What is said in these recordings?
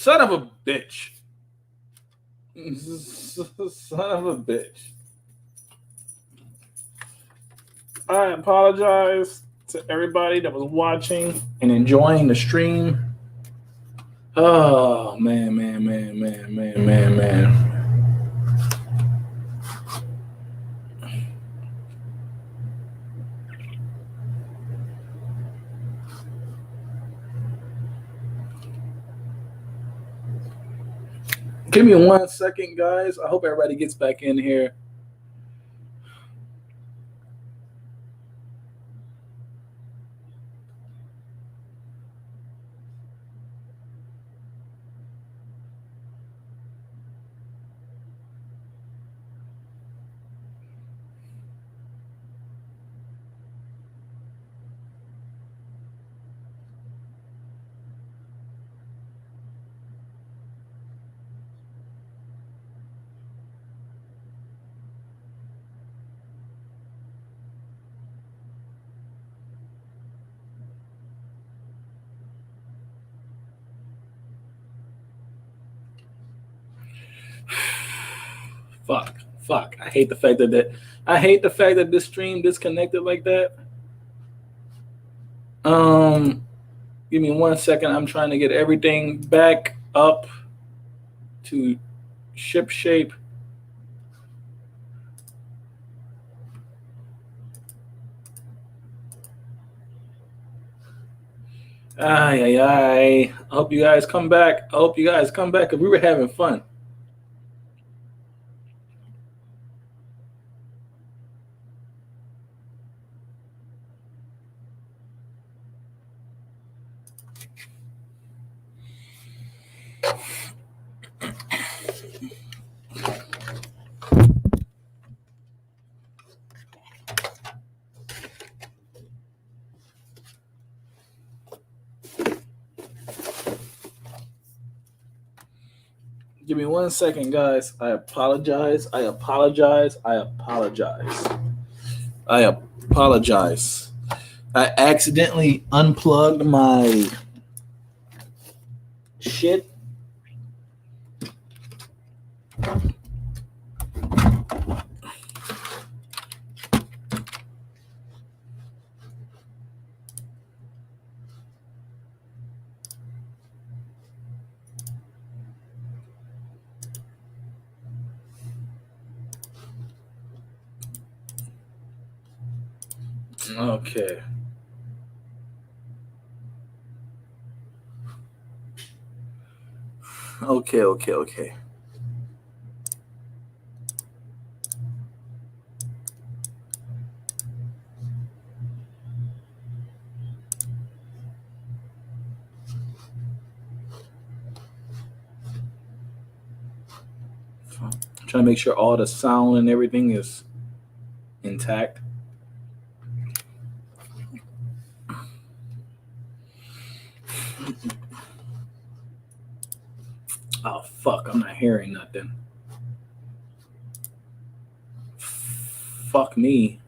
Son of a bitch. Son of a bitch. I apologize to everybody that was watching and enjoying the stream. Oh, man. Give me 1 second, guys. I hope everybody gets back in here. Fuck. I hate the fact that this stream disconnected like that. Give me 1 second. I'm trying to get everything back up to ship shape. I hope you guys come back. Because we were having fun. Give me 1 second, guys. I apologize. I accidentally unplugged my shit. Okay. Trying to make sure all the sound and everything is intact. Oh, fuck. I'm not hearing nothing. Fuck me.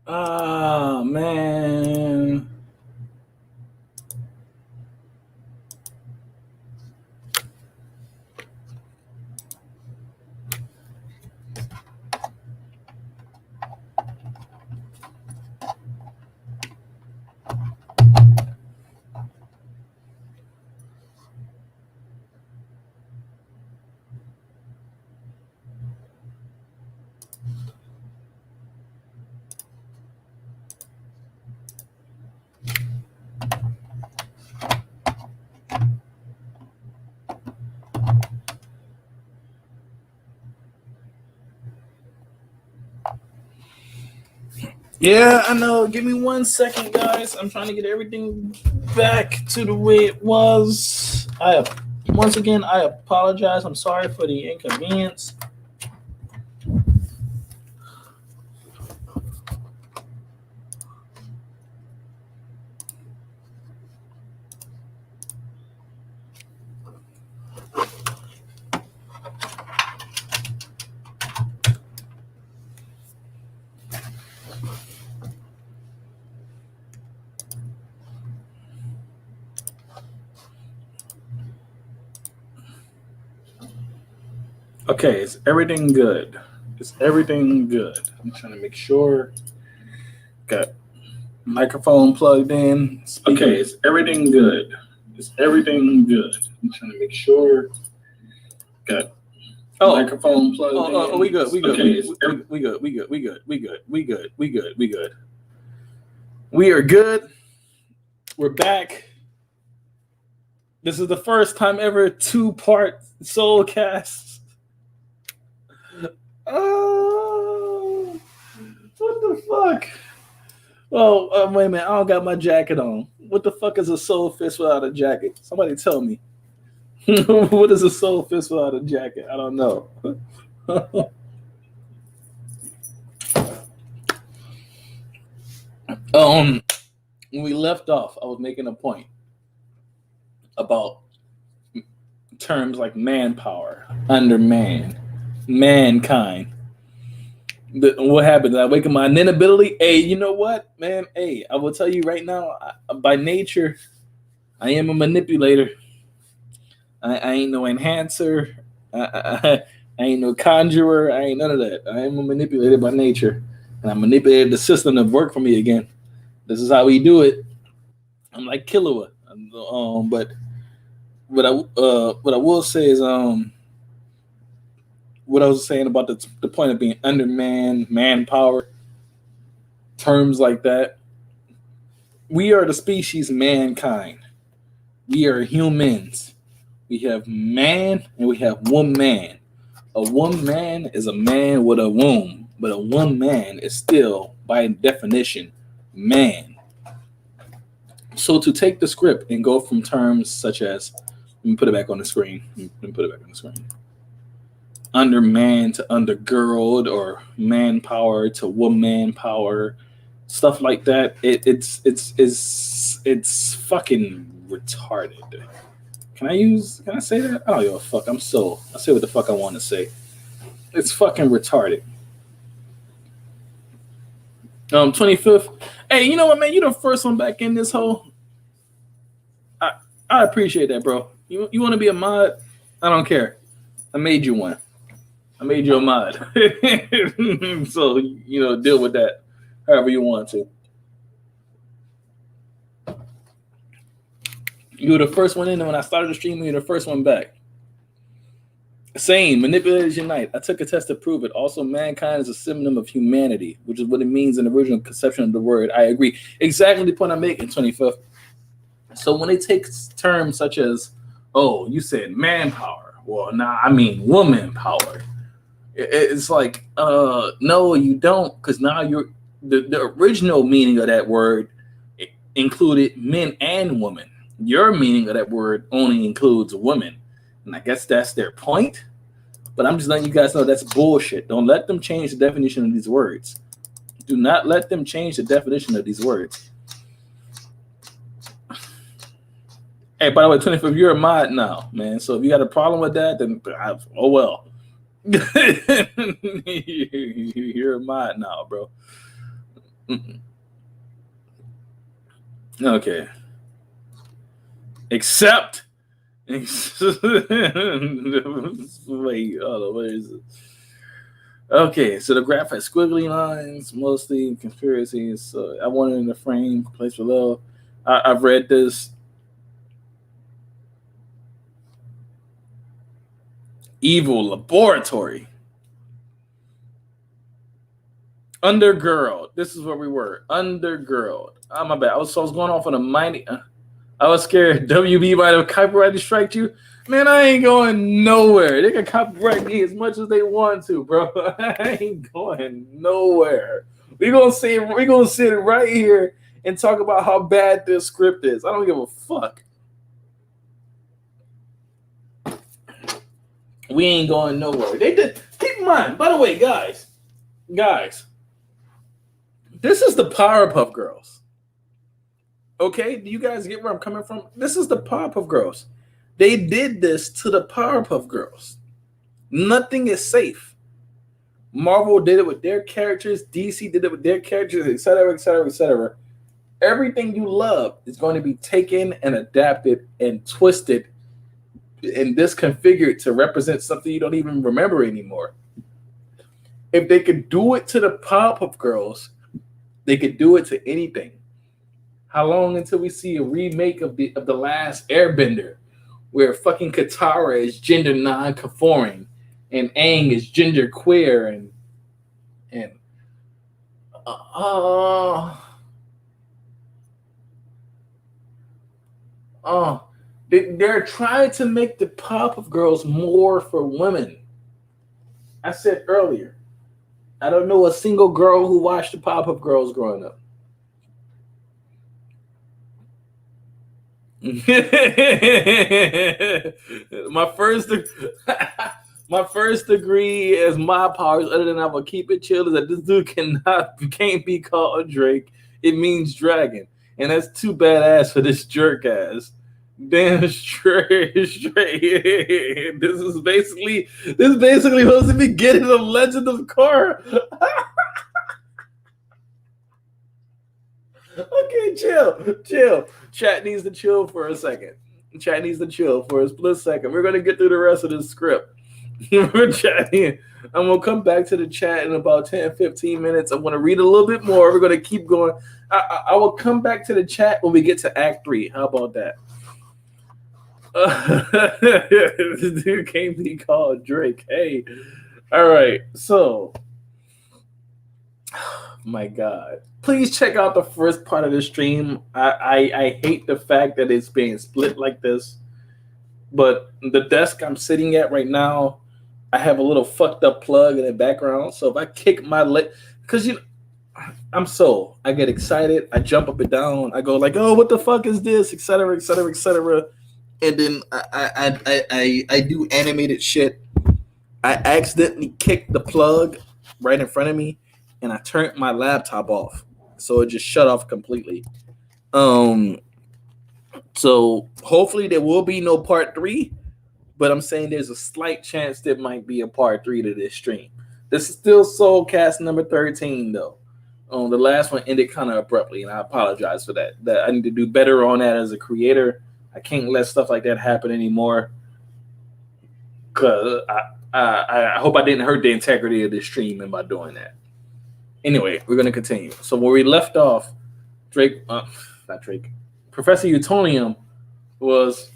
Ah, man. Yeah, I know. Give me 1 second, guys. I'm trying to get everything back to the way it was. Once again, I apologize. I'm sorry for the inconvenience. Okay, is everything good? Is everything good? I'm trying to make sure. Got microphone plugged in. Speaker. Okay, is everything good? Is everything good? I'm trying to make sure. Got microphone plugged in. Oh, we good. We good. Okay, we good. We good. We good. We good. We good. We good. We good. We are good. We're back. This is the first time ever 2-part SOULcast. Oh, what the fuck? Oh, wait a minute. I don't got my jacket on. What the fuck is a soul fist without a jacket? Somebody tell me. What is a soul fist without a jacket? I don't know. When we left off, I was making a point about terms like manpower, underman, mankind. What happened? Did I wake up my inability? Hey, you know what, man? Hey, I will tell you right now, by nature, I am a manipulator. I ain't no enhancer. I ain't no conjurer. I ain't none of that. I am a manipulator by nature. And I manipulated the system to work for me again. This is how we do it. I'm like Killua. But what I will say is what I was saying about the point of being underman, manpower, terms like that. We are the species mankind. We are humans. We have man and we have woman. A woman is a man with a womb, but a woman is still, by definition, man. So to take the script and go from terms such as, let me put it back on the screen. Underman to undergirled, or manpower to woman power, stuff like that. It's fucking retarded. Can I say that? I don't give a fuck. I say what the fuck I want to say. It's fucking retarded. 25th. Hey, you know what, man? You the first one back in this hole. I appreciate that, bro. You want to be a mod? I don't care. I made you one. I made you a mod. So, deal with that however you want to. You were the first one in, and when I started the stream, you were the first one back. Same, manipulators unite. I took a test to prove it. Also, mankind is a synonym of humanity, which is what it means in the original conception of the word. I agree. Exactly the point I'm making, 25th. So when they take terms such as, oh, you said manpower. Well, nah, I mean woman power. It's like, no, you don't, because now you're the original meaning of that word included men and women. Your meaning of that word only includes women. And I guess that's their point. But I'm just letting you guys know that's bullshit. Don't let them change the definition of these words. Do not let them change the definition of these words. Hey, by the way, 25, you're a mod now, man. So if you got a problem with that, then oh well. You're a mod now, bro. Okay. Except wait, hold on, where is it? Okay, so the graph has squiggly lines, mostly conspiracies. So I wanted in the frame, place below. I've read this. Evil laboratory. Undergirl. This is where we were. Undergirl. Oh, my bad. I was going off on a mighty. I was scared WB might have copyright strike you. Man, I ain't going nowhere. They can copyright me as much as they want to, bro. I ain't going nowhere. We're gonna sit right here and talk about how bad this script is. I don't give a fuck. We ain't going nowhere. They did. Keep in mind, by the way, guys, this is the Powerpuff Girls. Okay, do you guys get where I'm coming from? This is the Powerpuff Girls. They did this to the Powerpuff Girls. Nothing is safe. Marvel did it with their characters. DC did it with their characters, etc., etc., etc. Everything you love is going to be taken and adapted and twisted and disconfigured to represent something you don't even remember anymore. If they could do it to the Powerpuff Girls, they could do it to anything. How long until we see a remake of the Last Airbender, where fucking Katara is gender non-conforming and Aang is gender queer and they're trying to make the Powerpuff Girls more for women. I said earlier, I don't know a single girl who watched the Powerpuff Girls growing up. my first degree as my powers, other than I will keep it chill, is that this dude can't be called Drake. It means dragon, and that's too badass for this jerk ass. Damn straight. This is basically was the beginning of Legend of Korra. Okay, chill. Chat needs to chill for a second. Chat needs to chill for a split second. We're gonna get through the rest of this script. We're chatting. I'm gonna come back to the chat in about 10-15 minutes. I want to read a little bit more. We're gonna keep going. I will come back to the chat when we get to Act 3. How about that? This dude can't be called Drake. Hey, all right. So, my God. Please check out the first part of the stream. I hate the fact that it's being split like this. But the desk I'm sitting at right now, I have a little fucked up plug in the background. So if I kick my leg, because I get excited. I jump up and down. I go like, oh, what the fuck is this? Etc. Etc. Etc. And then I do animated shit. I accidentally kicked the plug right in front of me, and I turned my laptop off. So it just shut off completely. So hopefully there will be no part 3, but I'm saying there's a slight chance there might be a part 3 to this stream. This is still SOULcast number 13 though. The last one ended kind of abruptly, and I apologize for that. I need to do better on that as a creator. I can't let stuff like that happen anymore. Cause I hope I didn't hurt the integrity of this stream by doing that. Anyway, we're going to continue. So where we left off, Professor Utonium was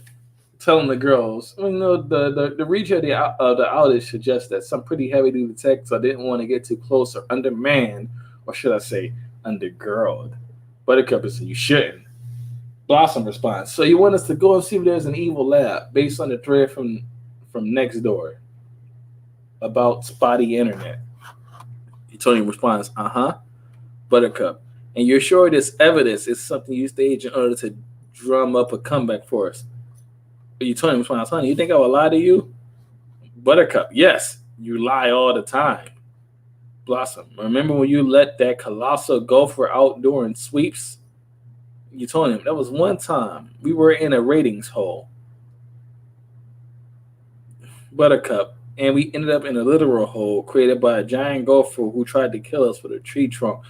telling the girls, the reach of the outage suggests that some pretty heavy-duty tech, so I didn't want to get too close or undermanned, or should I say, undergirled. Buttercup said, you shouldn't. Blossom responds, so you want us to go and see if there's an evil lab based on the thread from next door about spotty internet. Tony responds, Buttercup. And you're sure this evidence is something you staged in order to drum up a comeback for us? Tony responds, honey, you think I would lie to you? Buttercup, yes, you lie all the time. Blossom, remember when you let that colossal gopher out during sweeps? You told him that was one time we were in a ratings hole. Buttercup, and we ended up in a literal hole created by a giant gopher who tried to kill us with a tree trunk.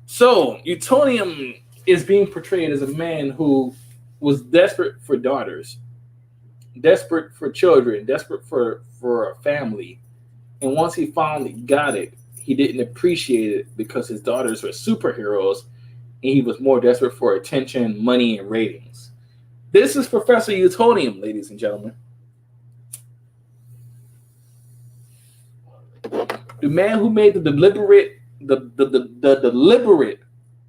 So, Utonium is being portrayed as a man who was desperate for daughters, desperate for children, desperate for a family. And once he finally got it, he didn't appreciate it because his daughters were superheroes, and he was more desperate for attention, money, and ratings. This is Professor Utonium, ladies and gentlemen. The man who made the deliberate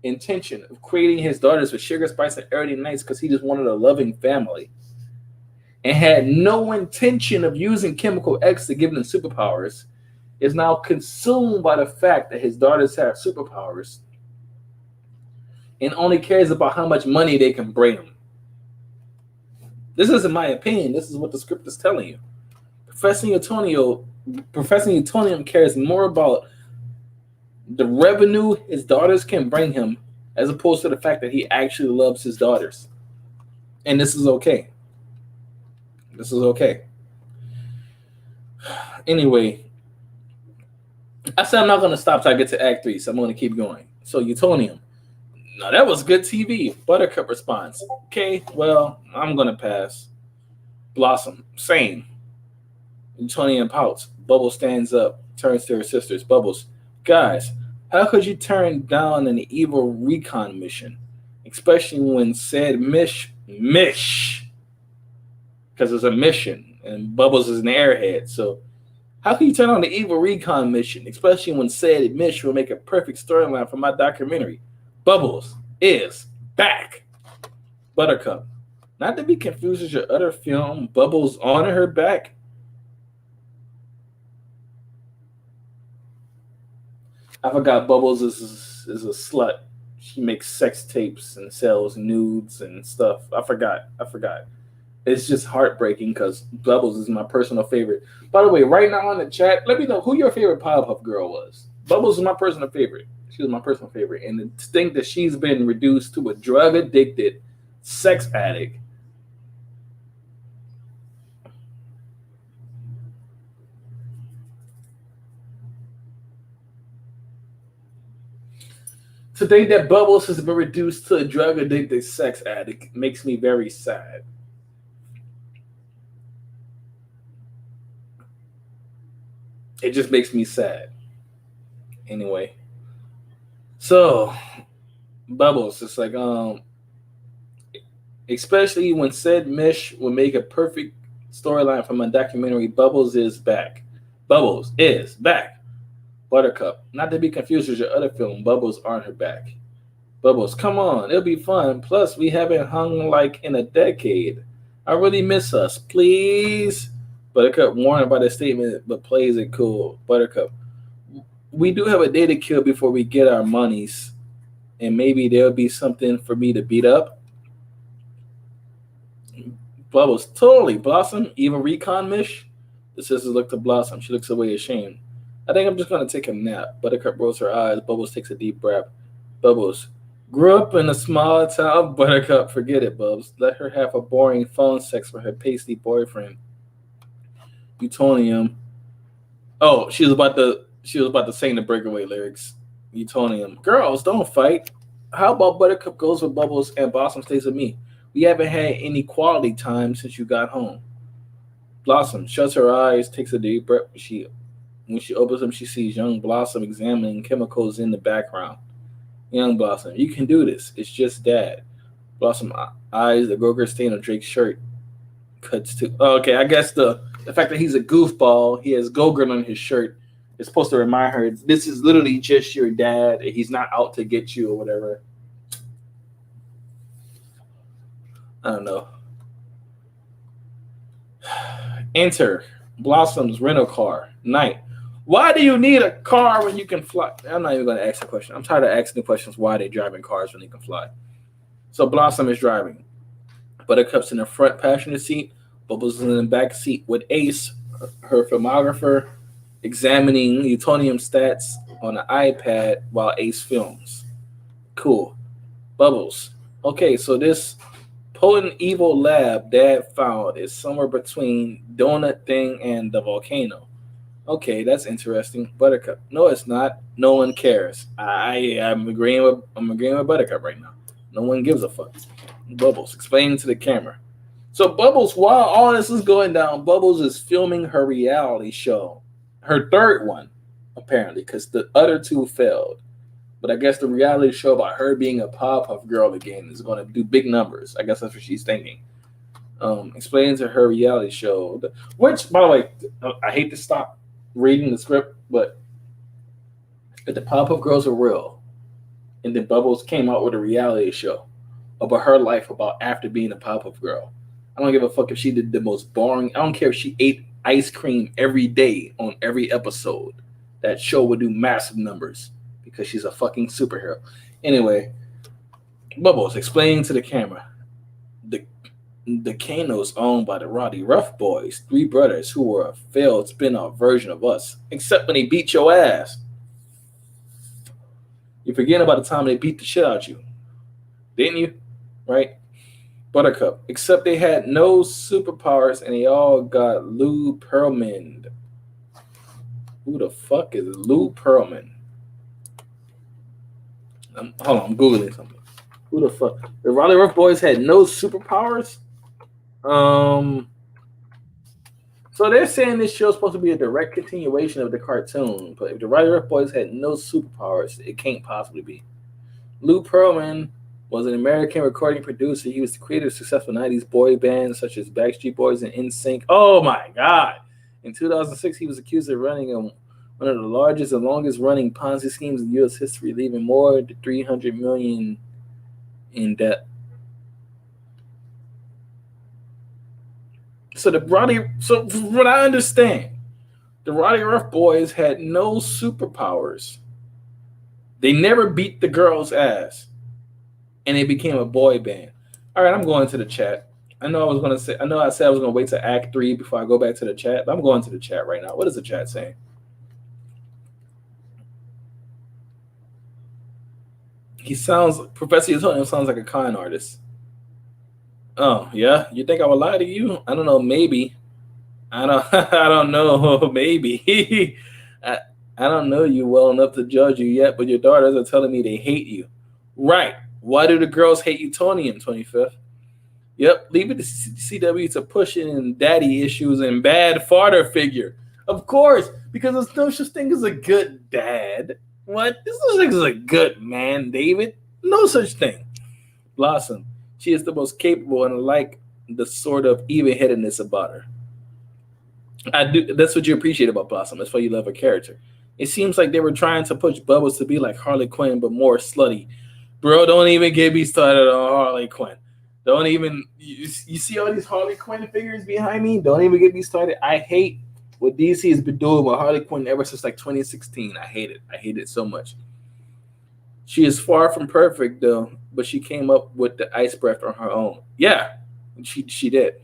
intention of creating his daughters with sugar, spice, and early nights because he just wanted a loving family, and had no intention of using Chemical X to give them superpowers, is now consumed by the fact that his daughters have superpowers and only cares about how much money they can bring him. This isn't my opinion. This is what the script is telling you. Professor Utonium cares more about the revenue his daughters can bring him as opposed to the fact that he actually loves his daughters. And this is okay. This is okay. Anyway, I said I'm not going to stop till I get to Act 3, so I'm going to keep going. So Utonium. Now, that was good TV. Buttercup response. Okay, well, I'm going to pass. Blossom. Same. Utonium pouts. Bubbles stands up, turns to her sisters. Bubbles. Guys, how could you turn down an evil recon mission? Especially when said Mish, because it's a mission, and Bubbles is an airhead. So how can you turn on the evil recon mission, especially when said Mish will make a perfect storyline for my documentary? Bubbles is back. Buttercup. Not to be confused with your other film, Bubbles on her back. I forgot Bubbles is a slut. She makes sex tapes and sells nudes and stuff. I forgot. It's just heartbreaking because Bubbles is my personal favorite. By the way, right now in the chat, let me know who your favorite Powerpuff Girl was. Bubbles is my personal favorite. She was my personal favorite. And to think that she's been reduced to a drug-addicted sex addict. To think that Bubbles has been reduced to a drug-addicted sex addict makes me very sad. It just makes me sad. Anyway. So, Bubbles, it's like, especially when said Mish would make a perfect storyline from a documentary, Bubbles is back. Bubbles is back. Buttercup, not to be confused with your other film, Bubbles on her back. Bubbles, come on, it'll be fun. Plus, we haven't hung like in a decade. I really miss us, please. Buttercup, warned by the statement, but plays it cool. Buttercup, we do have a day to kill before we get our monies, and maybe there'll be something for me to beat up. Bubbles, totally. Blossom, even recon Mish? The sisters look to Blossom. She looks away ashamed. I think I'm just going to take a nap. Buttercup rolls her eyes. Bubbles takes a deep breath. Bubbles, grew up in a small town. Buttercup, forget it, Bubs. Let her have a boring phone sex with her pasty boyfriend. Utonium. Oh, she was about to sing the breakaway lyrics. Utonium. Girls, don't fight. How about Buttercup goes with Bubbles and Blossom stays with me? We haven't had any quality time since you got home. Blossom shuts her eyes, takes a deep breath. When she opens them, she sees young Blossom examining chemicals in the background. Young Blossom, you can do this. It's just Dad. Blossom eyes the Groger stain on Drake's shirt. Cuts to... Okay, I guess the fact that he's a goofball, he has Gogurt on his shirt, is supposed to remind her, this is literally just your dad. He's not out to get you or whatever. I don't know. Enter Blossom's rental car. Night. Why do you need a car when you can fly? I'm not even going to ask the question. I'm tired of asking the questions why they driving cars when they can fly. So Blossom is driving. Buttercup's in the front passenger seat. Bubbles is in the back seat with Ace, her filmographer, examining Utonium stats on an iPad while Ace films. Cool. Bubbles. Okay, so this potent evil lab Dad found is somewhere between Donut Thing and the volcano. Okay, that's interesting. Buttercup. No, it's not. No one cares. I'm agreeing with Buttercup right now. No one gives a fuck. Bubbles explaining to the camera. So Bubbles, while all this is going down, Bubbles is filming her reality show. Her third one, apparently, because the other two failed. But I guess the reality show about her being a Powerpuff Girl again is going to do big numbers. I guess that's what she's thinking. Explaining to her reality show, which, by the way, I hate to stop reading the script, but if the Powerpuff Girls are real, and then Bubbles came out with a reality show about her life about after being a Powerpuff Girl, I don't give a fuck if she did the most boring. I don't care if she ate ice cream every day on every episode. that show would do massive numbers because she's a fucking superhero. Anyway, Bubbles explaining to the camera, the Kano's owned by the Roddy Rough Boys, three brothers who were a failed spin-off version of us, except when they beat your ass. You forget about the time they beat the shit out of you, didn't you? Right? Buttercup, except they had no superpowers and they all got Lou Pearlman. Who the fuck is Lou Pearlman? Hold on, I'm Googling something. Who the fuck? The Roddy Rough Boys had no superpowers? So they're saying this show's supposed to be a direct continuation of the cartoon, but if the Roddy Rough Boys had no superpowers, it can't possibly be. Lou Pearlman was an American recording producer. He was the creator of successful 90s boy bands such as Backstreet Boys and NSYNC. Oh my God. In 2006, he was accused of running one of the largest and longest running Ponzi schemes in U.S. history, leaving more than $300 million in debt. So from what I understand, the Roddy Rough Boys had no superpowers. They never beat the girl's ass. And it became a boy band. All right, I'm going to the chat. I said I was going to wait to Act 3 before I go back to the chat, but I'm going to the chat right now. What is the chat saying? Professor Antonio sounds like a con artist. Oh, yeah? You think I would lie to you? I don't know, maybe. I don't know, maybe. I don't know you well enough to judge you yet, but your daughters are telling me they hate you. Right. Why do the girls hate you, Tony, in 25th? Yep, leave it to CW to push in daddy issues and bad father figure. Of course, because there's no such thing as a good dad. What? There's no such thing as a good man, David. No such thing. Blossom. She is the most capable and I like the sort of even-headedness about her. I do. That's what you appreciate about Blossom. That's why you love her character. It seems like they were trying to push Bubbles to be like Harley Quinn, but more slutty. Bro, don't even get me started on Harley Quinn. Don't even, you see all these Harley Quinn figures behind me? Don't even get me started. I hate what DC has been doing with Harley Quinn ever since like 2016. I hate it. I hate it so much. She is far from perfect though, but she came up with the ice breath on her own. Yeah, she did.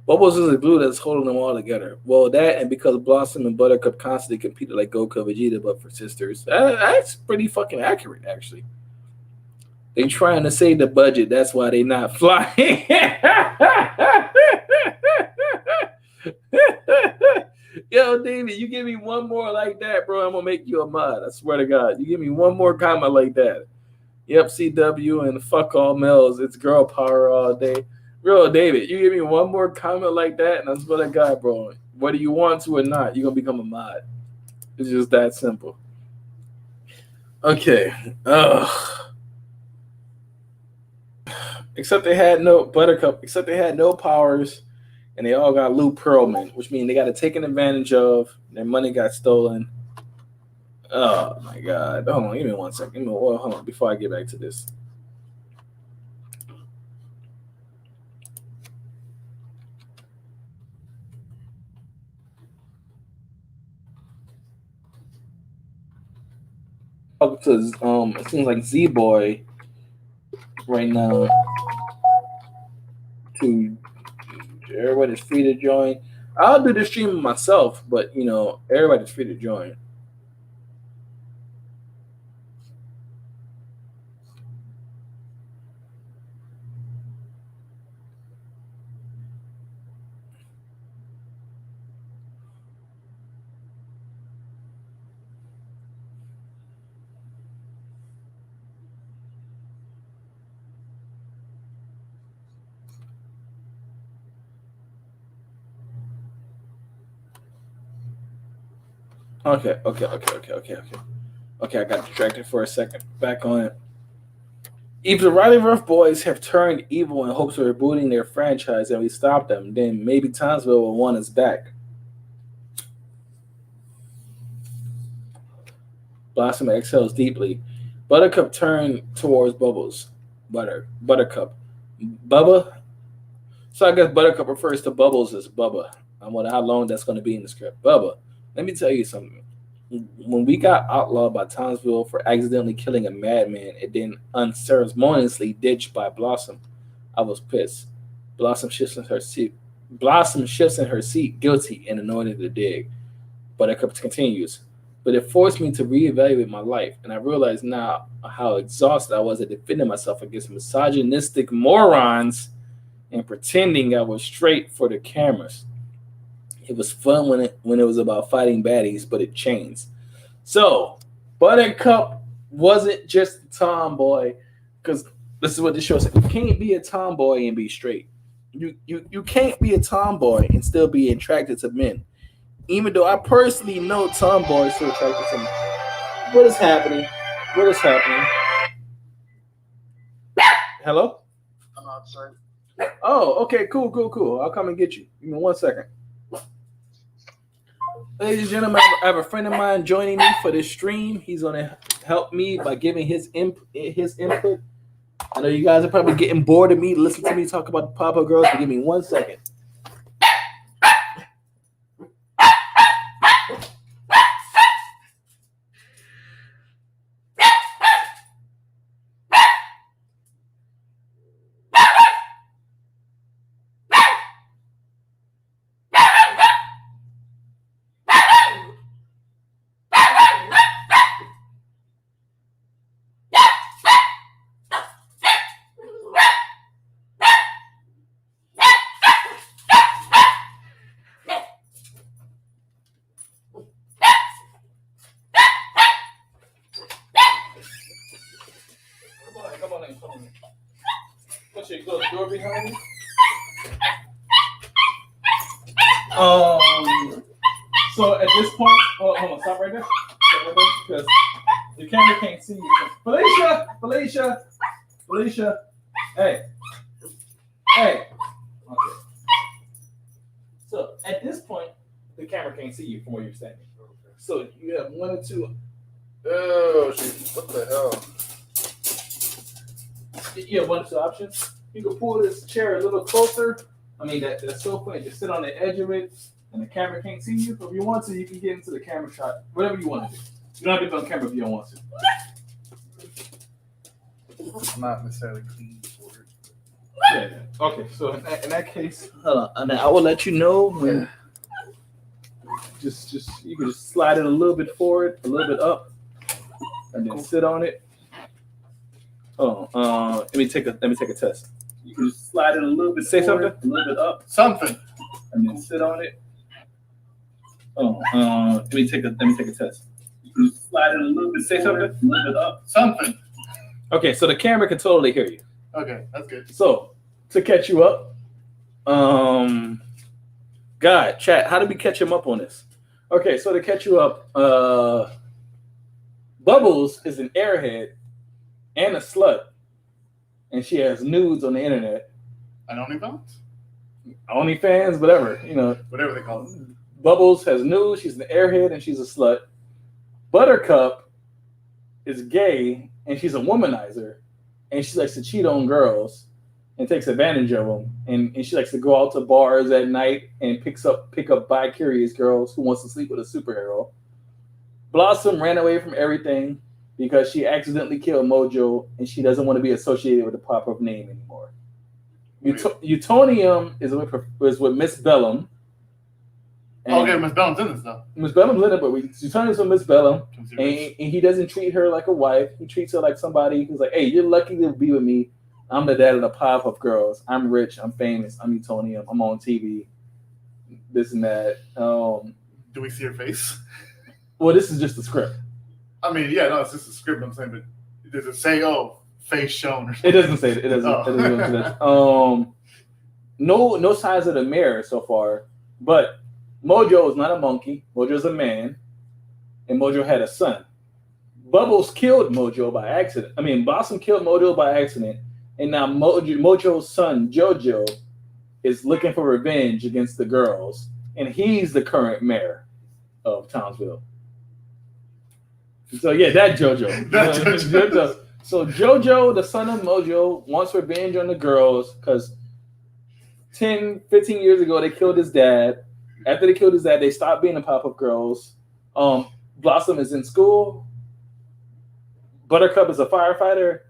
Bubbles is the glue that's holding them all together. Well, that and because Blossom and Buttercup constantly competed like Goku and Vegeta, but for sisters. That's pretty fucking accurate, actually. They trying to save the budget. That's why they not flying. Yo, David, you give me one more like that, bro, I'm going to make you a mod. I swear to God. You give me one more comment like that. Yep, CW and fuck all males. It's girl power all day. Bro, David, you give me one more comment like that, and I swear to God, bro, whether you want to or not, you're going to become a mod. It's just that simple. Okay. Except they had no Buttercup, except they had no powers, and they all got Lou Pearlman, which means they got taken advantage of. Their money got stolen. Oh my God! Hold on, give me 1 second. Hold on, before I get back to this. Because it seems like Z-Boy right now. To everybody's free to join. I'll do the stream myself, but everybody's free to join. Okay. Okay, I got distracted for a second. Back on it. If the Roddy Rough Boys have turned evil in hopes of rebooting their franchise and we stop them, then maybe Townsville will want us back. Blossom exhales deeply. Buttercup turned towards Bubbles. Buttercup. Bubba? So I guess Buttercup refers to Bubbles as Bubba. I wonder how long that's going to be in the script. Bubba, let me tell you something. when we got outlawed by Townsville for accidentally killing a madman and then unceremoniously ditched by Blossom, I was pissed. Blossom shifts in her seat. Blossom shifts in her seat, guilty and anointed to dig. Buttercup continues. But it forced me to reevaluate my life, and I realized now how exhausted I was at defending myself against misogynistic morons and pretending I was straight for the cameras. It was fun when it was about fighting baddies, but it changed. So, Buttercup wasn't just a tomboy, because this is what the show said. You can't be a tomboy and be straight. You can't be a tomboy and still be attracted to men. Even though I personally know tomboys who are attracted to men. What is happening? What is happening? Hello? I'm outside. Oh, okay, cool. I'll come and get you. Give me 1 second. Ladies and gentlemen, I have a friend of mine joining me for this stream. He's going to help me by giving his input. I know you guys are probably getting bored of me listening to me talk about the PowerGirl, so give me 1 second. Come on in. What's your close door behind you? So at this point, hold on, stop right there. Because the camera can't see you. Felicia. Hey. Okay. So at this point, the camera can't see you from where you're standing. So you have one or two. Oh, shit. What the hell? You have one or two options. You can pull this chair a little closer. I mean, that sofa, and just sit on the edge of it, and the camera can't see you. If you want to, you can get into the camera shot. Whatever you want to do. You don't have to be on camera if you don't want to. It's not necessarily clean for it. Yeah. Okay. So in that case, and I will let you know when. Just you can just slide it a little bit forward, a little bit up, and then sit on it. Let me take a test. You can just slide it a little bit. Say forward, something. A little bit up. Something. And then sit on it. Let me take a test. You can just slide it a little bit. Say something. A little bit up. Something. Okay, so the camera can totally hear you. Okay, that's good. So to catch you up, God, chat, how did we catch him up on this? Okay, so to catch you up, Bubbles is an airhead and a slut, and she has nudes on the internet. And OnlyFans, whatever, whatever they call it. Bubbles has nudes, she's an airhead, and she's a slut. Buttercup is gay, and she's a womanizer, and she likes to cheat on girls and takes advantage of them, and she likes to go out to bars at night and pick up bi-curious girls who wants to sleep with a superhero. Blossom ran away from everything because she accidentally killed Mojo, and she doesn't want to be associated with the pop-up name anymore. Utonium is with Miss Bellum. Okay, Miss Bellum's in this though. Miss Bellum's in it, but Utonium's with Miss Bellum, and he doesn't treat her like a wife. He treats her like somebody who's like, hey, you're lucky to be with me. I'm the dad of the pop-up girls. I'm rich. I'm famous. I'm Utonium. I'm on TV. This and that. Do we see her face? Well, this is just the script. I mean, yeah, no, it's just a script. I'm saying, but does it say, face shown? Or something? It doesn't say it. It doesn't. It doesn't that. No signs of the mirror so far. But Mojo is not a monkey. Mojo's a man, and Mojo had a son. Bubbles killed Mojo by accident. I mean, Blossom killed Mojo by accident. And now Mojo's son, JoJo, is looking for revenge against the girls. And he's the current mayor of Townsville. So, yeah, that JoJo. JoJo. So, JoJo, the son of Mojo, wants revenge on the girls because 10, 15 years ago, they killed his dad. After they killed his dad, they stopped being the pop-up girls. Blossom is in school. Buttercup is a firefighter,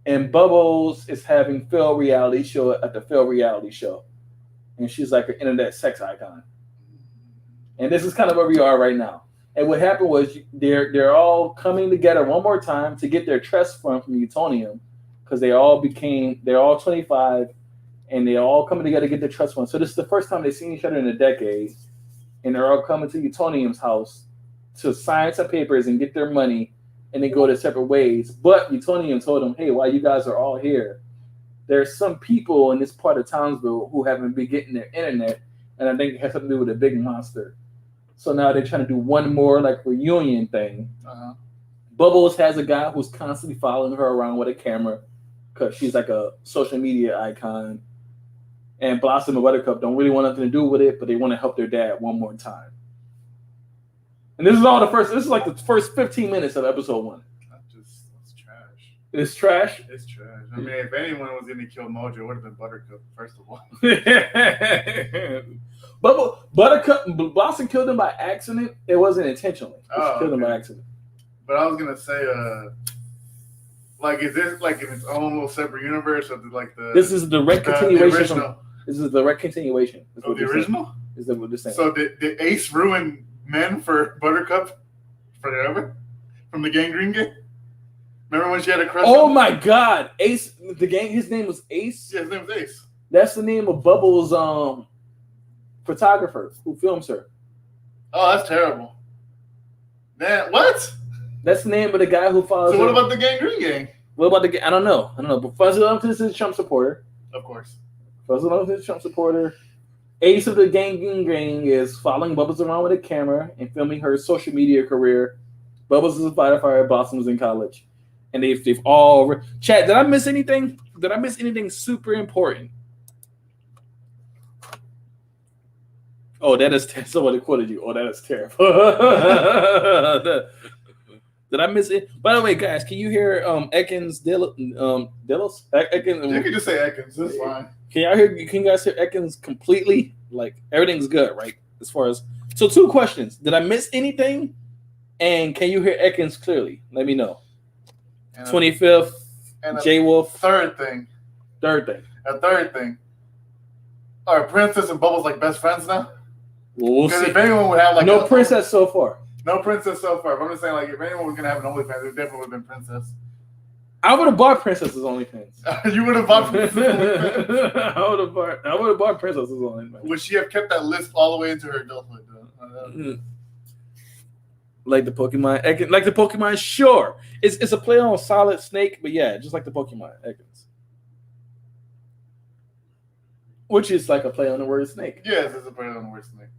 and Bubbles is having Phil reality show at the Phil reality show, and she's like an internet sex icon. And this is kind of where we are right now. And what happened was they're all coming together one more time to get their trust fund from Utonium, because they're all 25, and they're all coming together to get their trust fund. So this is the first time they've seen each other in a decade, and they're all coming to Utonium's house to sign some papers and get their money, and they go their separate ways. But Utonium told them, hey, while you guys are all here, there's some people in this part of Townsville who haven't been getting their internet, and I think it has something to do with a big monster. So now they're trying to do one more like reunion thing. Bubbles has a guy who's constantly following her around with a camera because she's like a social media icon. And Blossom and Buttercup don't really want nothing to do with it, but they want to help their dad one more time. And this is like the first 15 minutes of episode 1. That's trash. It's trash? It's trash. I mean, if anyone was going to kill Mojo, it would have been Buttercup, first of all. Blossom killed him by accident. It wasn't intentionally. She killed him by accident. But I was going to say, like, is this like in its own little separate universe? Or like this is the direct continuation. This is the direct continuation. Of the original? Is that what they're saying? So did Ace ruin men for Buttercup forever? From the Gangrene game? Remember when she had a crush on my God. Ace, his name was Ace? Yeah, his name was Ace. That's the name of Bubbles' photographer who films her. Oh, that's terrible. Man, what? That's the name of the guy who follows her. So what about the Gangrene gang? What about the? I don't know. But Fuzzy Lumpkins is a Trump supporter. Of course. Fuzzy Lumpkins is a Trump supporter. Ace of the Gangrene gang is following Bubbles around with a camera and filming her social media career. Bubbles is a firefighter. Blossom is in college, and they've all. Chat. Did I miss anything? Did I miss anything super important? Oh, that is somebody quoted you. Oh, that is terrible. Did I miss it? By the way, guys, can you hear Ekins Delos? Ekins. You can just say Ekins. That's fine. Can you guys hear Ekins completely? Like everything's good, right? As far as 2 questions. Did I miss anything? And can you hear Ekins clearly? Let me know. 25th. And J Wolf. Third thing. A third thing. Are Princess and Bubbles like best friends now? We'll see. If anyone would have like no princess so far. No princess so far. But I'm just saying, like, if anyone was gonna have an OnlyFans, it definitely would have been Princess. I would have bought Princess's OnlyFans. You would have bought Princess's OnlyFans? I would have bought Princess's OnlyFans. Would she have kept that list all the way into her adulthood, though? Like the Pokemon, sure. It's a play on Solid Snake, but yeah, just like the Pokemon Ekans. Which is like a play on the word snake. Yes, it's a play on the word snake.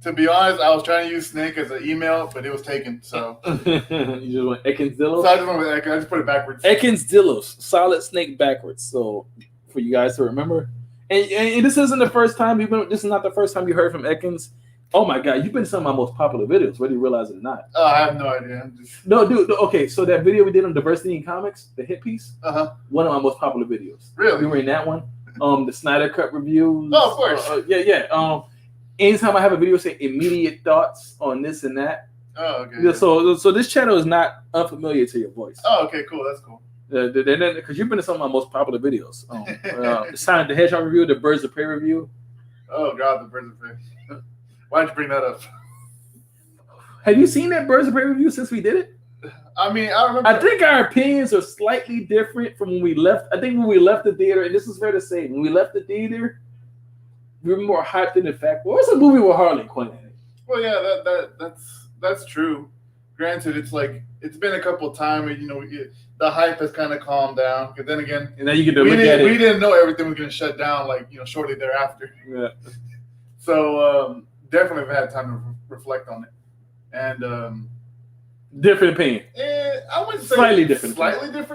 To be honest, I was trying to use snake as an email, but it was taken, so. You just went Ekinsdillos? So I just went with Ekans. I just put it backwards. Ekinsdillos. Solid Snake backwards. So for you guys to remember. And this isn't the first time this is not the first time you heard from Ekins. Oh my God, you've been in some of my most popular videos, whether you realize it or not. Oh, I have no idea. No, dude. Okay, so that video we did on diversity in comics, the hit piece, one of my most popular videos. Really? We were in that one. The Snyder Cut reviews. Oh, of course. Yeah. Anytime I have a video say immediate thoughts on this and that. Oh, okay. Yeah, so this channel is not unfamiliar to your voice. Oh, okay, cool. That's cool. Because you've been in some of my most popular videos. The Sonic the Hedgehog review, the Birds of Prey review. Oh God, the Birds of Prey. Why'd you bring that up? Have you seen that Birds of Prey review since we did it? I mean, I remember. I think our opinions are slightly different from when we left. I think when we left the theater, and this is fair to say, when we left the theater, we were more hyped in the fact. What was a movie with Harley Quinn in it? Well, yeah, that's true. Granted, it's like it's been a couple of times. The hype has kind of calmed down. But then again, and then you get to look at it. We didn't know everything was going to shut down. Shortly thereafter. Yeah. So definitely have had time to reflect on it, and different opinion. I wouldn't say slightly different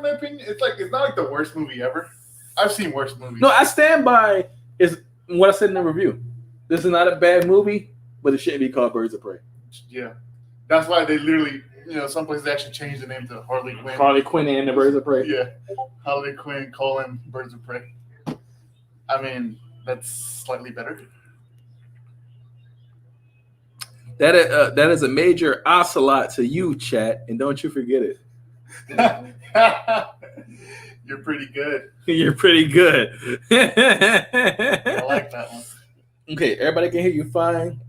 opinion. It's not like the worst movie ever. I've seen worse movies. No, I stand by is what I said in the review. This is not a bad movie, but it shouldn't be called Birds of Prey. Yeah, that's why they literally, some places actually changed the name to Harley Quinn. Harley Quinn and the Birds of Prey. Yeah, Harley Quinn : Birds of Prey. I mean, that's slightly better. That is a major ocelot to you, chat, and don't you forget it. You're pretty good. You're pretty good. I like that one. Okay, everybody can hear you fine.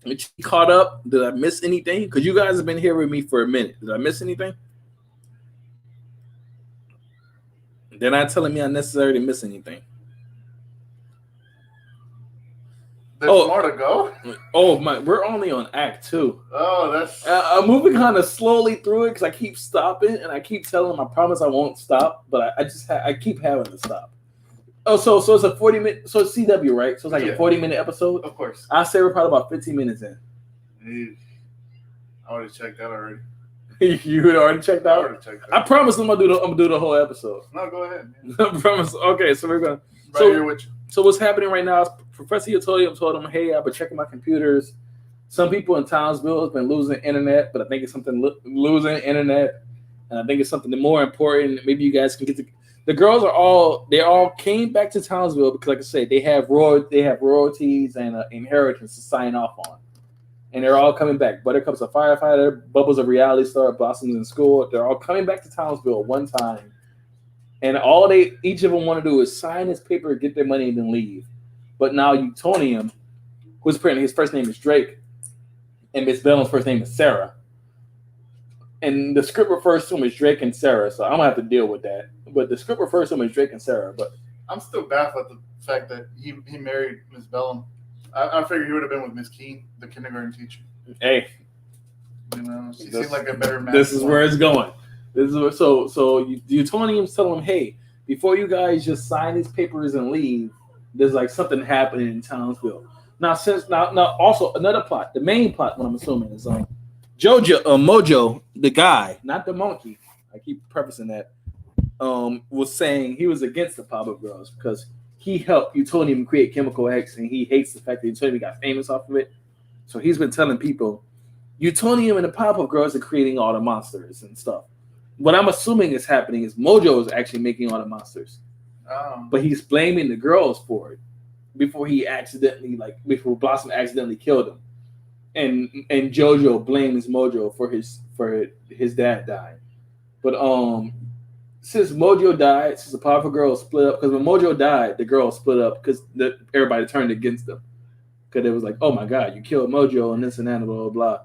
You caught up? Did I miss anything? Because you guys have been here with me for a minute. Did I miss anything? They're not telling me I necessarily miss anything. There's more to go? Oh, my. We're only on Act 2. Oh, that's... I'm moving kind of slowly through it because I keep stopping and I keep telling them I promise I won't stop, but I keep having to stop. Oh, so it's a 40-minute... So it's CW, right? So it's like a 40-minute episode? Of course. I say we're probably about 15 minutes in. I already checked that already. You had already checked out? I already checked that. I promise I'm gonna do the whole episode. No, go ahead. I promise. Okay, so we're gonna... Right here with you. So what's happening right now is Professor Utolium told him, hey, I've been checking my computers. Some people in Townsville have been losing internet, but I think it's something losing internet. And I think it's something more important. Maybe you guys can get the girls they all came back to Townsville because, like I said, they have royalties and inheritance to sign off on. And they're all coming back. Buttercup's a firefighter, Bubbles a reality star, Blossom's in school. They're all coming back to Townsville at one time. And each of them want to do is sign his paper, get their money, and then leave. But now Utonium, who's apparently his first name is Drake, and Miss Bellum's first name is Sarah. And the script refers to him as Drake and Sarah, so I'm gonna have to deal with that. But the script refers to him as Drake and Sarah. But I'm still baffled at the fact that he married Miss Bellum. I figured he would have been with Miss Keene, the kindergarten teacher. Hey, you know, she seemed like a better match. This is where it's going. So Utonium's telling him, hey, before you guys just sign these papers and leave, there's like something happening in Townsville. Now also another plot, the main plot, what I'm assuming is Mojo, the guy, not the monkey. I keep prefacing that. Was saying he was against the PowerGirls because he helped Utonium create Chemical X, and he hates the fact that Utonium got famous off of it. So he's been telling people, Utonium and the PowerGirls are creating all the monsters and stuff. What I'm assuming is happening is Mojo is actually making all the monsters. Oh. But he's blaming the girls for it before Blossom accidentally killed him. And Jojo blames Mojo for his dad dying. But since Mojo died, since the PowerGirls split up, because when Mojo died, the girls split up because everybody turned against them. Because it was like, oh my God, you killed Mojo and this and that and blah blah blah.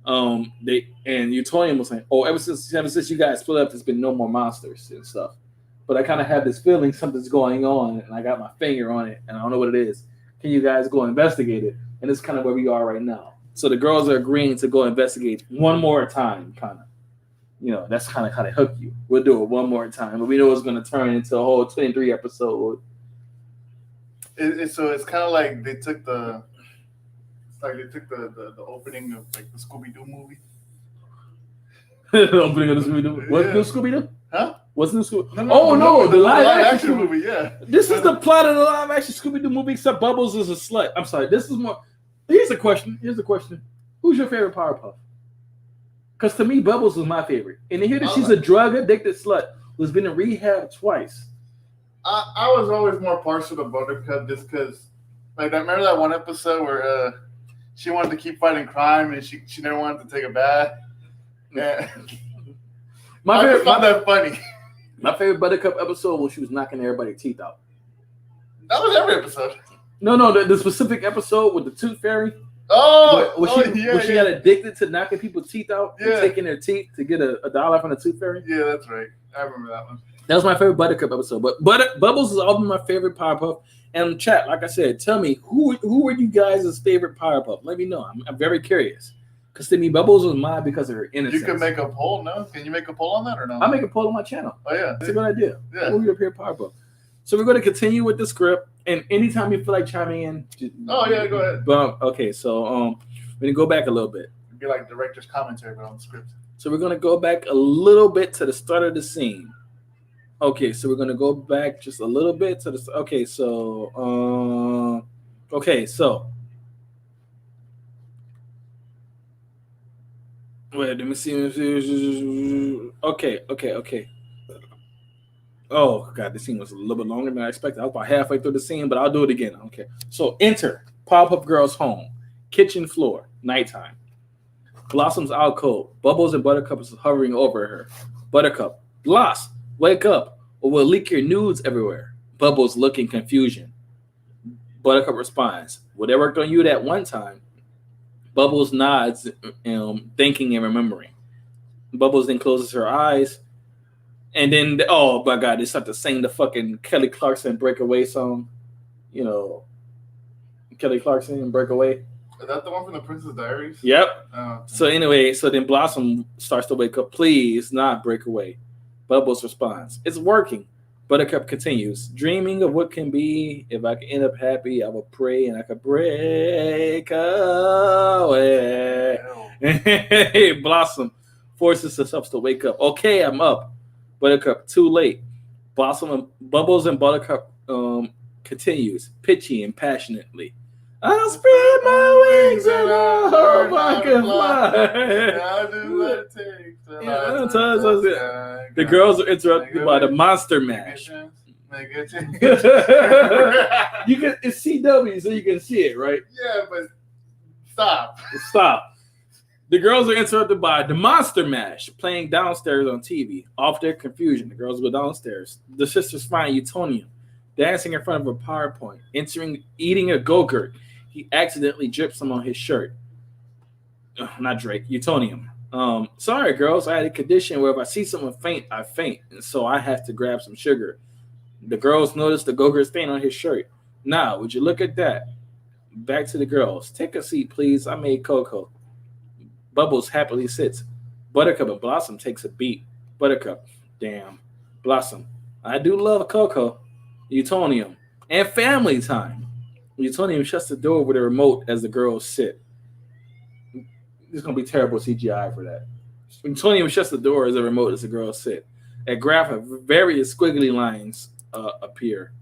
And Utonium was saying, ever since you guys split up, there's been no more monsters and stuff. But I kind of have this feeling something's going on, and I got my finger on it, and I don't know what it is. Can you guys go investigate it? And it's kind of where we are right now. So the girls are agreeing to go investigate one more time, kind of. You know, that's kind of how they hook you. We'll do it one more time, but we know it's going to turn into a whole 23 episode. So it's kind of like they took the opening of like the Scooby-Doo movie. The opening of the Scooby-Doo. What's new Scooby-Doo? Huh? What's new Scooby? No, the live action movie. Yeah. This is the plot of the live action Scooby-Doo movie, except Bubbles is a slut. I'm sorry. This is more. Here's the question. Who's your favorite Powerpuff? Because to me, Bubbles was my favorite. And to hear that she's a drug addicted slut who's been in rehab twice. I was always more partial to Buttercup just because, like, I remember that one episode where she wanted to keep fighting crime and she never wanted to take a bath. Yeah. I found that funny. My favorite Buttercup episode was she was knocking everybody's teeth out. That was every episode. No, the specific episode with the Tooth Fairy. Where she got addicted to knocking people's teeth out and taking their teeth to get a dollar from the Tooth Fairy. Yeah, that's right. I remember that one. That was my favorite Buttercup episode. But Bubbles has always been my favorite Powerpuff. And chat, like I said, tell me who were you guys' favorite Powerpuff? Let me know. I'm very curious. Because to me, Bubbles was mine because of her innocence. You can make a poll, no? Can you make a poll on that or no? I'll make a poll on my channel. Oh, yeah. That's a good idea. Yeah. Who your favorite Powerpuff? So we're going to continue with the script. And anytime you feel like chiming in. Go ahead. Okay, so we're going to go back a little bit. It'd be like director's commentary, but on the script. So we're going to go back a little bit to the start of the scene. Okay, so we're going to go back just a little bit to the... Okay, so... Wait, let me see. Okay. Oh, God, this scene was a little bit longer than I expected. I was about halfway through the scene, but I'll do it again. Okay. So enter Powerpuff Girls' home. Kitchen floor, nighttime. Blossom's out cold. Bubbles and Buttercup is hovering over her. Buttercup, Bloss, wake up, or we'll leak your nudes everywhere. Bubbles looking confusion. Buttercup responds, well, that worked on you that one time. Bubbles nods, thinking and remembering. Bubbles then closes her eyes. And then, oh my God, they start to sing the fucking Kelly Clarkson Breakaway song. You know, Kelly Clarkson Breakaway. Is that the one from the Princess Diaries? Yep. Oh, okay. So anyway, so then Blossom starts to wake up. Please, not break away. Bubbles responds, it's working. Buttercup continues, dreaming of what can be. If I can end up happy, I will pray and I could break away. Blossom forces herself to wake up. Okay, I'm up. Buttercup, too late. Bubbles and Buttercup continues, pitchy and passionately. I'll spread my wings and I hope I can fly. I'll do what it takes. The girls are interrupted by the Monster Mash. Make it You can, it's CW, so you can see it, right? Yeah, but stop. The girls are interrupted by the Monster Mash playing downstairs on TV. Off their confusion, the girls go downstairs. The sisters find Utonium dancing in front of a PowerPoint, eating a Go-Gurt. He accidentally drips some on his shirt. Not Drake, Utonium. Sorry, girls, I had a condition where if I see someone faint, I faint, and so I have to grab some sugar. The girls notice the Go-Gurt stain on his shirt. Now, would you look at that? Back to the girls. Take a seat, please. I made cocoa. Bubbles happily sits. Buttercup and Blossom takes a beat. Buttercup, damn. Blossom, I do love cocoa. Utonium, and family time. Utonium shuts the door with a remote as the girls sit. There's going to be terrible CGI for that. Utonium shuts the door as a remote as the girls sit. A graph of various squiggly lines appear.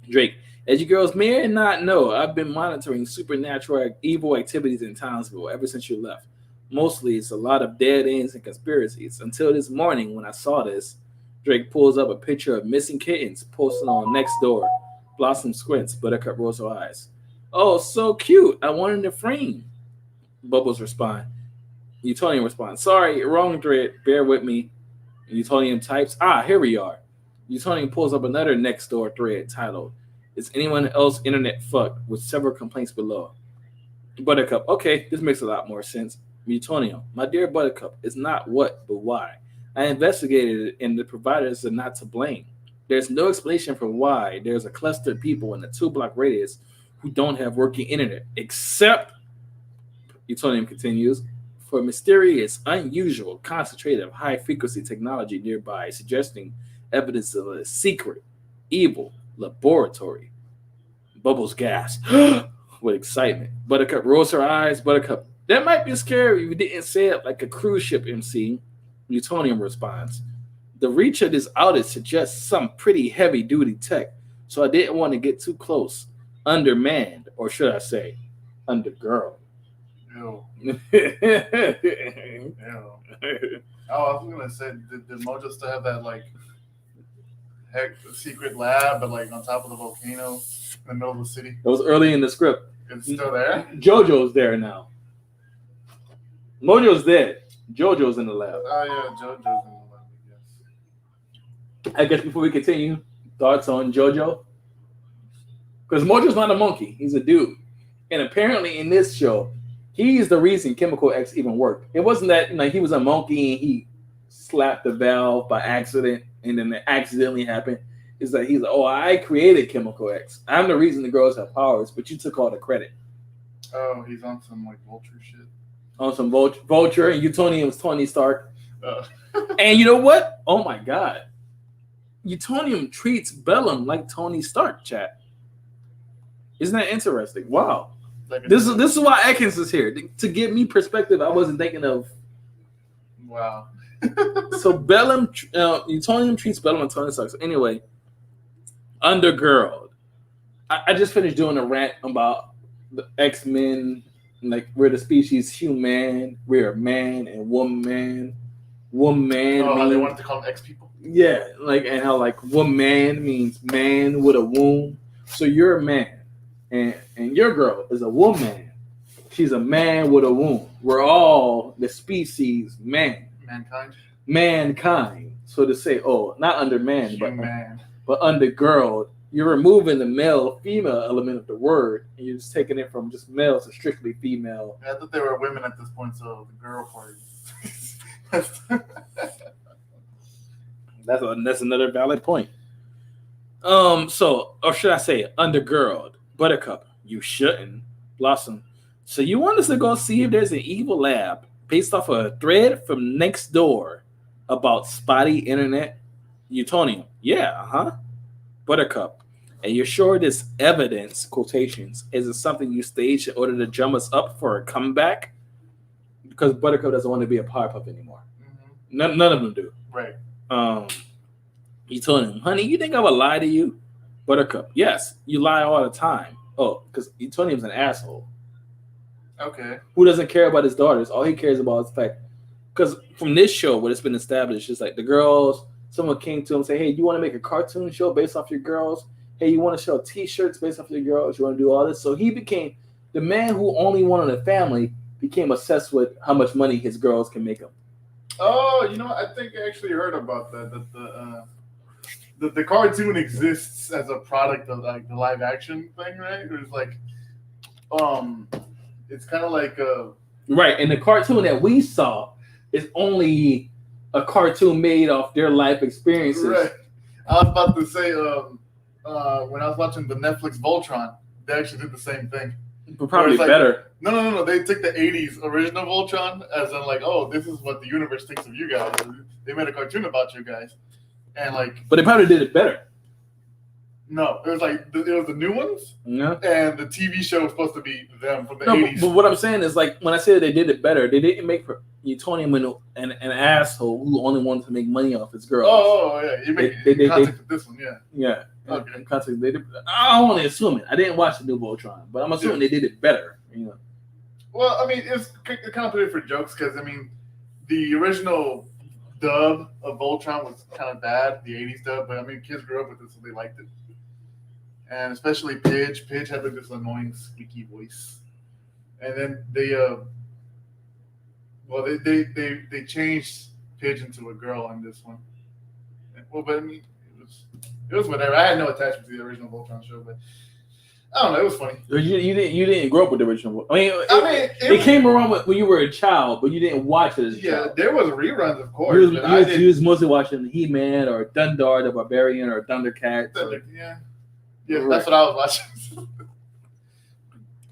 Drake, as you girls may not know, I've been monitoring supernatural evil activities in Townsville ever since you left. Mostly it's a lot of dead ends and conspiracies. Until this morning when I saw this, Drake pulls up a picture of missing kittens posted on Nextdoor. Blossom squints. Buttercup rolls her eyes. Oh, so cute. I wanted a frame. Bubbles respond. Utonium responds. Sorry, wrong thread. Bear with me. Utonium types. Here we are. Utonium pulls up another Nextdoor thread titled, Is anyone else internet fucked? With several complaints below. Buttercup. Okay, this makes a lot more sense. Utonium. My dear Buttercup, it's not what, but why. I investigated it and the providers are not to blame. There's no explanation for why there's a cluster of people in a 2-block radius who don't have working internet, except, Utonium continues, for mysterious, unusual, concentrated, high-frequency technology nearby, suggesting evidence of a secret, evil laboratory. Bubbles gasp with excitement. Buttercup rolls her eyes. Buttercup, that might be scary if you didn't say it like a cruise ship MC. Utonium responds. The reach of this outage suggests some pretty heavy-duty tech, so I didn't want to get too close. Undermanned, or should I say, undergirl. Ew. Ew. Oh, I was gonna say, did Mojo still have that secret lab, but on top of the volcano in the middle of the city? It was early in the script. It's still there. JoJo's there now. Mojo's dead. JoJo's in the lab. Oh yeah, JoJo's in the lab. I guess before we continue, thoughts on JoJo? Because Mojo's not a monkey. He's a dude. And apparently in this show, he's the reason Chemical X even worked. It wasn't that he was a monkey and he slapped the valve by accident and then it accidentally happened. It's like he's like, oh, I created Chemical X. I'm the reason the girls have powers, but you took all the credit. Oh, he's on some Vulture shit. On some Vulture and Utonium's Tony Stark. And you know what? Oh my God. Utonium treats Bellum like Tony Stark, chat. Isn't that interesting? Wow. This is why Ekins is here. To give me perspective I wasn't thinking of. Wow. So Bellum, Utonium treats Bellum and Tony Stark. So anyway, Undergirl. I just finished doing a rant about the X-Men, we're the species human, we're man and woman. Woman. Oh, how they wanted to call them X people? Yeah, and how woman means man with a womb. So you're a man, and your girl is a woman She's a man with a womb. We're all the species mankind. So to say, not under man, but under girl, you're removing the male-female element of the word, and you're just taking it from just male to strictly female. I thought they were women at this point, so the girl part. That's another valid point. Or should I say, undergirled. Buttercup, you shouldn't. Blossom. So you want us to go see if there's an evil lab based off of a thread from next door about spotty internet? Utonium. Yeah, Buttercup. And you're sure this evidence, quotations, isn't something you staged in order to drum us up for a comeback? Because Buttercup doesn't want to be a Powerpuff anymore. Mm-hmm. None of them do. Right. Utonium. Honey, you think I would lie to you? Buttercup. Yes, you lie all the time. Oh, because Utonium's an asshole. Okay. Who doesn't care about his daughters? All he cares about is the fact. Because from this show, what it's been established is like the girls, someone came to him and say, hey, you want to make a cartoon show based off your girls? Hey, you want to sell T-shirts based off your girls? You want to do all this? So he became the man who only wanted a family, became obsessed with how much money his girls can make him. Oh, you know, I think I actually heard about that. That the cartoon exists as a product of like the live action thing, right? It was like, it's kind of like right. And the cartoon that we saw is only a cartoon made off their life experiences. Right. I was about to say, when I was watching the Netflix Voltron, they actually did the same thing. But probably like, better. No. They took the 80s original Voltron as in like, oh, this is what the universe thinks of you guys. They made a cartoon about you guys. And like, but they probably did it better. No, it was like it was the new ones. Yeah. And the TV show was supposed to be them from the 80s. But what I'm saying is like when I say they did it better, they didn't make Utonium an asshole who only wanted to make money off his girls. Oh yeah, you make context with this one, yeah. Yeah. Okay. In context, they did. I only assume it. I didn't watch the new Voltron, but I'm assuming they did it better. You know. Well, I mean, it kind of put it for jokes because I mean, the original dub of Voltron was kind of bad, the 80s dub, but I mean, kids grew up with it, so they liked it. And especially Pidge. Pidge had like this annoying squeaky voice. And then they changed Pidge into a girl in this one. Well, but I mean, it was whatever. I had no attachment to the original Voltron show, but I don't know. It was funny. You didn't grow up with the original. It came around when you were a child, but you didn't watch it as a child. Yeah, there was reruns, of course. You was mostly watching He-Man or Dundar the Barbarian or Thundercats. Yeah, right. That's what I was watching.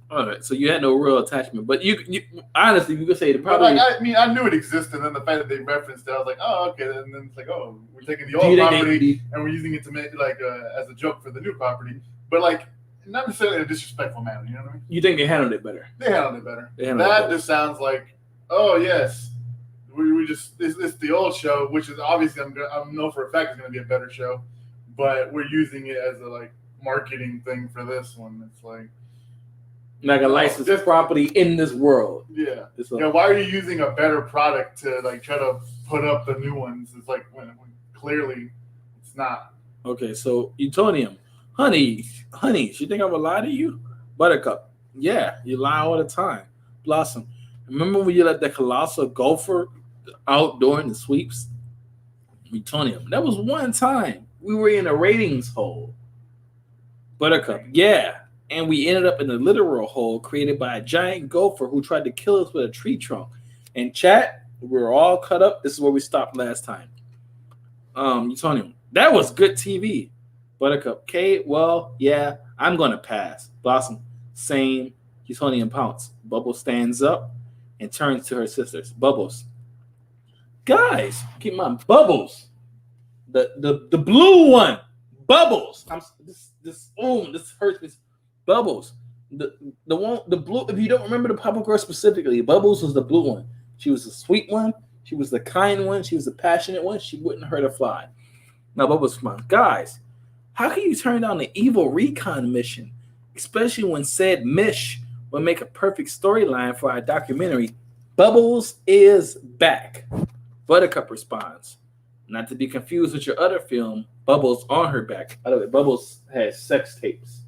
All right, so you had no real attachment, but you honestly, you could say the probably. I mean, I knew it existed, and the fact that they referenced it, I was like, oh, okay. And then it's like, oh, we're taking the old property and we're using it to make like as a joke for the new property, but like not necessarily in a disrespectful manner. You know what I mean? You think they handled it better? They handled it better. That just sounds like, oh yes, we just it's the old show, which is obviously I know for a fact it's going to be a better show, but we're using it as a like marketing thing for this one. It's like a licensed property in this world. Yeah. Why are you using a better product to like try to put up the new ones? It's like when clearly it's not. Okay, so Utonium, honey, you think I would lie to you? Buttercup, yeah, you lie all the time. Blossom, remember when you let the colossal gopher out during the sweeps? Utonium, that was one time. We were in a ratings hole. Buttercup, yeah. And we ended up in a literal hole created by a giant gopher who tried to kill us with a tree trunk. And chat, we were all cut up. This is where we stopped last time. Utonium, that was good TV. Buttercup, okay, well, yeah, I'm going to pass. Blossom, same. Utonium pounce. Bubbles stands up and turns to her sisters. Bubbles, guys, keep in mind, Bubbles, the blue one. Bubbles. This hurts me. Bubbles. The blue, if you don't remember the PowerGirl specifically, Bubbles was the blue one. She was the sweet one. She was the kind one. She was the passionate one. She wouldn't hurt a fly. Now, Bubbles, come on. Guys, how can you turn down the evil recon mission, especially when said Mish would make a perfect storyline for our documentary? Bubbles is back. Buttercup responds. Not to be confused with your other film, Bubbles on Her Back. By the way, Bubbles has sex tapes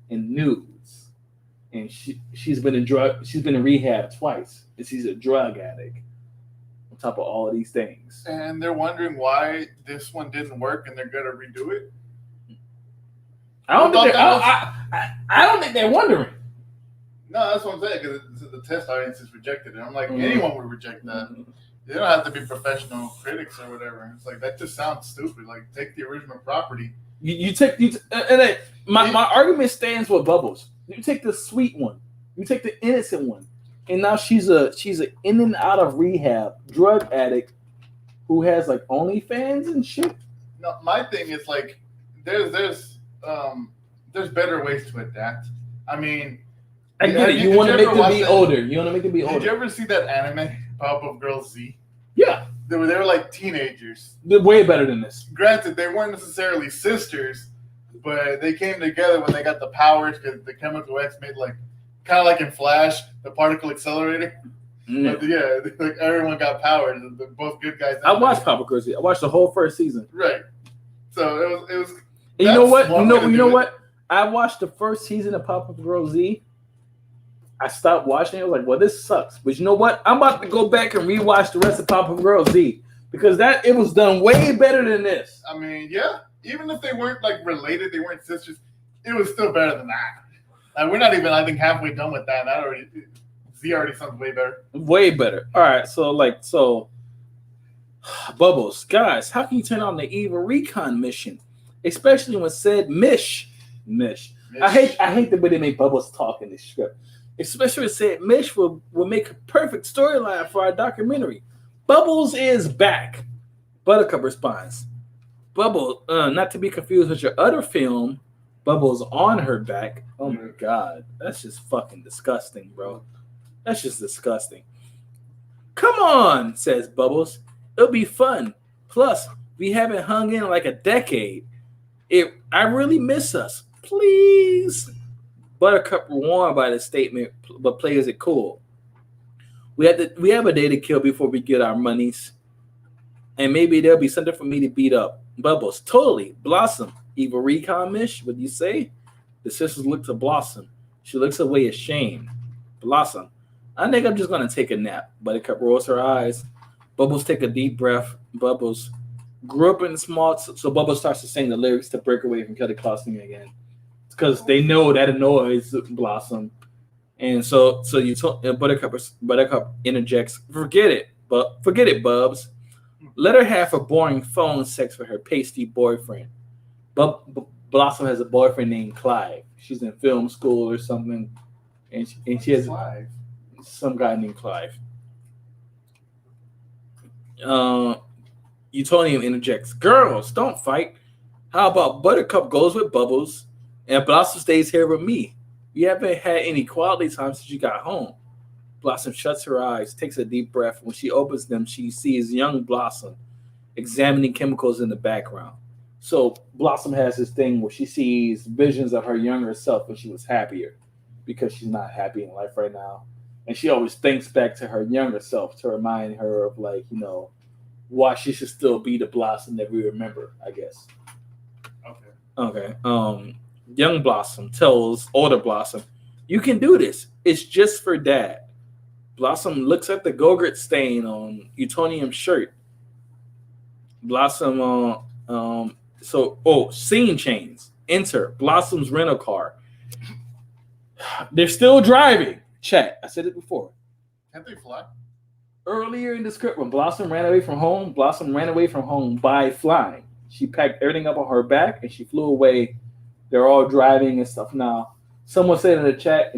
and nudes. and she's been in rehab twice, and she's a drug addict. On top of all of these things, And they're wondering why this one didn't work, and they're gonna redo it. I don't think they're wondering. No, that's what I'm saying, because the test audience has rejected it. I'm like, anyone would reject that. You don't have to be professional critics or whatever. It's like, that just sounds stupid. Like, take the original property. My argument stands with Bubbles. You take the sweet one, you take the innocent one, and now she's a in and out of rehab drug addict who has like OnlyFans and shit. No, my thing is like, there's better ways to adapt. I mean, I get it. You want to make them be older. You want to make them be older. Did you ever see that anime, PowerGirl Z? Yeah. They were like teenagers. They're way better than this. Granted, they weren't necessarily sisters, but they came together when they got the powers because the chemical X made like, kind of like in Flash, the particle accelerator. But yeah, like everyone got powers. They're both good guys. I watched PowerGirl Z. I watched the whole first season. Right. So it was. And you know what? You know what? I watched the first season of PowerGirl Z. I stopped watching it. I was like, well, this sucks. But you know what? I'm about to go back and rewatch the rest of PowerGirl Z because it was done way better than this. I mean, yeah. Even if they weren't like related, they weren't sisters, it was still better than that. Like, we're not even, I think, halfway done with that. Z already sounds way better. Way better. All right. So Bubbles, guys, how can you turn on the evil recon mission? Especially when said Mish. I hate the way they make Bubbles talk in this script. Especially when said Mish will make a perfect storyline for our documentary. Bubbles is back. Buttercup responds. Bubbles, not to be confused with your other film, Bubbles on her back. Oh my God. That's just fucking disgusting, bro. That's just disgusting. Come on, says Bubbles. It'll be fun. Plus, we haven't hung in like a decade. I really miss us. Please. Buttercup warned by the statement, but plays it cool. We have a day to kill before we get our monies. And maybe there'll be something for me to beat up. Bubbles, totally. Blossom, evil recon mish, what do you say? The sisters look to Blossom. She looks away ashamed. Blossom, I think I'm just going to take a nap. Buttercup rolls her eyes. Bubbles take a deep breath. Bubbles grew up in small, so Bubbles starts to sing the lyrics to break away from Kelly Clarkson again. Because they know that annoys Blossom. And so you told Buttercup interjects, forget it, Bubs. Let her have a boring phone sex with her pasty boyfriend. Blossom has a boyfriend named Clive. She's in film school or something. And she has Clive. Some guy named Clive. Utonium interjects, girls, don't fight. How about Buttercup goes with Bubbles and Blossom stays here with me? We haven't had any quality time since you got home. Blossom shuts her eyes, takes a deep breath. When she opens them, she sees young Blossom examining chemicals in the background. So Blossom has this thing where she sees visions of her younger self when she was happier because she's not happy in life right now. And she always thinks back to her younger self to remind her of, like, you know, why she should still be the Blossom that we remember, I guess. Okay. Young Blossom tells older Blossom, you can do this. It's just for Dad. Blossom looks at the Go-Gurt stain on Utonium's shirt. Blossom, scene change. Enter Blossom's rental car. They're still driving. Chat. I said it before. Can't they fly? Earlier in the script, when Blossom ran away from home by flying. She packed everything up on her back and she flew away. They're all driving and stuff now. Someone said in the chat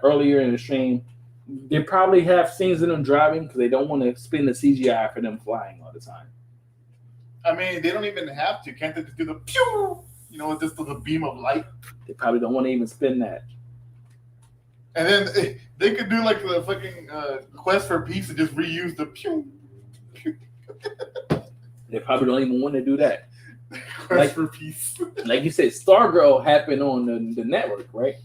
earlier in the stream, they probably have scenes of them driving because they don't want to spin the CGI for them flying all the time. I mean, they don't even have to. Can't they just do the pew? You know, just the beam of light? They probably don't want to even spin that. And then they could do like the fucking Quest for Peace and just reuse the pew. They probably don't even want to do that. Quest for Peace. Like you said, Stargirl happened on the network, right?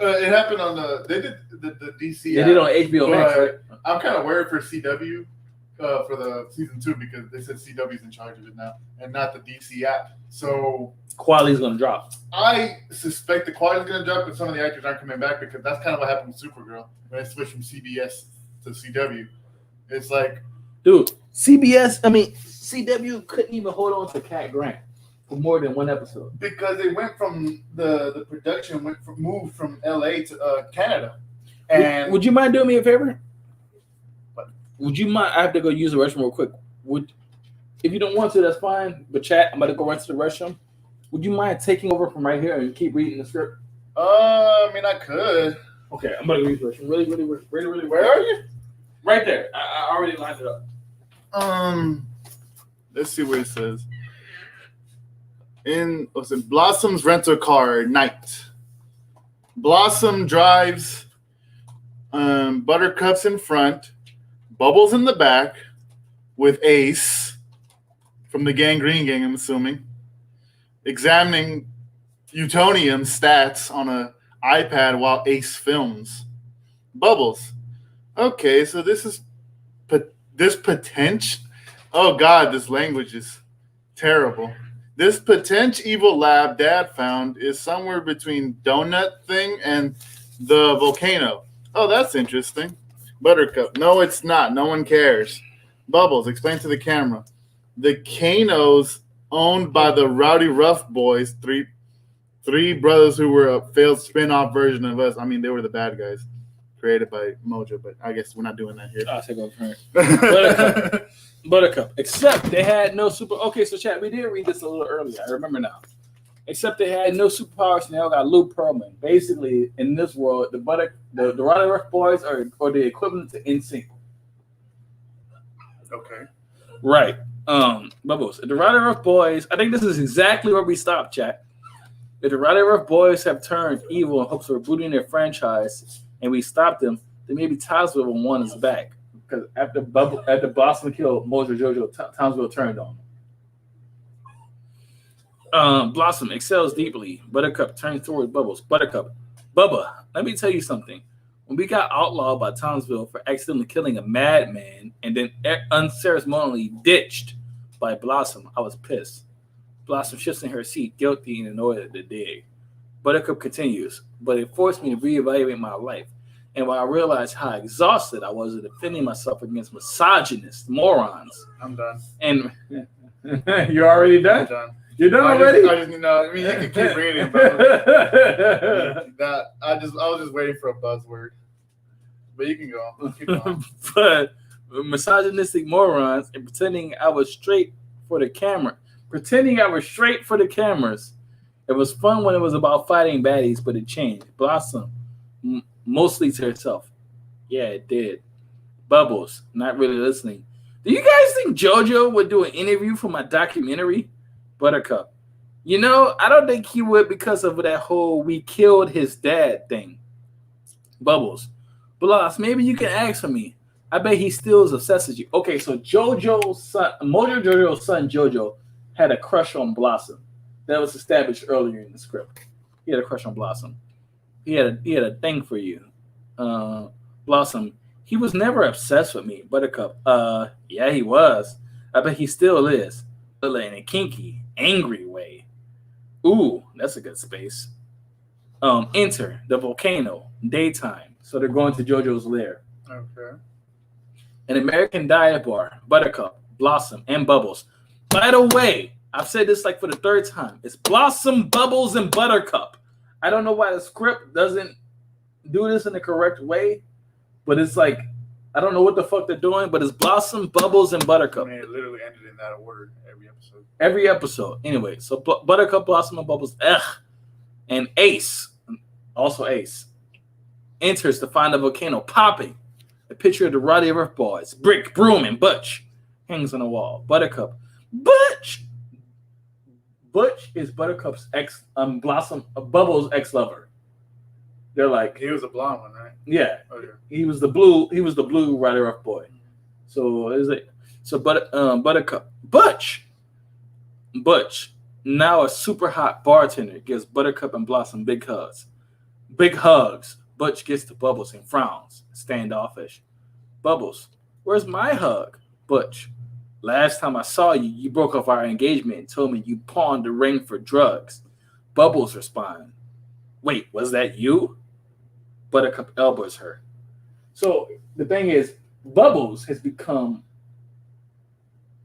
It happened on they did the DC. They did on HBO Max, right? I'm kind of worried for CW for the season 2 because they said CW's in charge of it now and not the DC app. So quality's gonna drop. I suspect the quality's gonna drop, but some of the actors aren't coming back because that's kind of what happened with Supergirl when they switched from CBS to CW. It's like, dude, CW couldn't even hold on to Cat Grant for more than one episode because they went from the production moved from LA to Canada. And would you mind doing me a favor? Would you mind? I have to go use the restroom real quick. If you don't want to, that's fine. But chat, I'm about to go right to the restroom. Would you mind taking over from right here and keep reading the script? I mean, I could. Okay, I'm about to use the restroom. Really. Where are you? Right there. I already lined it up. Let's see what it says. Blossom's rental car at night. Blossom drives Buttercup's in front, Bubbles in the back, with Ace from the Green Gang, I'm assuming, examining Utonium stats on an iPad while Ace films. Bubbles. Okay, so this potential. Oh God, this language is terrible. This potential evil lab Dad found is somewhere between Donut Thing and the volcano. Oh, that's interesting. Buttercup. No, it's not. No one cares. Bubbles. Explain to the camera. The Kano's owned by the Rowdy Rough Boys, three brothers who were a failed spin-off version of us. I mean, they were the bad guys. Created by Mojo, but I guess we're not doing that here. I'll take over. Buttercup. Except they had no super. Okay, so chat, we did read this a little earlier. I remember now. Except they had no superpowers, and they all got Lou Pearlman. Basically, in this world, the Rowdy Rough Boys are the equivalent to NSYNC. Okay. Right. Bubbles. The Rowdy Rough Boys. I think this is exactly where we stopped, chat. If the Rowdy Rough Boys have turned evil in hopes of rebooting their franchise, and we stopped them, then maybe Townsville will want us back. Because after Blossom killed Mojo Jojo, Townsville turned on them. Blossom excels deeply. Buttercup turns towards Bubbles. Buttercup, Bubba, let me tell you something. When we got outlawed by Townsville for accidentally killing a madman and then unceremoniously ditched by Blossom, I was pissed. Blossom shifts in her seat, guilty and annoyed at the dig. Buttercup continues, but it forced me to reevaluate my life. And when I realized how exhausted I was at defending myself against misogynist morons. I'm done. And you're already done? I'm done. You're done already? I mean, you can keep reading, but I was just waiting for a buzzword. But you can go. Keep going. But misogynistic morons and pretending I was straight for the camera. It was fun when it was about fighting baddies, but it changed. Blossom, mostly to herself. Yeah, it did. Bubbles, not really listening. Do you guys think JoJo would do an interview for my documentary? Buttercup. You know, I don't think he would because of that whole we killed his dad thing. Bubbles. Bloss, maybe you can ask for me. I bet he still is obsessed with you. Okay, so Mojo Jojo's son, Jojo, had a crush on Blossom. That was established earlier in the script. He had a crush on Blossom. He had a thing for you. Blossom. He was never obsessed with me. Buttercup. Yeah, he was. I bet he still is. But in a kinky, angry way. Ooh, that's a good space. Enter the volcano. Daytime. So they're going to JoJo's lair. Okay. An American dive bar. Buttercup, Blossom, and Bubbles. By the way, I've said this like for the third time. It's Blossom, Bubbles, and Buttercup. I don't know why the script doesn't do this in the correct way, but it's like, I don't know what the fuck they're doing, but it's Blossom, Bubbles, and Buttercup. I mean, it literally ended in that order every episode. Anyway, so Buttercup, Blossom, and Bubbles, and Ace, also Ace, enters to find the volcano popping. A picture of the Rowdy Rough Boys, Brick, Broom, and Butch hangs on the wall. Buttercup, Butch is Buttercup's Bubbles' ex-lover. They're like, he was a blonde one, right? Yeah. Okay. He was the blue Rowdy Rough boy. So Buttercup, Butch, now a super hot bartender, gives Buttercup and Blossom big hugs. Butch gets to Bubbles and frowns, standoffish. Bubbles, where's my hug? Butch, last time I saw you, you broke off our engagement and told me you pawned the ring for drugs. Bubbles respond, wait, was that you? Buttercup elbows her. So the thing is, Bubbles has become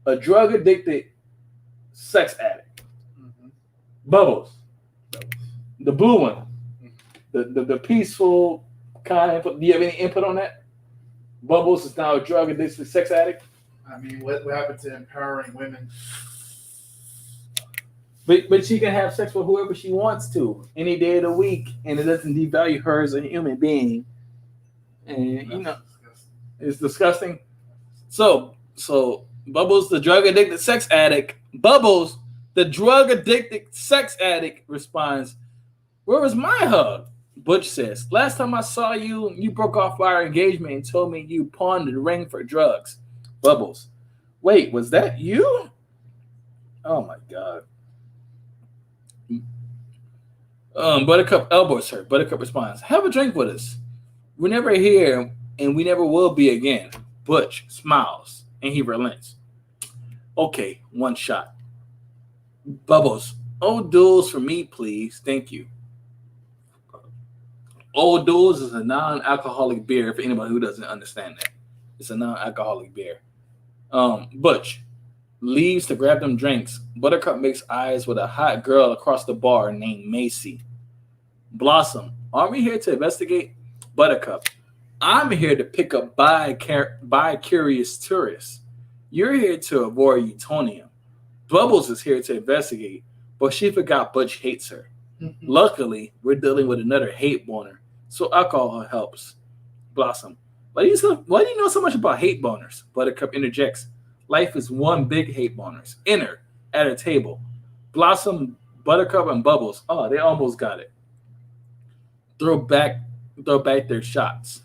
a drug addicted sex addict. Mm-hmm. Bubbles, the blue one, the peaceful kind. Do you have any input on that? Bubbles is now a drug addicted sex addict. I mean, what happened to empowering women? But she can have sex with whoever she wants to any day of the week, and it doesn't devalue her as a human being. And Disgusting. It's disgusting. So Bubbles, the drug addicted sex addict. Bubbles, the drug addicted sex addict, responds, "Where was my hug?" Butch says, "Last time I saw you, you broke off our engagement and told me you pawned the ring for drugs." Bubbles, wait, was that you? Oh my God. Buttercup elbows her. Buttercup responds, "Have a drink with us. We're never here and we never will be again." Butch smiles and he relents. "Okay, one shot." Bubbles, "Old Duels for me, please. Thank you." Old Duels is a non-alcoholic beer for anybody who doesn't understand that. It's a non-alcoholic beer. Butch leaves to grab them drinks. Buttercup makes eyes with a hot girl across the bar named Macy. Blossom, "Are we here to investigate?" Buttercup, "I'm here to pick up bi-curious tourists. You're here to avoid Utonium. Bubbles is here to investigate, but she forgot Butch hates her. Luckily, we're dealing with another hate boner, so alcohol helps." Blossom, why do you know so much about hate boners?" Buttercup interjects, "Life is one big hate boners." Enter at a table. Blossom, Buttercup, and Bubbles. Oh, they almost got it. Throw back their shots.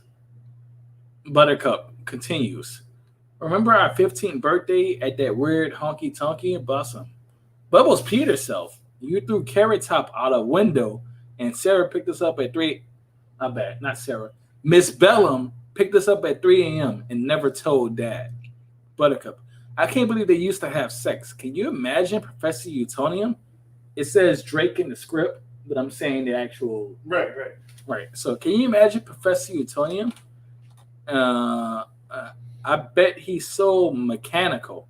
Buttercup continues, "Remember our 15th birthday at that weird honky tonky?" Blossom, "Bubbles peed herself. You threw Carrot Top out a window, and Sarah picked us up at 3. Not bad, not Sarah. Miss Bellum picked us up at 3 a.m. and never told Dad." Buttercup, "I can't believe they used to have sex. Can you imagine Professor Utonium?" It says Drake in the script, but I'm saying the actual. Right. So can you imagine Professor Utonium? I bet he's so mechanical.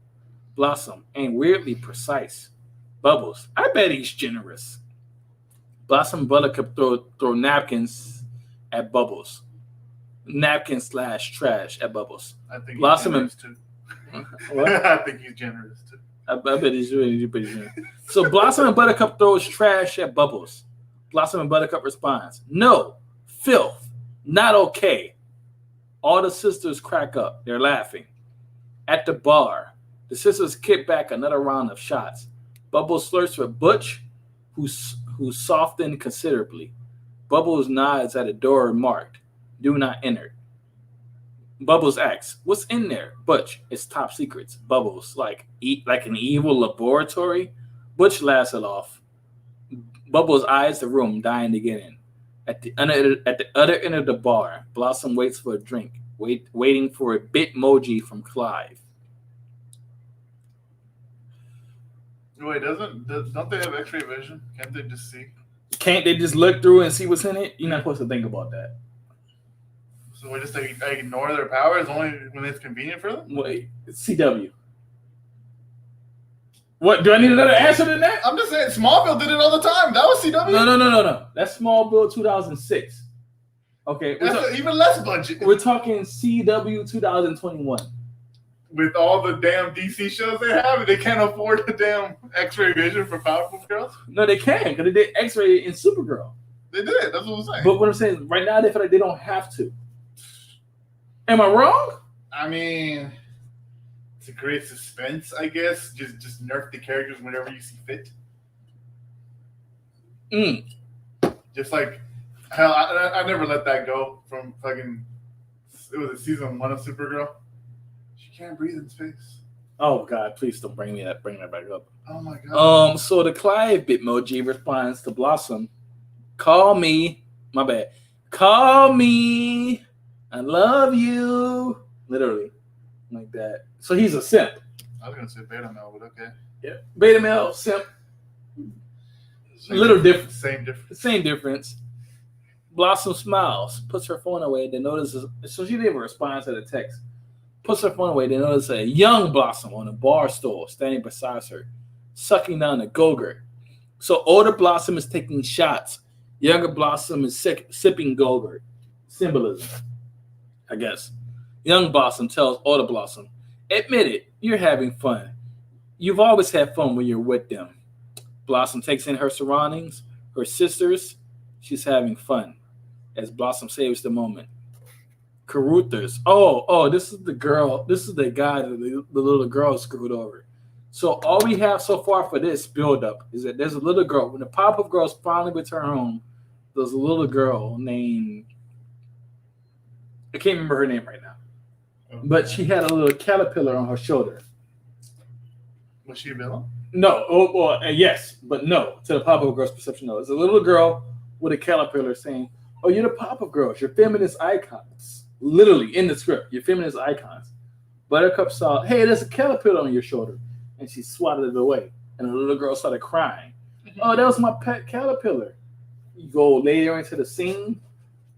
Blossom, and weirdly precise. Bubbles, I bet he's generous. Blossom and Buttercup throw napkins at Bubbles. Napkin/trash at Bubbles. I think Blossom he's generous too. What? I think he's generous too. I bet he's really pretty generous. So Blossom and Buttercup throws trash at Bubbles. Blossom and Buttercup responds, "No, filth, not okay." All the sisters crack up. They're laughing. At the bar, the sisters kick back another round of shots. Bubbles flirts with Butch, who softened considerably. Bubbles nods at a door marked, "Do not enter." Bubbles asks, "What's in there?" Butch, "It's top secrets." Bubbles, like an evil laboratory? Butch laughs it off. Bubbles eyes the room, dying to get in. At the other end of the bar, Blossom waits for a drink, waiting for a bitmoji from Clive. Wait, don't they have X-ray vision? Can't they just see? Can't they just look through and see what's in it? You're not supposed to think about that. So we just ignore their powers only when it's convenient for them? Wait, it's CW. What, do I need another answer than that? I'm just saying, Smallville did it all the time. That was CW. No. That's Smallville 2006. Okay. That's even less budget. We're talking CW 2021. With all the damn DC shows they have, they can't afford the damn X-ray vision for powerful girls? No, they can, because they did X-ray in Supergirl. They did. That's what I'm saying. But what I'm saying, right now, they feel like they don't have to. Am I wrong? I mean, to create suspense, I guess. Just nerf the characters whenever you see fit. Just like, hell, I never let that go from fucking, it was a season 1 of Supergirl. She can't breathe in space. Oh God, please don't bring that back up. Oh my God. So the Clive Bitmoji responds to Blossom, "Call me, my bad. Call me. I love you." Literally. like that. So he's a simp. I was gonna say beta male, but okay. Yeah, beta male, simp. Little different. Same difference. Same difference. Blossom smiles, puts her phone away, then notices. So she didn't even respond to the text. Puts her phone away, then notices a young Blossom on a bar stool standing beside her, sucking down a Go-Gurt. So older Blossom is taking shots. Younger Blossom is sipping Go-Gurt. Symbolism, I guess. Young Blossom tells older Blossom, admit it, you're having fun. You've always had fun when you're with them. Blossom takes in her surroundings, her sisters. She's having fun as Blossom saves the moment. Caruthers. Oh, this is the girl. This is the guy that the little girl screwed over. So all we have so far for this build-up is that there's a little girl. When the pop-up girls finally return home, there's a little girl named, I can't remember her name right now, but she had a little caterpillar on her shoulder. Was she a villain? No. Yes, but no. To the pop-up girl's perception, no. It's a little girl with a caterpillar saying, "Oh, you're the pop-up girls. You're feminist icons." Literally in the script, you're feminist icons. Buttercup saw, "Hey, there's a caterpillar on your shoulder," and she swatted it away. And the little girl started crying. "Oh, that was my pet caterpillar." You go later into the scene.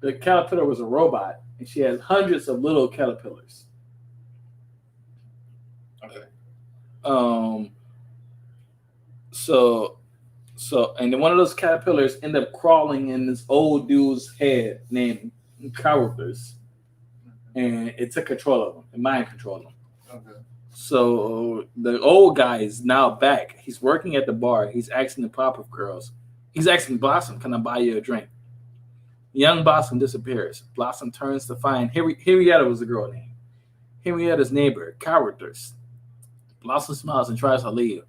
The caterpillar was a robot, and she has hundreds of little caterpillars. Okay. So, and then one of those caterpillars ended up crawling in this old dude's head named Caruthers, and it took control of him, and mind controlled him. Okay. So the old guy is now back. He's working at the bar. He's asking the pop-up girls. He's asking Blossom, "Can I buy you a drink?" Young Blossom disappears. Blossom turns to find Henrietta was the girl name. Henrietta's neighbor, Caruthers. Blossom smiles and tries to leave,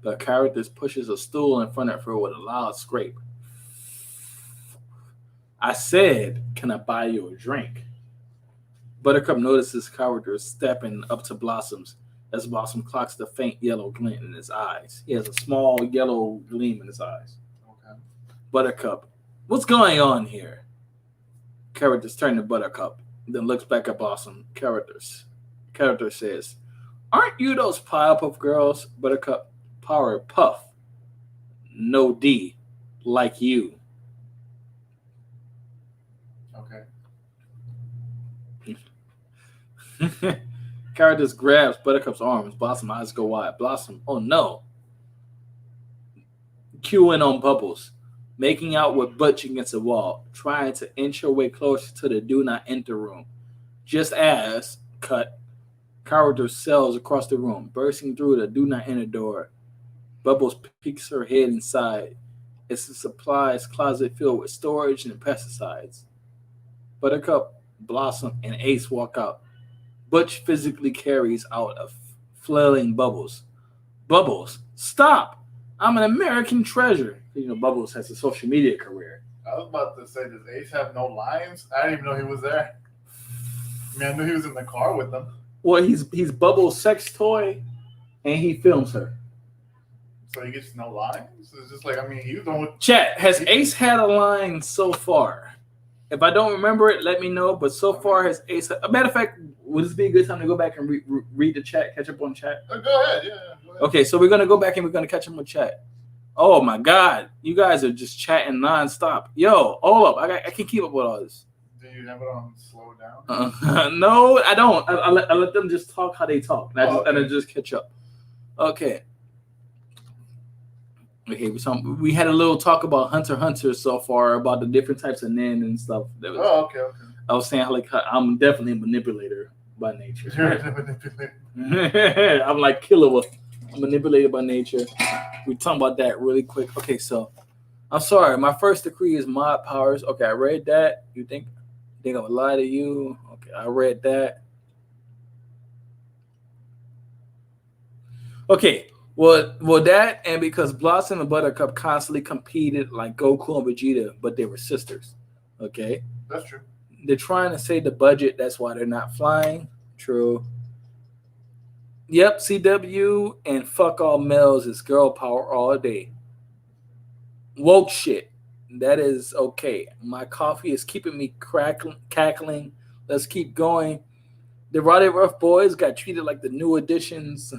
but Caruthers pushes a stool in front of her with a loud scrape. "I said, can I buy you a drink?" Buttercup notices Caruthers stepping up to Blossom's as Blossom clocks the faint yellow glint in his eyes. He has a small yellow gleam in his eyes. Okay. Buttercup, "What's going on here?" Caruthers turns to Buttercup, then looks back at Blossom. Caruthers says, "Aren't you those pop-up girls?" Buttercup, "Power Puff. No D. Like you." Okay. Caruthers grabs Buttercup's arms. Blossom's eyes go wide. Blossom, "Oh no." Cueing on Bubbles, making out with Butch against the wall, trying to inch her way closer to the do not enter room. Just as, cut, Caruthers sails across the room, bursting through the do not enter door. Bubbles peeks her head inside. It's a supplies closet filled with storage and pesticides. Buttercup, Blossom, and Ace walk out. Butch physically carries out a flailing Bubbles. "Bubbles, stop! I'm an American treasure." You know, Bubbles has a social media career. I was about to say, does Ace have no lines? I didn't even know he was there. I mean, I knew he was in the car with them. Well, he's Bubbles' sex toy, and he films her. So he gets no lines? It's just like, I mean, he was the one with... Chat, has Ace had a line so far? If I don't remember it, let me know. But so far, has Ace... A matter of fact, would this be a good time to go back and read the chat, catch up on chat? Go ahead, yeah. Go ahead. Okay, so we're going to go back and we're going to catch up with chat. Oh, my God. You guys are just chatting nonstop. Yo, hold up. I can't keep up with all this. Do you have it on slow down? No, I don't. I let them just talk how they talk. And I just catch up. Okay. Okay, we had a little talk about Hunter x Hunter so far, about the different types of nin and stuff. Okay. I was saying I'm definitely a manipulator by nature. You're a manipulator. I'm like Killer. I'm manipulated by nature. We talking about that really quick. Okay, so I'm sorry. My first decree is mod powers. Okay, I read that. You think I would lie to you? Okay, I read that. Okay. Well, that and because Blossom and Buttercup constantly competed like Goku and Vegeta, but they were sisters. Okay? That's true. They're trying to save the budget. That's why they're not flying. True. Yep, CW and fuck all males is girl power all day. Woke shit. That is okay. My coffee is keeping me cackling. Let's keep going. The Roddy Rough Boys got treated like the new additions.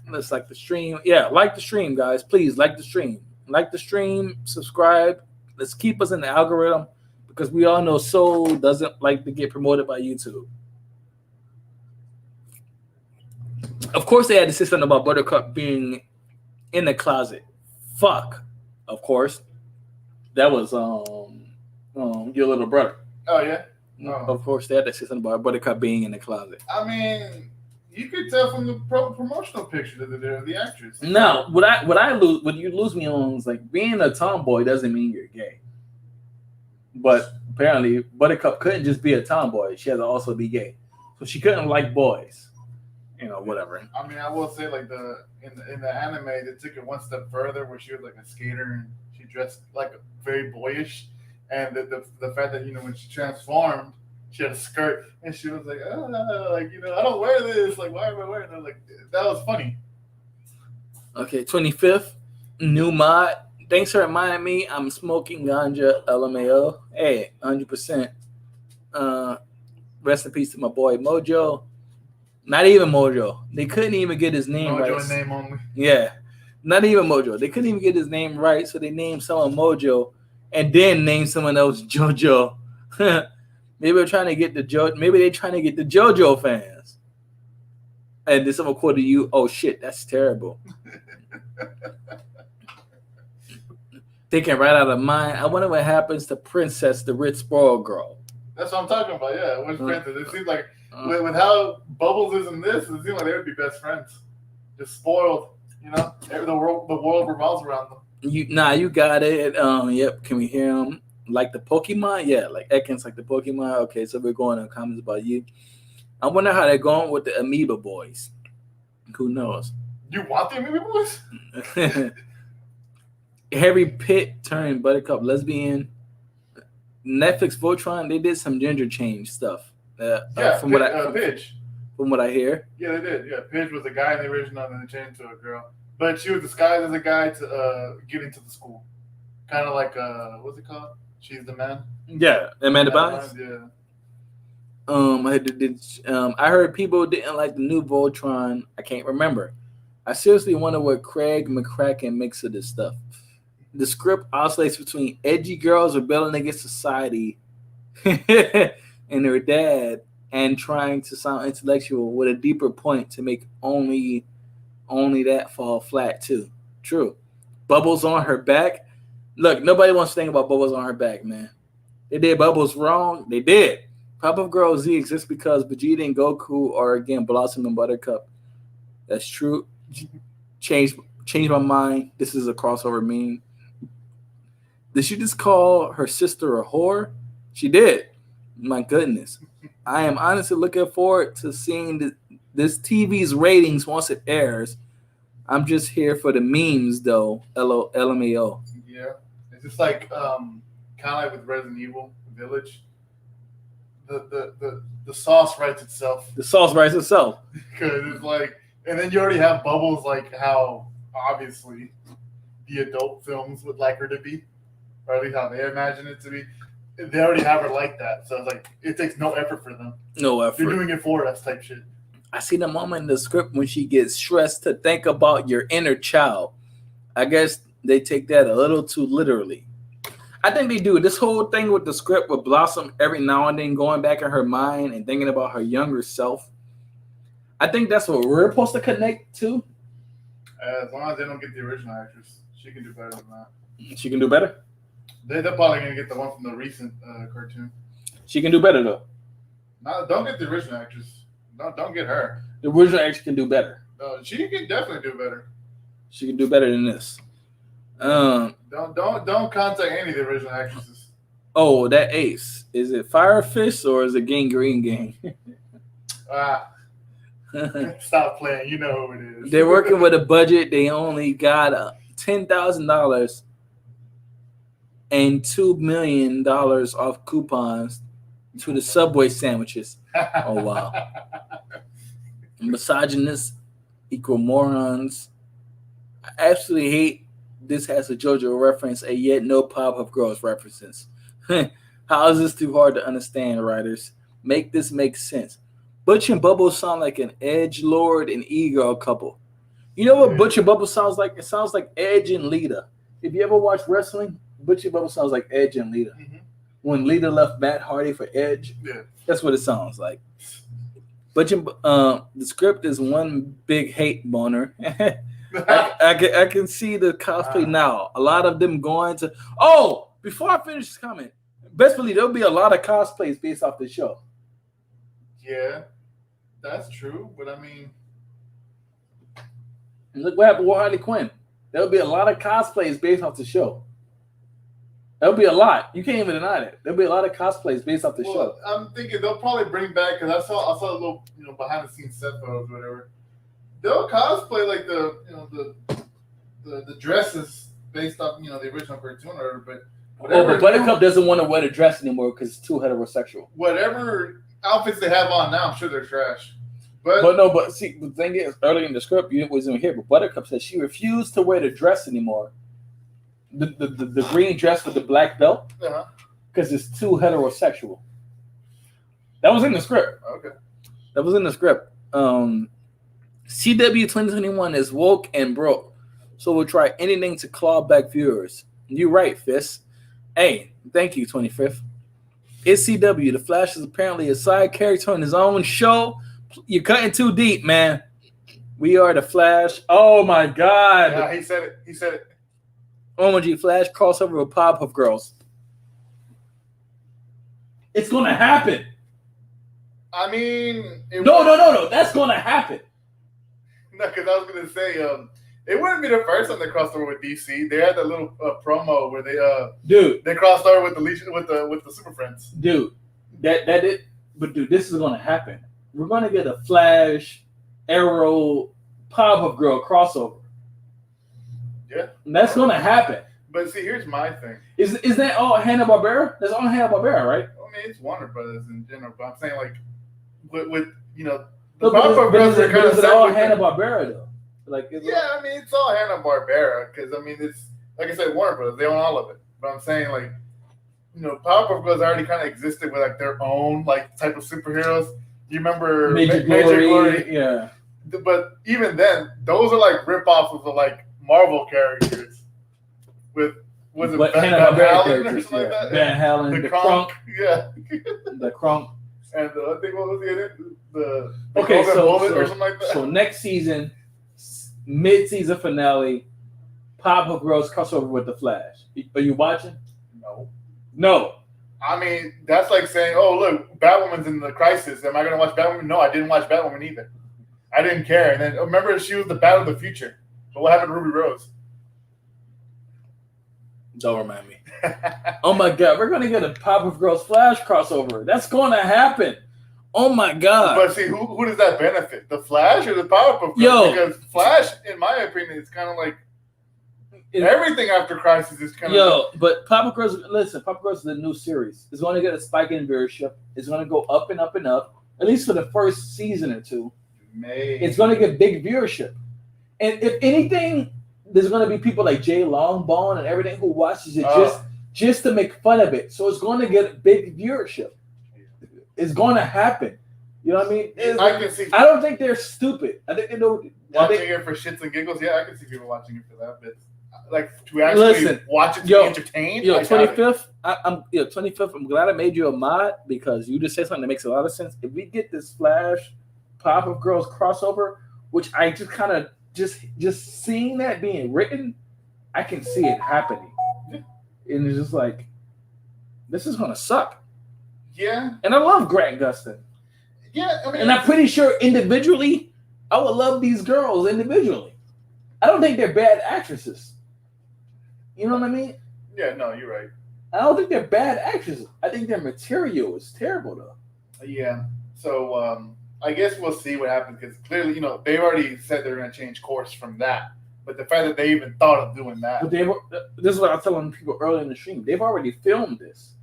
Let's like the stream. Yeah, like the stream, guys. Please like the stream. Like the stream. Subscribe. Let's keep us in the algorithm because we all know Soul doesn't like to get promoted by YouTube. Of course, they had to say something about Buttercup being in the closet. Fuck. Of course, that was your little brother. Oh yeah. Of course, they had to say something about Buttercup being in the closet. I mean, you could tell from the promotional picture that they're the actress. No, what you lose me on is like being a tomboy doesn't mean you're gay. But apparently, Buttercup couldn't just be a tomboy; she had to also be gay, so she couldn't like boys. You know, whatever. I mean, I will say like in the anime, they took it one step further, where she was like a skater and she dressed like very boyish, and the fact that when she transformed, she had a skirt and she was like, I don't wear this. Like, why am I wearing that? Like, that was funny. Okay, 25th new mod. Thanks for reminding me. I'm smoking ganja. LMAO. Hey, 100%. Rest in peace to my boy Mojo. Not even Mojo. They couldn't even get his name right. Mojo name only. Yeah, not even Mojo. They couldn't even get his name right, so they named someone Mojo, and then named someone else JoJo. Maybe they're trying to get the JoJo fans. And then someone quoted you. Oh shit, that's terrible. Thinking right out of mind. I wonder what happens to Princess, the rich spoiled girl. That's what I'm talking about. Yeah, which Princess? It seems like with how Bubbles is in this, it seems like they would be best friends. Just spoiled, The world revolves around them. You got it. Yep. Can we hear him? Like the Pokemon? Yeah, like Ekans, like the Pokemon. Okay, so we're going to comments about you. I wonder how they're going with the Amoeba Boys. Who knows? You want the Amoeba Boys? Harry Pitt turned Buttercup lesbian. Netflix Voltron, they did some gender change stuff. From what I hear. Yeah, they did. Yeah, Pidge was a guy in the original, and then they changed to a girl. But she was disguised as a guy to get into the school. Kind of like what's it called? She's the Man. Yeah, Amanda Bynes. Yeah. I heard people didn't like the new Voltron. I can't remember. I seriously wonder what Craig McCracken makes of this stuff. The script oscillates between edgy girls rebelling against society and their dad and trying to sound intellectual with a deeper point to make only that fall flat too. True. Bubbles on her back. Look, nobody wants to think about Bubbles on her back, man. They did Bubbles wrong. They did. Powerpuff Z exists because Vegeta and Goku are again Blossom and Buttercup. That's true. Change my mind. This is a crossover meme. Did she just call her sister a whore? She did. My goodness. I am honestly looking forward to seeing this TV's ratings once it airs. I'm just here for the memes, though. LMAO. Yeah. It's just like kind of like with Resident Evil Village. The sauce writes itself. The sauce writes itself. Because it's like, and then you already have Bubbles, like how obviously the adult films would like her to be, or at least how they imagine it to be. They already have her like that, so it's like it takes no effort for them. No effort. You're doing it for us, type shit. I see the moment in the script when she gets stressed to think about your inner child. I guess they take that a little too literally. I think they do. This whole thing with the script with Blossom every now and then going back in her mind and thinking about her younger self. I think that's what we're supposed to connect to. As long as they don't get the original actress, she can do better than that. She can do better? They're probably going to get the one from the recent cartoon. She can do better, though. No, don't get the original actress. Don't get her. The original actress can do better. No, she can definitely do better. She can do better than this. Don't contact any of the original actresses. Oh, that Ace. Is it Firefish or is it Gangrene Gang? Stop playing. You know who it is. They're working with a budget. They only got $10,000 and $2 million off coupons to the Subway sandwiches. Oh, wow. Misogynists equal morons. I absolutely hate this has a JoJo reference and yet no Powerpuff Girls references. How is this too hard to understand, writers? Make this make sense. Butch and Bubbles sound like an Edge Lord and E-Girl couple. You know what Butch and Bubbles sounds like? It sounds like Edge and Lita. If you ever watch wrestling, Butch and Bubbles sounds like Edge and Lita. Mm-hmm. When Lita left Matt Hardy for Edge, that's what it sounds like. Butch and the script is one big hate boner. I can see the cosplay now. A lot of them going to. Oh, before I finish this comment, best believe there'll be a lot of cosplays based off the show. Yeah, that's true. But I mean, look what happened with Harley Quinn. There'll be a lot of cosplays based off the show. There'll be a lot. You can't even deny that. There'll be a lot of cosplays based off the show. I'm thinking they'll probably bring back, because I saw a little behind the scenes set photos or whatever. They'll cosplay like the dresses based off the original cartoon or whatever. But Buttercup doesn't want to wear the dress anymore because it's too heterosexual. Whatever outfits they have on now, I'm sure they're trash. But see, the thing is, earlier in the script, you wasn't here, but Buttercup said she refused to wear the dress anymore. The green dress with the black belt, because it's too heterosexual. That was in the script. Okay. That was in the script. CW 2021 is woke and broke, so we'll try anything to claw back viewers. You're right, Fist. Hey, thank you, 25th. It's CW. The Flash is apparently a side character on his own show. You're cutting too deep, man. We are the Flash. Oh my God. Yeah, he said it. OMG Flash crossover with Powerpuff Girls. It's gonna happen. I mean, no. That's gonna happen. No, because I was gonna say, it wouldn't be the first time they crossed over with DC. They had that little promo where they crossed over with the Super Friends. Dude, that it. But dude, this is gonna happen. We're gonna get a Flash, Arrow, Powerpuff Girl crossover. Yeah, and that's gonna happen. But see, here's my thing: is that all Hanna-Barbera? That's all Hanna-Barbera, right? I mean, it's Warner Brothers in general, but I'm saying like with the Powerpuff Girls are kind of all Hanna-Barbera though. I mean, it's all Hanna-Barbera because I mean, it's like I said, Warner Brothers. They own all of it. But I'm saying like, Powerpuff Girls already kind of existed with like their own like type of superheroes. You remember Major Glory? Yeah. But even then, those are like rip-offs of the like Marvel characters with Van Halen or something like that? Van Halen, the Krunk. Yeah. The Krunk. And I think what was the Bullet or something like that? So next season, mid-season finale, Powerpuff Girls crossover with the Flash. Are you watching? No. I mean, that's like saying, oh, look, Batwoman's in the Crisis. Am I going to watch Batwoman? No, I didn't watch Batwoman either. I didn't care. And then remember, she was the Bat of the Future. But what happened to Ruby Rose? Don't remind me. Oh my God, we're gonna get a Powerpuff Girls Flash crossover. That's gonna happen. Oh my God. But see, who does that benefit? The Flash or the Powerpuff Girls? Because Flash, in my opinion, is kind of like everything after Crisis is kind of. But Powerpuff Girls, listen, Powerpuff Girls is a new series. It's gonna get a spike in viewership. It's gonna go up and up and up. At least for the first season or two. It's gonna get big viewership. And if anything, there's going to be people like Jay Longbone and everything who watches it just to make fun of it. So it's going to get big viewership. It's going to happen. You know what I mean? I don't think they're stupid. I think they know. Watching it for shits and giggles, yeah, I can see people watching it for that. But like to actually watch it to be entertained. 25th. I'm 25th. I'm glad I made you a mod because you just said something that makes a lot of sense. If we get this Flash, Powerpuff Girls crossover, which I just kind of. Just seeing that being written, I can see it happening. Yeah. And it's just like, this is gonna suck. Yeah. And I love Grant Gustin. Yeah, I mean, and I'm pretty sure individually, I would love these girls individually. I don't think they're bad actresses. You know what I mean? Yeah, no, you're right. I don't think they're bad actresses. I think their material is terrible though. Yeah. So I guess we'll see what happens because clearly, they've already said they're going to change course from that. But the fact that they even thought of doing that. But this is what I was telling people earlier in the stream. They've already filmed this.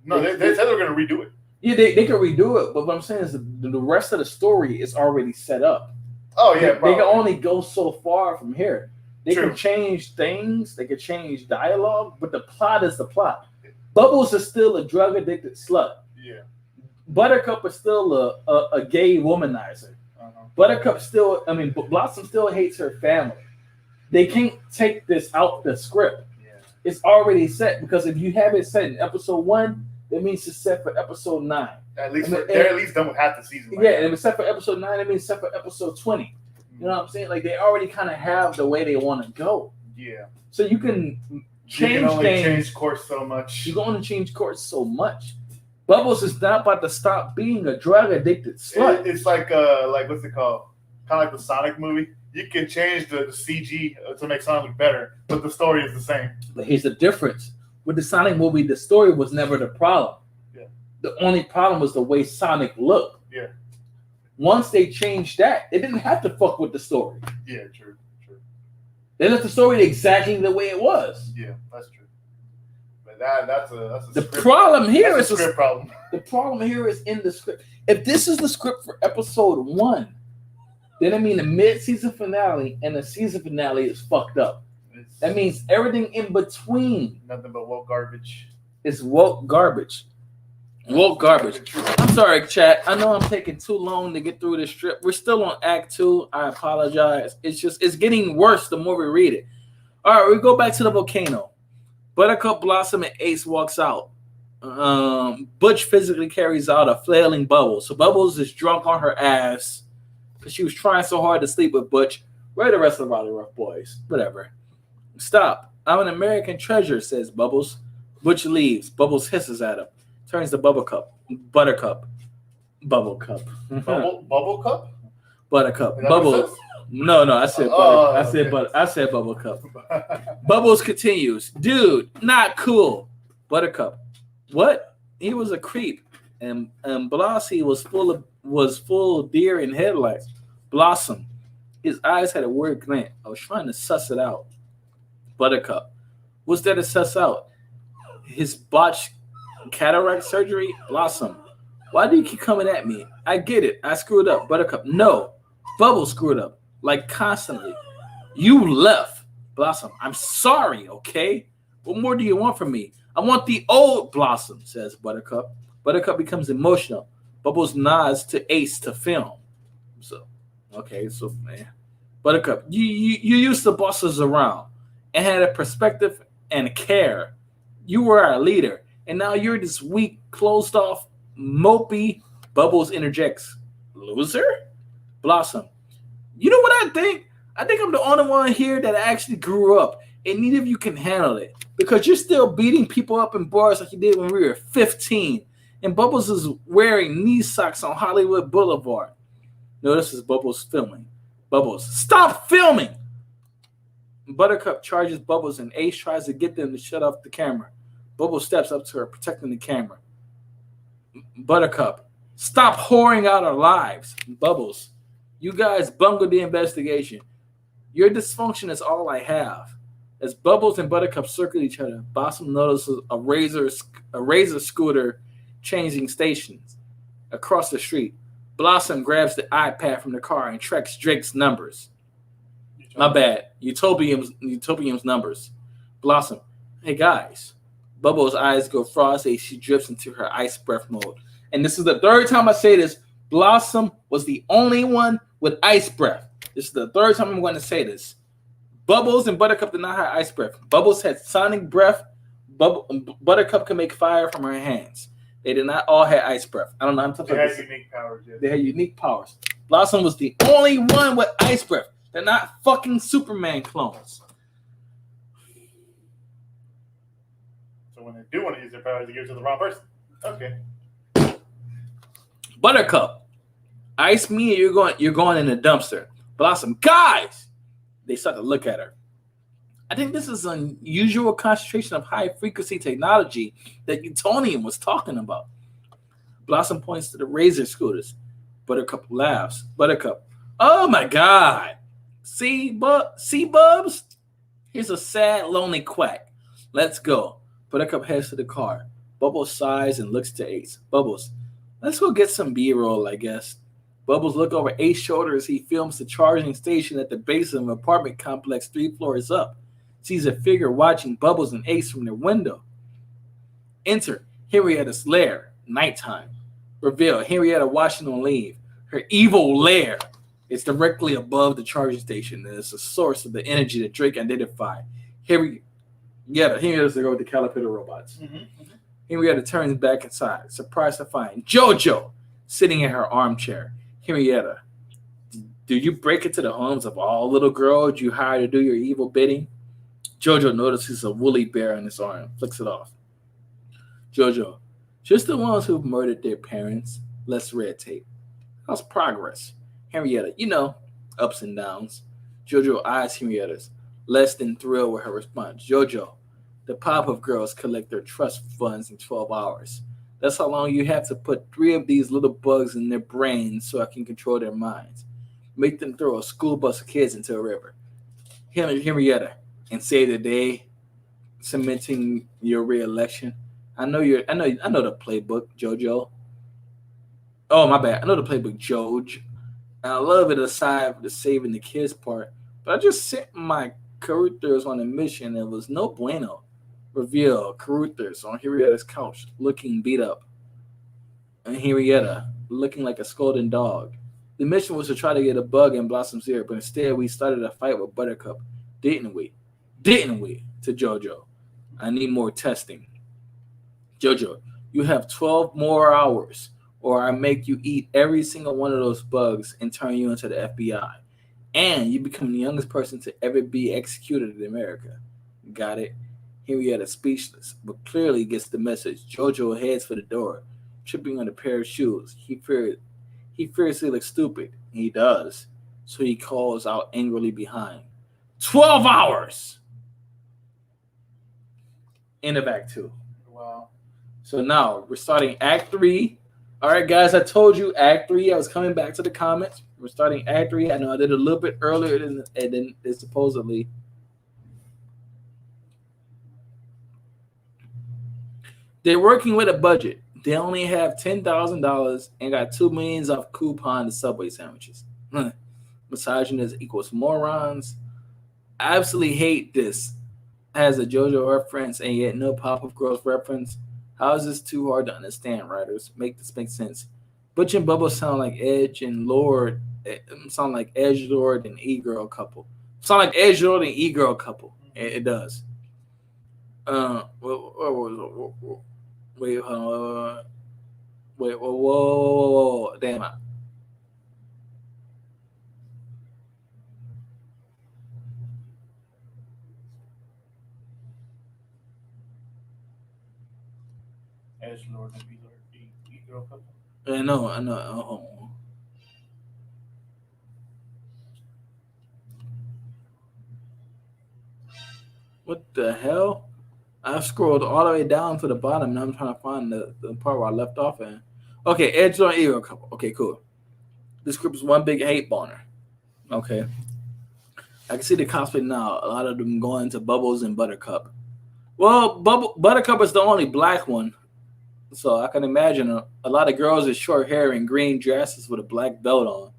No, they said they're going to redo it. Yeah, they can redo it. But what I'm saying is the rest of the story is already set up. Oh, yeah. They can only go so far from here. They can change things. They can change dialogue. But the plot is the plot. Bubbles is still a drug-addicted slut. Yeah. Buttercup is still a gay womanizer. Buttercup still, Blossom still hates her family. They can't take this out the script. Yeah. It's already set because if you have it set in episode 1, that means it's set for episode 9. At least they're at least done with half the season. Yeah, and if it's set for episode 9, that means it's set for episode 20. You know what I'm saying? Like they already kind of have the way they want to go. Yeah. So you can change course so much. You can only change course so much. Bubbles is not about to stop being a drug addicted slut. It's like what's it called? Kind of like the Sonic movie. You can change the CG to make Sonic look better, but the story is the same. But here's the difference. With the Sonic movie, the story was never the problem. Yeah. The only problem was the way Sonic looked. Yeah. Once they changed that, they didn't have to fuck with the story. Yeah, true. They left the story exactly the way it was. Yeah, that's true. But that's a the problem here is a script problem. The problem here is in the script. If this is the script for episode 1, then I mean the mid-season finale and the season finale is fucked up. That means everything in between. Nothing but woke garbage. It's woke garbage. Woke garbage. I'm sorry, chat. I know I'm taking too long to get through this strip. We're still on Act 2. I apologize. It's getting worse the more we read it. All right, we go back to the volcano. Buttercup, Blossom, and Ace walks out. Butch physically carries out a flailing Bubbles. So Bubbles is drunk on her ass because she was trying so hard to sleep with Butch. Where are the rest of the Raleigh Rough Boys? Whatever. Stop. I'm an American treasure, says Bubbles. Butch leaves. Bubbles hisses at him. Turns to Buttercup. Bubble cup? Buttercup. Bubble. No, I said I said Bubble Cup. Bubbles continues. Dude, not cool. Buttercup. What? He was a creep. And Blossie was full deer in headlights. Blossom. His eyes had a weird glint. I was trying to suss it out. Buttercup. What's there to suss out? His botched cataract surgery? Blossom. Why do you keep coming at me? I get it. I screwed up. Buttercup. No. Bubbles screwed up. Like constantly. You left. Blossom. I'm sorry, okay? What more do you want from me? I want the old Blossom, says Buttercup. Buttercup becomes emotional. Bubbles nods to Ace to film. So, man. Buttercup, you used to boss us around and had a perspective and care. You were our leader, and now you're this weak, closed-off, mopey. Bubbles interjects. Loser? Blossom. You know what I think? I think I'm the only one here that actually grew up, and neither of you can handle it because you're still beating people up in bars like you did when we were 15. And Bubbles is wearing knee socks on Hollywood Boulevard. No, this is Bubbles filming. Bubbles, stop filming! Buttercup charges Bubbles and Ace tries to get them to shut off the camera. Bubbles steps up to her, protecting the camera. Buttercup, stop whoring out our lives. Bubbles, you guys bungled the investigation. Your dysfunction is all I have. As Bubbles and Buttercup circle each other, Blossom notices a razor scooter changing stations across the street. Blossom grabs the iPad from the car and tracks Drake's numbers. My bad. Utopium's numbers. Blossom. Hey, guys. Bubbles' eyes go frosty as she drifts into her ice breath mode. And this is the third time I say this. Blossom was the only one with ice breath. This is the third time I'm going to say this. Bubbles and Buttercup did not have ice breath. Bubbles had sonic breath. Buttercup can make fire from her hands. They did not all have ice breath. I don't know. They had unique powers. Yeah. They had unique powers. Blossom was the only one with ice breath. They're not fucking Superman clones. So when they do want to use their powers, they give it to the wrong person. Okay. Buttercup, ice me, or you're going in the dumpster. Blossom, guys. They start to look at her. I think this is an unusual concentration of high-frequency technology that Utonium was talking about. Blossom points to the razor scooters. Buttercup laughs. Buttercup, oh my God. See, Bubs? Here's a sad, lonely quack. Let's go. Buttercup heads to the car. Bubbles sighs and looks to Ace. Bubbles, let's go get some B-roll, I guess. Bubbles look over Ace's shoulder as he films the charging station at the base of an apartment complex 3 floors up. Sees a figure watching Bubbles and Ace from their window. Enter Henrietta's lair, nighttime. Reveal, Henrietta Washington on leave. Her evil lair is directly above the charging station and is the source of the energy that Drake identified. Henrietta's the girl with the caterpillar robots. Henrietta turns back inside, surprised to find JoJo sitting in her armchair. Henrietta, do you break into the homes of all little girls you hire to do your evil bidding? JoJo notices a woolly bear on his arm, flicks it off. JoJo, just the ones who've murdered their parents. Less red tape. How's progress? Henrietta, ups and downs. JoJo eyes Henrietta's, less than thrilled with her response. JoJo, the Pop-Up Girls collect their trust funds in 12 hours. That's how long you have to put 3 of these little bugs in their brains so I can control their minds. Make them throw a school bus of kids into a river. Henrietta, and save the day, cementing your re-election. I know the playbook, JoJo. Oh, my bad. I know the playbook, Joj. And I love it aside from the saving the kids part, but I just sent my Caruthers on a mission and it was no bueno. Reveal, Caruthers on Henrietta's couch, looking beat up. And Henrietta, looking like a scolding dog. The mission was to try to get a bug in Blossom's ear, but instead we started a fight with Buttercup. Didn't we? To JoJo. I need more testing. JoJo, you have 12 more hours, or I make you eat every single one of those bugs and turn you into the FBI. And you become the youngest person to ever be executed in America. Got it? Henrietta speechless, but clearly gets the message. JoJo heads for the door, tripping on a pair of shoes. He fiercely looks stupid. He does. So he calls out angrily behind. 12 hours! End of Act 2. Wow. So now we're starting Act 3. All right, guys, I told you Act 3. I was coming back to the comments. We're starting Act 3. I know I did a little bit earlier than supposedly. They're working with a budget. They only have $10,000 and got $2 million off coupon to Subway sandwiches. Misogynist equals morons. I absolutely hate this. Has a JoJo reference and yet no Pop-Up Girls reference. How is this too hard to understand, writers? Make this make sense. Butch and Bubba sound like Edge and Lord. Sound like Edge Lord and E-Girl couple. Sound like Edge Lord and E-Girl couple. It does. Wait, hold on. Whoa. Damn it. Edge Lord and E-Girl couple. I know. What the hell? I've scrolled all the way down to the bottom and I'm trying to find the part where I left off in. Okay, Edge Lord and E-Girl couple. Okay, cool. This group is one big hate boner. Okay. I can see the cosplay now. A lot of them going to Bubbles and Buttercup. Well, Buttercup is the only black one. So I can imagine a lot of girls with short hair and green dresses with a black belt on.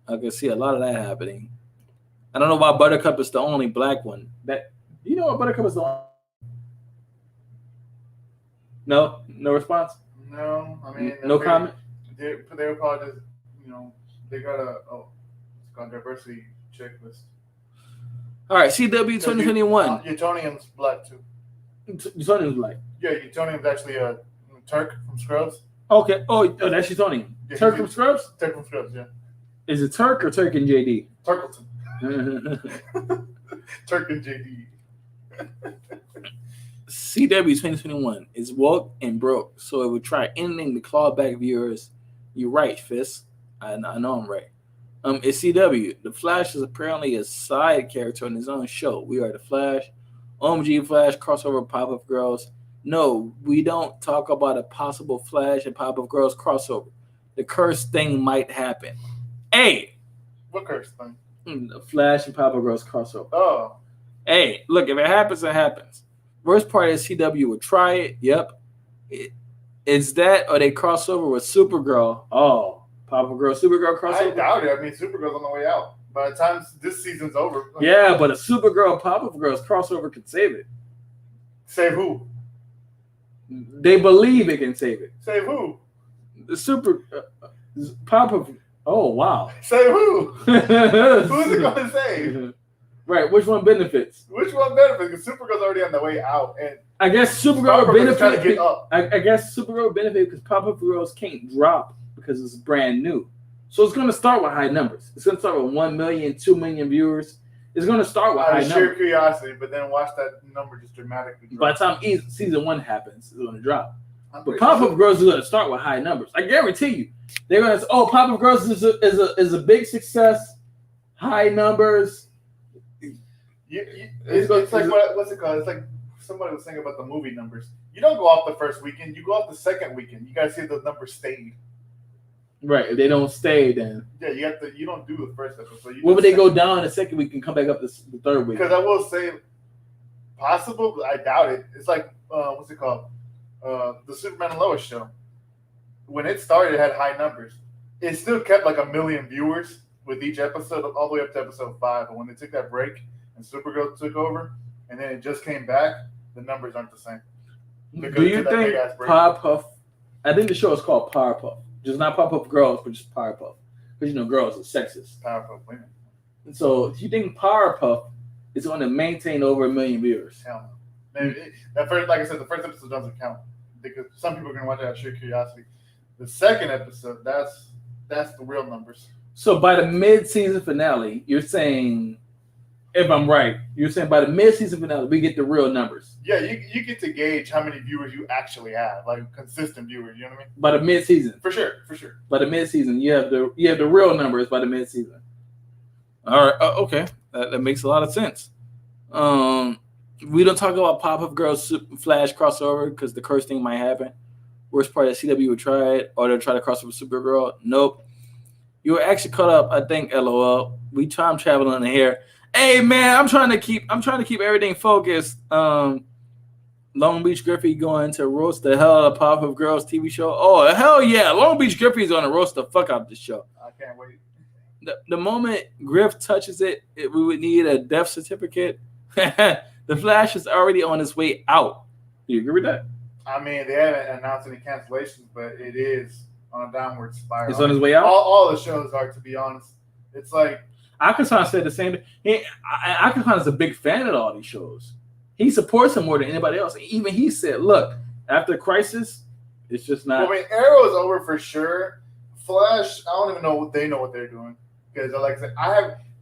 I can see a lot of that happening. I don't know why Buttercup is the only black one. You know what Buttercup is the only? No response. No, I mean no comment. They were probably just they got a diversity checklist. All right, CW 2021. Utonium's black too. Utonium's black. Yeah, Utonium's actually a Turk from Scrubs. Okay. Oh, that's Utonium. Yeah, Turk from Scrubs? Turk from Scrubs, yeah. Is it Turk or Turk and JD? Turkleton. Turk and JD. CW 2021 is woke and broke, so it would try anything to claw back viewers. You're right, Fist. I know I'm right. It's CW. The Flash is apparently a side character on his own show. We Are the Flash. OMG Flash crossover Pop-Up Girls. No, we don't talk about a possible Flash and Pop-Up Girls crossover. The cursed thing might happen. Hey! What cursed thing? The Flash and Pop-Up Girls crossover. Oh. Hey, look, if it happens, it happens. Worst part is CW would try it. Yep. It's that or they crossover with Supergirl. Oh, Pop-Up Girl, Supergirl crossover? I doubt it. I mean, Supergirl's on the way out. By the time this season's over. Yeah, but a Supergirl Pop-Up Girls crossover could save it. Save who? They believe it can save it. Save who? The super Papa. Oh wow. Say who? Who's it going to say? Right. Which one benefits? Which one benefits? Because Supergirl's already on the way out, and I guess Supergirl Powergirl is trying to benefit. get up. I guess Supergirl benefit because Papa Girls can't drop because it's brand new. So it's going to start with high numbers. It's going to start with 1 million, 2 million viewers. It's going to start with high Sheer numbers. curiosity, but then watch that number just dramatically drop. By the time season 1 happens, it's going to drop. I'm But pretty Pop-Up sure. Girls is going to start with high numbers. I guarantee you. They're going to say, oh, Pop-Up Girls is a big success, high numbers. It's like what's it called? It's like somebody was saying about the movie numbers. You don't go off the first weekend. You go off the second weekend. You gotta see if the numbers stayed. Right. If they don't stay, then Yeah, you have to. You don't do the first episode. when would they go down the second week and come back up the third week? Because I will say, possible, but I doubt it. It's like what's it called? The Superman and Lois show. When it started, it had high numbers. It still kept like 1 million viewers with each episode, all the way up to episode 5. But when they took that break and Supergirl took over, and then it just came back, the numbers aren't the same. Do you think Powerpuff? I think the show is called Powerpuff. Just not Powerpuff Girls, but just Powerpuff. Because girls are sexist. Powerpuff Women? And so, do you think Powerpuff is going to maintain over 1 million viewers? Hell no. Maybe that first, like I said, the first episode doesn't count because some people are going to watch it out of sheer curiosity. The second episode, that's the real numbers. So by the mid-season finale, you're saying, if I'm right, you're saying by the mid-season finale, we get the real numbers. Yeah, you get to gauge how many viewers you actually have, like consistent viewers. You know what I mean? By the mid-season, for sure. By the mid-season, you have the real numbers by the mid-season. All right, okay, that makes a lot of sense. We don't talk about Pop-Up Girls Flash crossover because the curse thing might happen. Worst part, that CW would try it, or they'll try to cross over Supergirl. Nope. You were actually caught up, I think. LOL. We time traveling in here. Hey man, I'm trying to keep everything focused. Long Beach Griffey going to roast the hell out of Pop-Up Girls TV show. Oh hell yeah, Long Beach Griffey's gonna roast the fuck out of the show. I can't wait. The moment Griff touches it, we would need a death certificate. The Flash is already on its way out. Do you agree with that? I mean, they haven't announced any cancellations, but it is on a downward spiral. It's on its way out? All the shows are, to be honest. It's like Akasan said the same thing. Akasan is a big fan of all these shows. He supports them more than anybody else. Even he said, look, after Crisis, it's just not. I mean, Arrow is over for sure. Flash, I don't even know what they know what they're doing. Because like I said,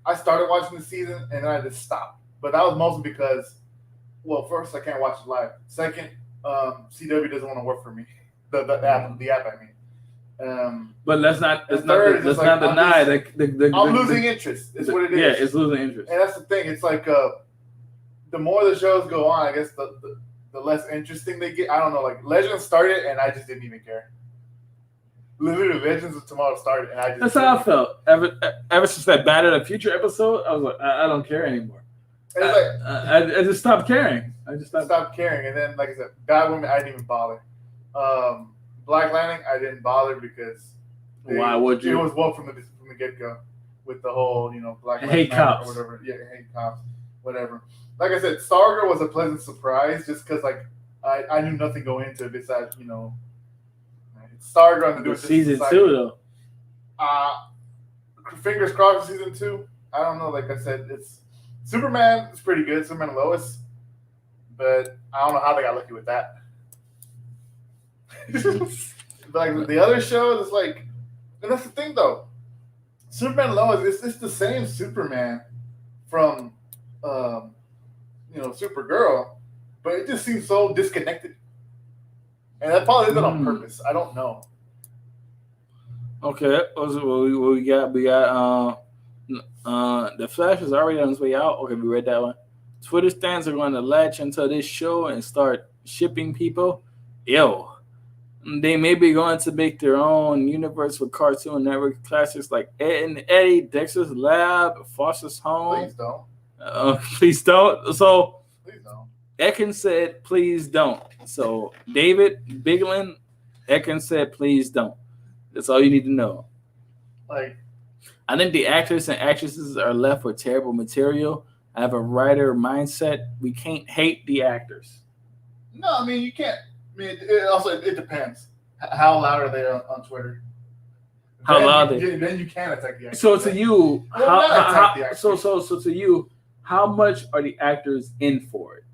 I started watching the season and then I just stopped. But that was mostly because, well, first, I can't watch it live. Second, CW doesn't want to work for me. The app, I mean. But let's not deny that I'm losing interest. Is what it is. Yeah, it's losing interest. And that's the thing. It's like the more the shows go on, I guess the less interesting they get. I don't know. Like Legends started, and I just didn't even care. Literally, Legends of Tomorrow started, and I just. That's how I felt. Ever since that Bad of the Future episode, I was like, I don't care anymore. And it's like, I just stopped caring. I just stopped caring, and then, like I said, Bad Woman, I didn't even bother. Black Lightning, I didn't bother because why would you? It was woke from the get go with the whole Black Lives hate Matter cops or whatever. Yeah, hate cops, whatever. Like I said, Stargirl was a pleasant surprise just because like I knew nothing going into it besides Stargirl to do with season 2 though. Fingers crossed for season 2. I don't know. Like I said, it's Superman. It's pretty good. Superman and Lois, but I don't know how they got lucky with that. But like the other shows, it's like, and that's the thing though. Superman and Lois, it's the same Superman from, Supergirl, but it just seems so disconnected. And that probably isn't on purpose. I don't know. Okay, what we got? We got the Flash is already on his way out. Okay, we read that one. Twitter stands are going to latch into this show and start shipping people. Ew. They may be going to make their own universe with Cartoon Network classics like Ed and Eddie, Dexter's Lab, Foster's Home. Please don't. Please don't. So, please don't. Ekin said, please don't. So, David Biglin, Ekin said, please don't. That's all you need to know. Like, I think the actors and actresses are left with terrible material. I have a writer mindset. We can't hate the actors. No, I mean, you can't. I mean, it depends. How loud are they on Twitter? How loud they? Then you can attack the actors. So to you, Well, so to you, how much are the actors in for it?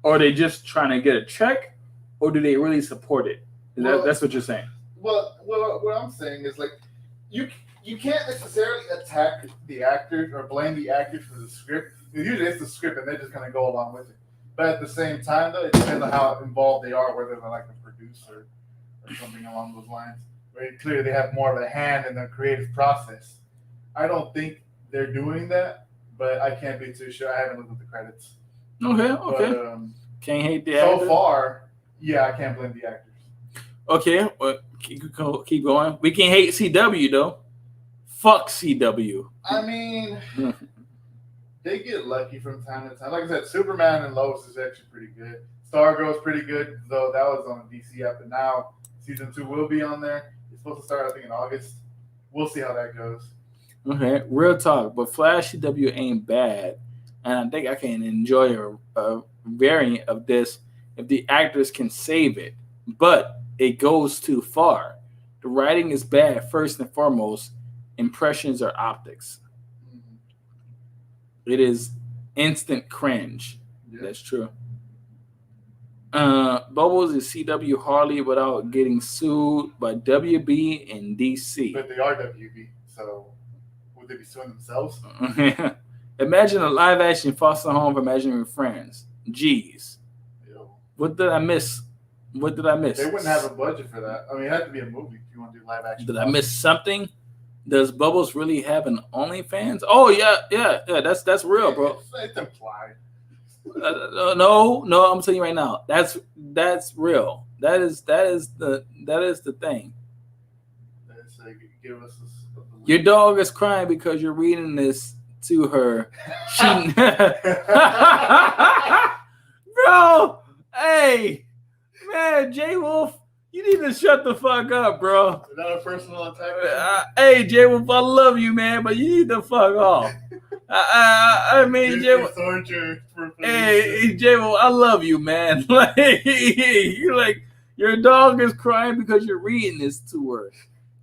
Or are they just trying to get a check, or do they really support it? That's what you're saying. Well, what I'm saying is like, you can't necessarily attack the actors or blame the actors for the script. Usually it's the script and they're just gonna go along with it. But at the same time, though, it depends on how involved they are, whether they're like a producer or something along those lines. Where clearly they have more of a hand in the creative process. I don't think they're doing that, but I can't be too sure. I haven't looked at the credits. Okay. But, can't hate the actors. So far, yeah, I can't blame the actors. Okay, well, keep going. We can hate CW though. Fuck CW. I mean, they get lucky from time to time. Like I said, Superman and Lois is actually pretty good. Stargirl's pretty good, though that was on the DC app, and now season 2 will be on there. It's supposed to start, I think, in August. We'll see how that goes. Okay, real talk. But Flash CW ain't bad, and I think I can enjoy a variant of this if the actors can save it. But it goes too far. The writing is bad, first and foremost. Impressions are optics. It is instant cringe. Yeah. That's true. Bubbles is CW Harley without getting sued by WB and DC. But they are WB, so would they be suing themselves? Imagine a live action foster home for imaginary friends. Jeez. Yo. What did I miss? They wouldn't have a budget for that. I mean, it had to be a movie if you want to do live action. Did I miss something? Does Bubbles really have an OnlyFans? Oh yeah. That's real, bro. It's implied. No. I'm telling you right now. That's real. That is the thing. Give us Your dog is crying because you're reading this to her. Bro, hey, man, J Wolf. You need to shut the fuck up, bro. Is that a personal attack? Hey, J Wolf, I love you, man, but you need to fuck off. I mean, J Wolf. Hey, J Wolf, I love you, man. Like, your dog is crying because you're reading this to her.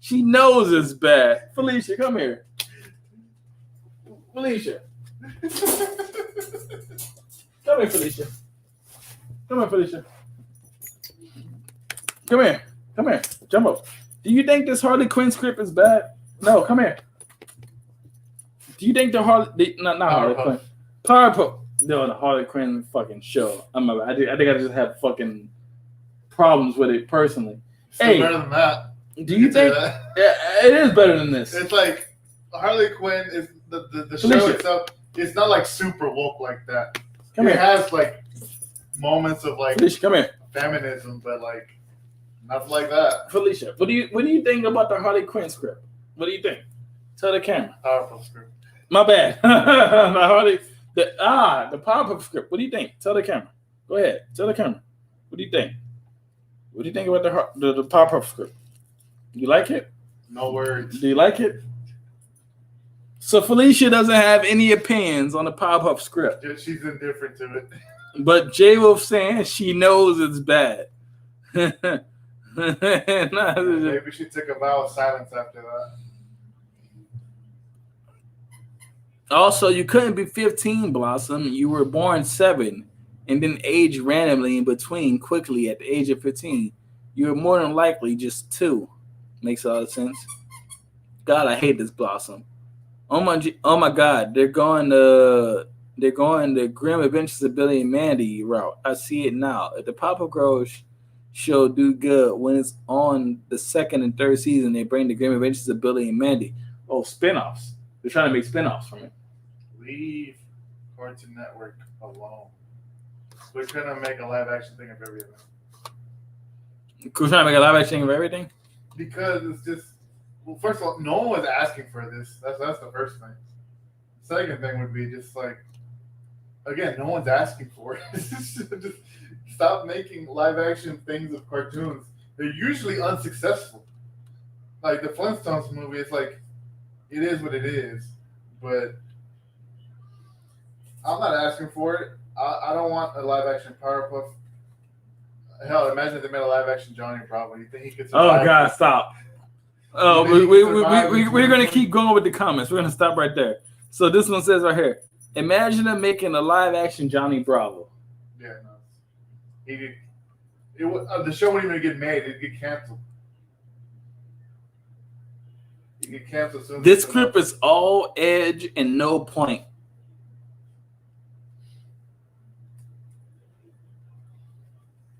She knows it's bad. Felicia, come here. Felicia. Come here, Felicia. Come here. Jumbo. Do you think this Harley Quinn script is bad? No, come here. Do you think the Harley Quinn. Powerpuff. No, the Harley Quinn fucking show. I think I just have fucking problems with it personally. Still better than that. Do you think? Yeah, it is better than this. It's like Harley Quinn is the show itself. It's not like super woke like that. It has like moments of like Felicia, come here. Feminism, but like nothing like that. Felicia, what do you think about the Harley Quinn script? What do you think? Tell the camera. Powerful script. My bad. The Powerpuff script. What do you think? Tell the camera. Go ahead. Tell the camera. What do you think? What do you think about the Powerpuff script? You like it? No words. Do you like it? So Felicia doesn't have any opinions on the Powerpuff script. She's indifferent to it. But J Wolf saying she knows it's bad. Maybe she took a vow of silence after that. Also, you couldn't be 15, Blossom. You were born 7 and then aged randomly in between quickly at the age of 15. You were more than likely just 2. Makes a lot of sense. God, I hate this Blossom. Oh my God, they're going the Grim Adventures of Billy and Mandy route. I see it now. If the PowerGirl show do good when it's on the 2nd and 3rd season, they bring the Grim Adventures of Billy and Mandy. Oh, spinoffs. They're trying to make spinoffs from it. Leave Cartoon Network alone. We're trying to make a live action thing of everything. We're trying to make a live action thing of everything? Because it's just, well, first of all, no one was asking for this. That's the first thing. Second thing would be just like, again, no one's asking for it. Just stop making live action things of cartoons. They're usually unsuccessful. Like the Flintstones movie, it's like, it is what it is. But I'm not asking for it. I don't want a live action Powerpuff. Hell, imagine if they made a live action Johnny Bravo. You think he could Oh survive? God, stop. Oh, we're gonna keep going with the comments. We're gonna stop right there. So this one says right here: imagine them making a live action Johnny Bravo. Yeah, no. The show wouldn't even get made. It'd get canceled. It'd get canceled soon. This clip is all edge and no point.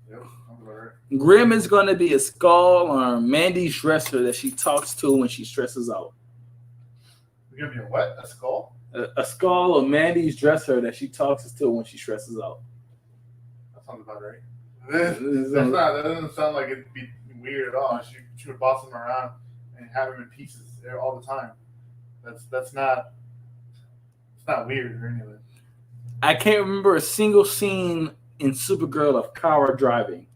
Yep, I'm right. Grim is going to be a skull on Mandy's dresser that she talks to when she stresses out. You're going to be a what? A skull? A skull of Mandy's dresser that she talks to when she stresses out. That sounds about right. That doesn't sound like it'd be weird at all. She would boss him around and have him in pieces all the time. It's not weird or anything. I can't remember a single scene in Supergirl of Kara driving.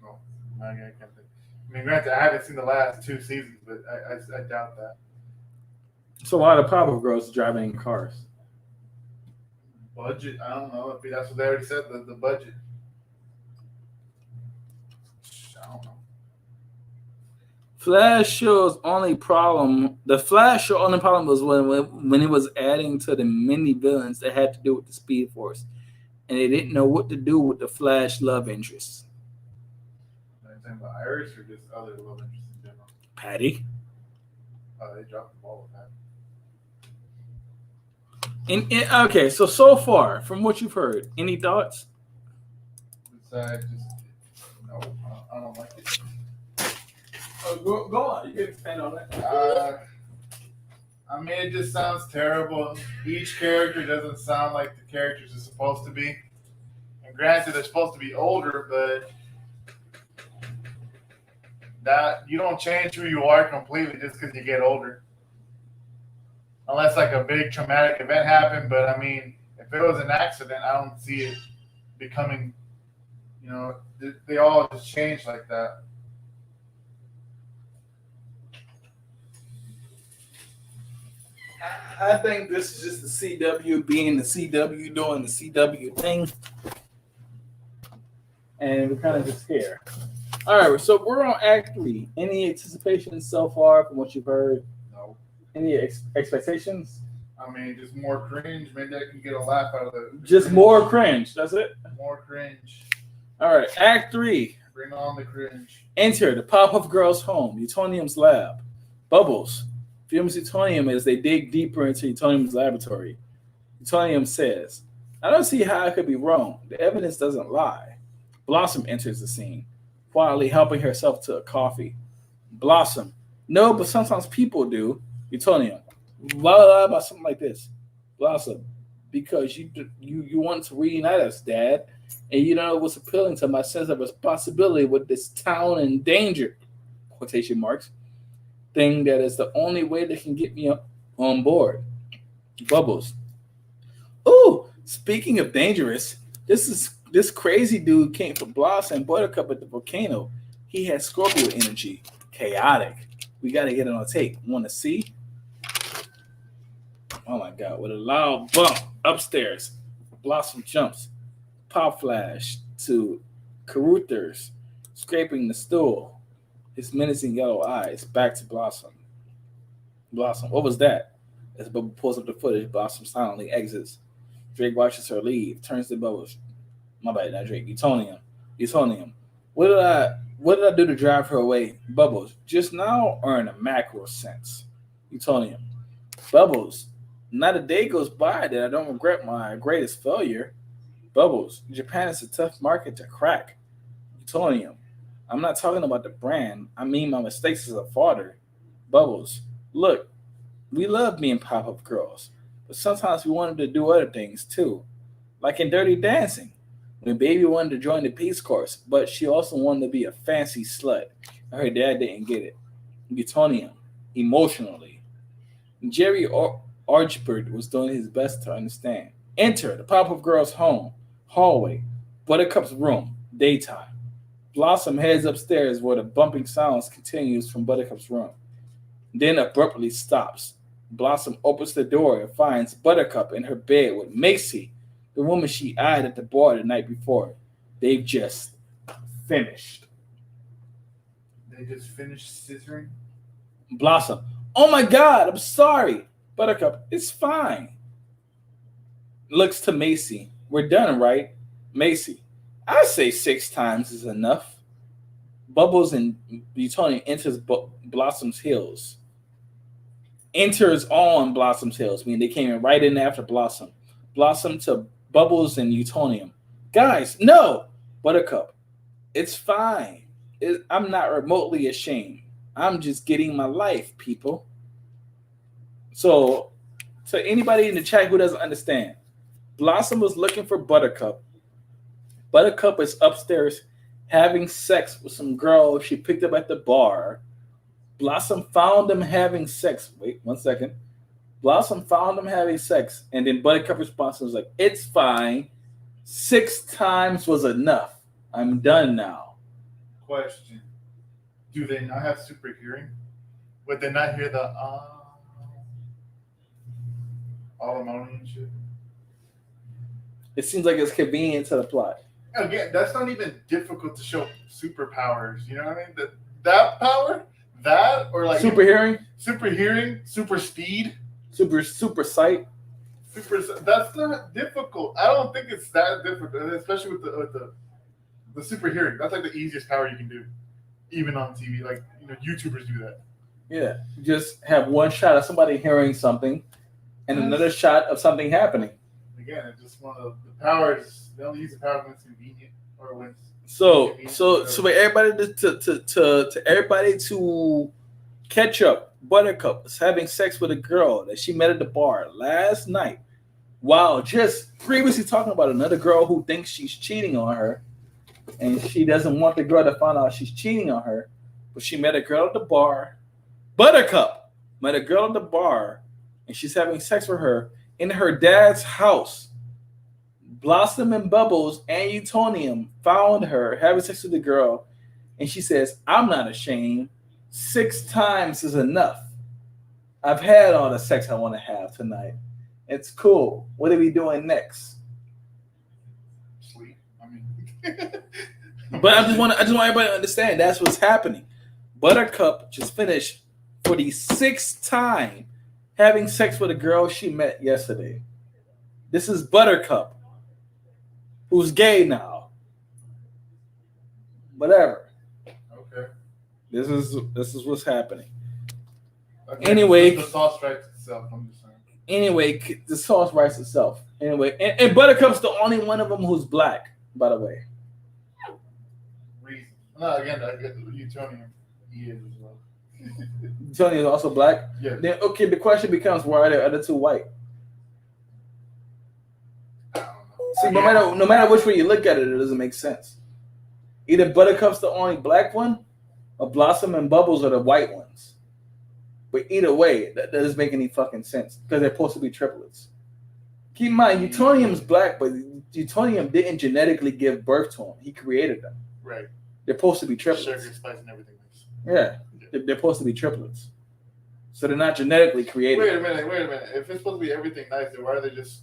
No, I can't think. I mean, granted, I haven't seen the last 2 seasons, but I doubt that. So why are the PowerGirls is driving in cars? Budget? I don't know. That's what they already said. The budget. I don't know. Flash show's only problem. The Flash show only problem was when it was adding to the many villains that had to do with the Speed Force, and they didn't know what to do with the Flash love interests. Are you talking about Iris or just other love interests in general? Patty. Oh, they dropped the ball with that. Okay, so far from what you've heard, any thoughts? Besides, no, I don't like it. Go on. You can expand on that. I mean, it just sounds terrible. Each character doesn't sound like the characters are supposed to be. And granted, they're supposed to be older, but that you don't change who you are completely just because you get older. Unless like a big traumatic event happened, but I mean, if it was an accident, I don't see it becoming, they all just change like that. I think this is just the CW being the CW doing the CW thing. And we're kind of just scared. All right, so we're on Act 3. Any anticipation so far from what you've heard? No. Any expectations? I mean, just more cringe. Maybe I can get a laugh out of it. Just more cringe. That's it? More cringe. All right, Act 3. Bring on the cringe. Enter the Pop-Up Girls' home, Utonium's lab. Bubbles films Utonium as they dig deeper into Utonium's laboratory. Utonium says, I don't see how I could be wrong. The evidence doesn't lie. Blossom enters the scene, quietly helping herself to a coffee. Blossom, no, but sometimes people do. Utonium, why lie about something like this? Blossom, because you want to reunite us, Dad, and you know what's appealing to my sense of responsibility with this town in danger, quotation marks, thing that is the only way they can get me on board. Bubbles, ooh, speaking of dangerous, this crazy dude came for Blossom and Buttercup at the volcano. He had Scorpio energy, chaotic. We got to get it on tape. Want to see? Oh my God! With a loud bump upstairs, Blossom jumps. Pop flash to Caruthers scraping the stool. His menacing yellow eyes back to Blossom. Blossom, what was that? As Bubble pulls up the footage, Blossom silently exits. Drake watches her leave, turns to Bubbles. My bad, not Drake. Utonium. What did I do to drive her away? Bubbles, just now or in a macro sense? Utonium. Bubbles, not a day goes by that I don't regret my greatest failure. Bubbles, Japan is a tough market to crack. Utonium. I'm not talking about the brand. I mean my mistakes as a father. Bubbles, look, we love being pop-up girls, but sometimes we wanted to do other things too. Like in Dirty Dancing, when Baby wanted to join the Peace Corps, but she also wanted to be a fancy slut. Her dad didn't get it. Utonium, emotionally. Jerry Archibald was doing his best to understand. Enter the pop-up girl's hallway, Buttercup's room, daytime. Blossom heads upstairs where the bumping sounds continues from Buttercup's room, then abruptly stops. Blossom opens the door and finds Buttercup in her bed with Macy the woman she eyed at the bar the night before. They've just finished. They just finished scissoring. Blossom. Oh my God, I'm sorry. Buttercup, it's fine. Looks to Macy. We're done, right? Macy. I say 6 times is enough. Bubbles and Utonium enters Blossom's heels. Enters on Blossom's heels, meaning they came in right in after Blossom. Blossom to Bubbles and Utonium. Guys, no! Buttercup, it's fine. I'm not remotely ashamed. I'm just getting my life, people. So, to anybody in the chat who doesn't understand, Blossom was looking for Buttercup. Buttercup is upstairs having sex with some girl she picked up at the bar. Blossom found them having sex. Wait 1 second. Blossom found them having sex, and then Buttercup response was like, "It's fine. 6 times was enough. I'm done now." Question: do they not have super hearing? Would they not hear the all ammonia and shit? It seems like it's convenient to the plot. Again, that's not even difficult to show superpowers. You know what I mean? That power, that or like Super hearing, super hearing, super speed, super sight. That's not difficult. I don't think it's that difficult, especially with the super hearing. That's like the easiest power you can do, even on TV. Like YouTubers do that. Yeah, just have one shot of somebody hearing something, and another shot of something happening. Again, it's just one of the powers. They only use the power when it's convenient or when. So for everybody to everybody to catch up, Buttercup was having sex with a girl that she met at the bar last night, while just previously talking about another girl who thinks she's cheating on her, and she doesn't want the girl to find out she's cheating on her, but she met a girl at the bar. Buttercup met a girl at the bar, and she's having sex with her in her dad's house. Blossom and Bubbles and Utonium found her having sex with the girl, and she says, "I'm not ashamed. 6 times is enough. I've had all the sex I want to have tonight. It's cool. What are we doing next?" Sleep. I mean, but I just want everybody to understand that's what's happening. Buttercup just finished for the 6th time having sex with a girl she met yesterday. This is Buttercup, who's gay now. Whatever. Okay. This is what's happening. Okay. Anyway, the sauce writes itself. I'm just saying. Anyway, the sauce writes itself. Anyway, and Buttercup's the only one of them who's black, by the way. Reason. No, again, I get Utonium. He is as well. Tony is also black. Yeah. Then okay, the question becomes, why are the other 2 white? I don't know. See, no matter which way you look at it, it doesn't make sense. Either Buttercup's the only black one, or Blossom and Bubbles are the white ones. But either way, that doesn't make any fucking sense because they're supposed to be triplets. Keep in mind, Utonium's black, but Utonium didn't genetically give birth to them. He created them. Right. They're supposed to be triplets. Sugar, spice, and everything. Yeah. They're supposed to be triplets. So they're not genetically created. Wait a minute. If it's supposed to be everything nice, then why are they just...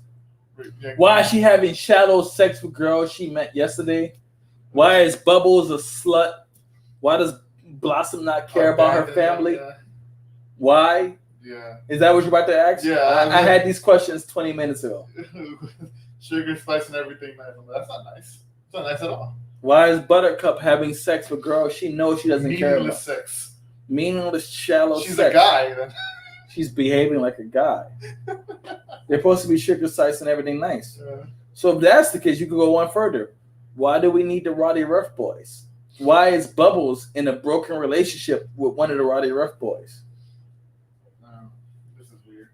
Why is she having shallow sex with girls she met yesterday? Why is Bubbles a slut? Why does Blossom not care about her family? Yeah. Why? Yeah. Is that what you're about to ask? Yeah. I had these questions 20 minutes ago. Sugar, spice, and everything nice. That's not nice. It's not nice at all. Why is Buttercup having sex with girls she knows she doesn't care about? Meaningless sex. Meaningless, shallow She's sex. a guy, then. She's behaving like a guy. They're supposed to be sugar, spice, and everything nice. Yeah. So if that's the case, you could go one further. Why do we need the Roddy Ruff boys? Why is Bubbles in a broken relationship with one of the Roddy Ruff boys? This is weird.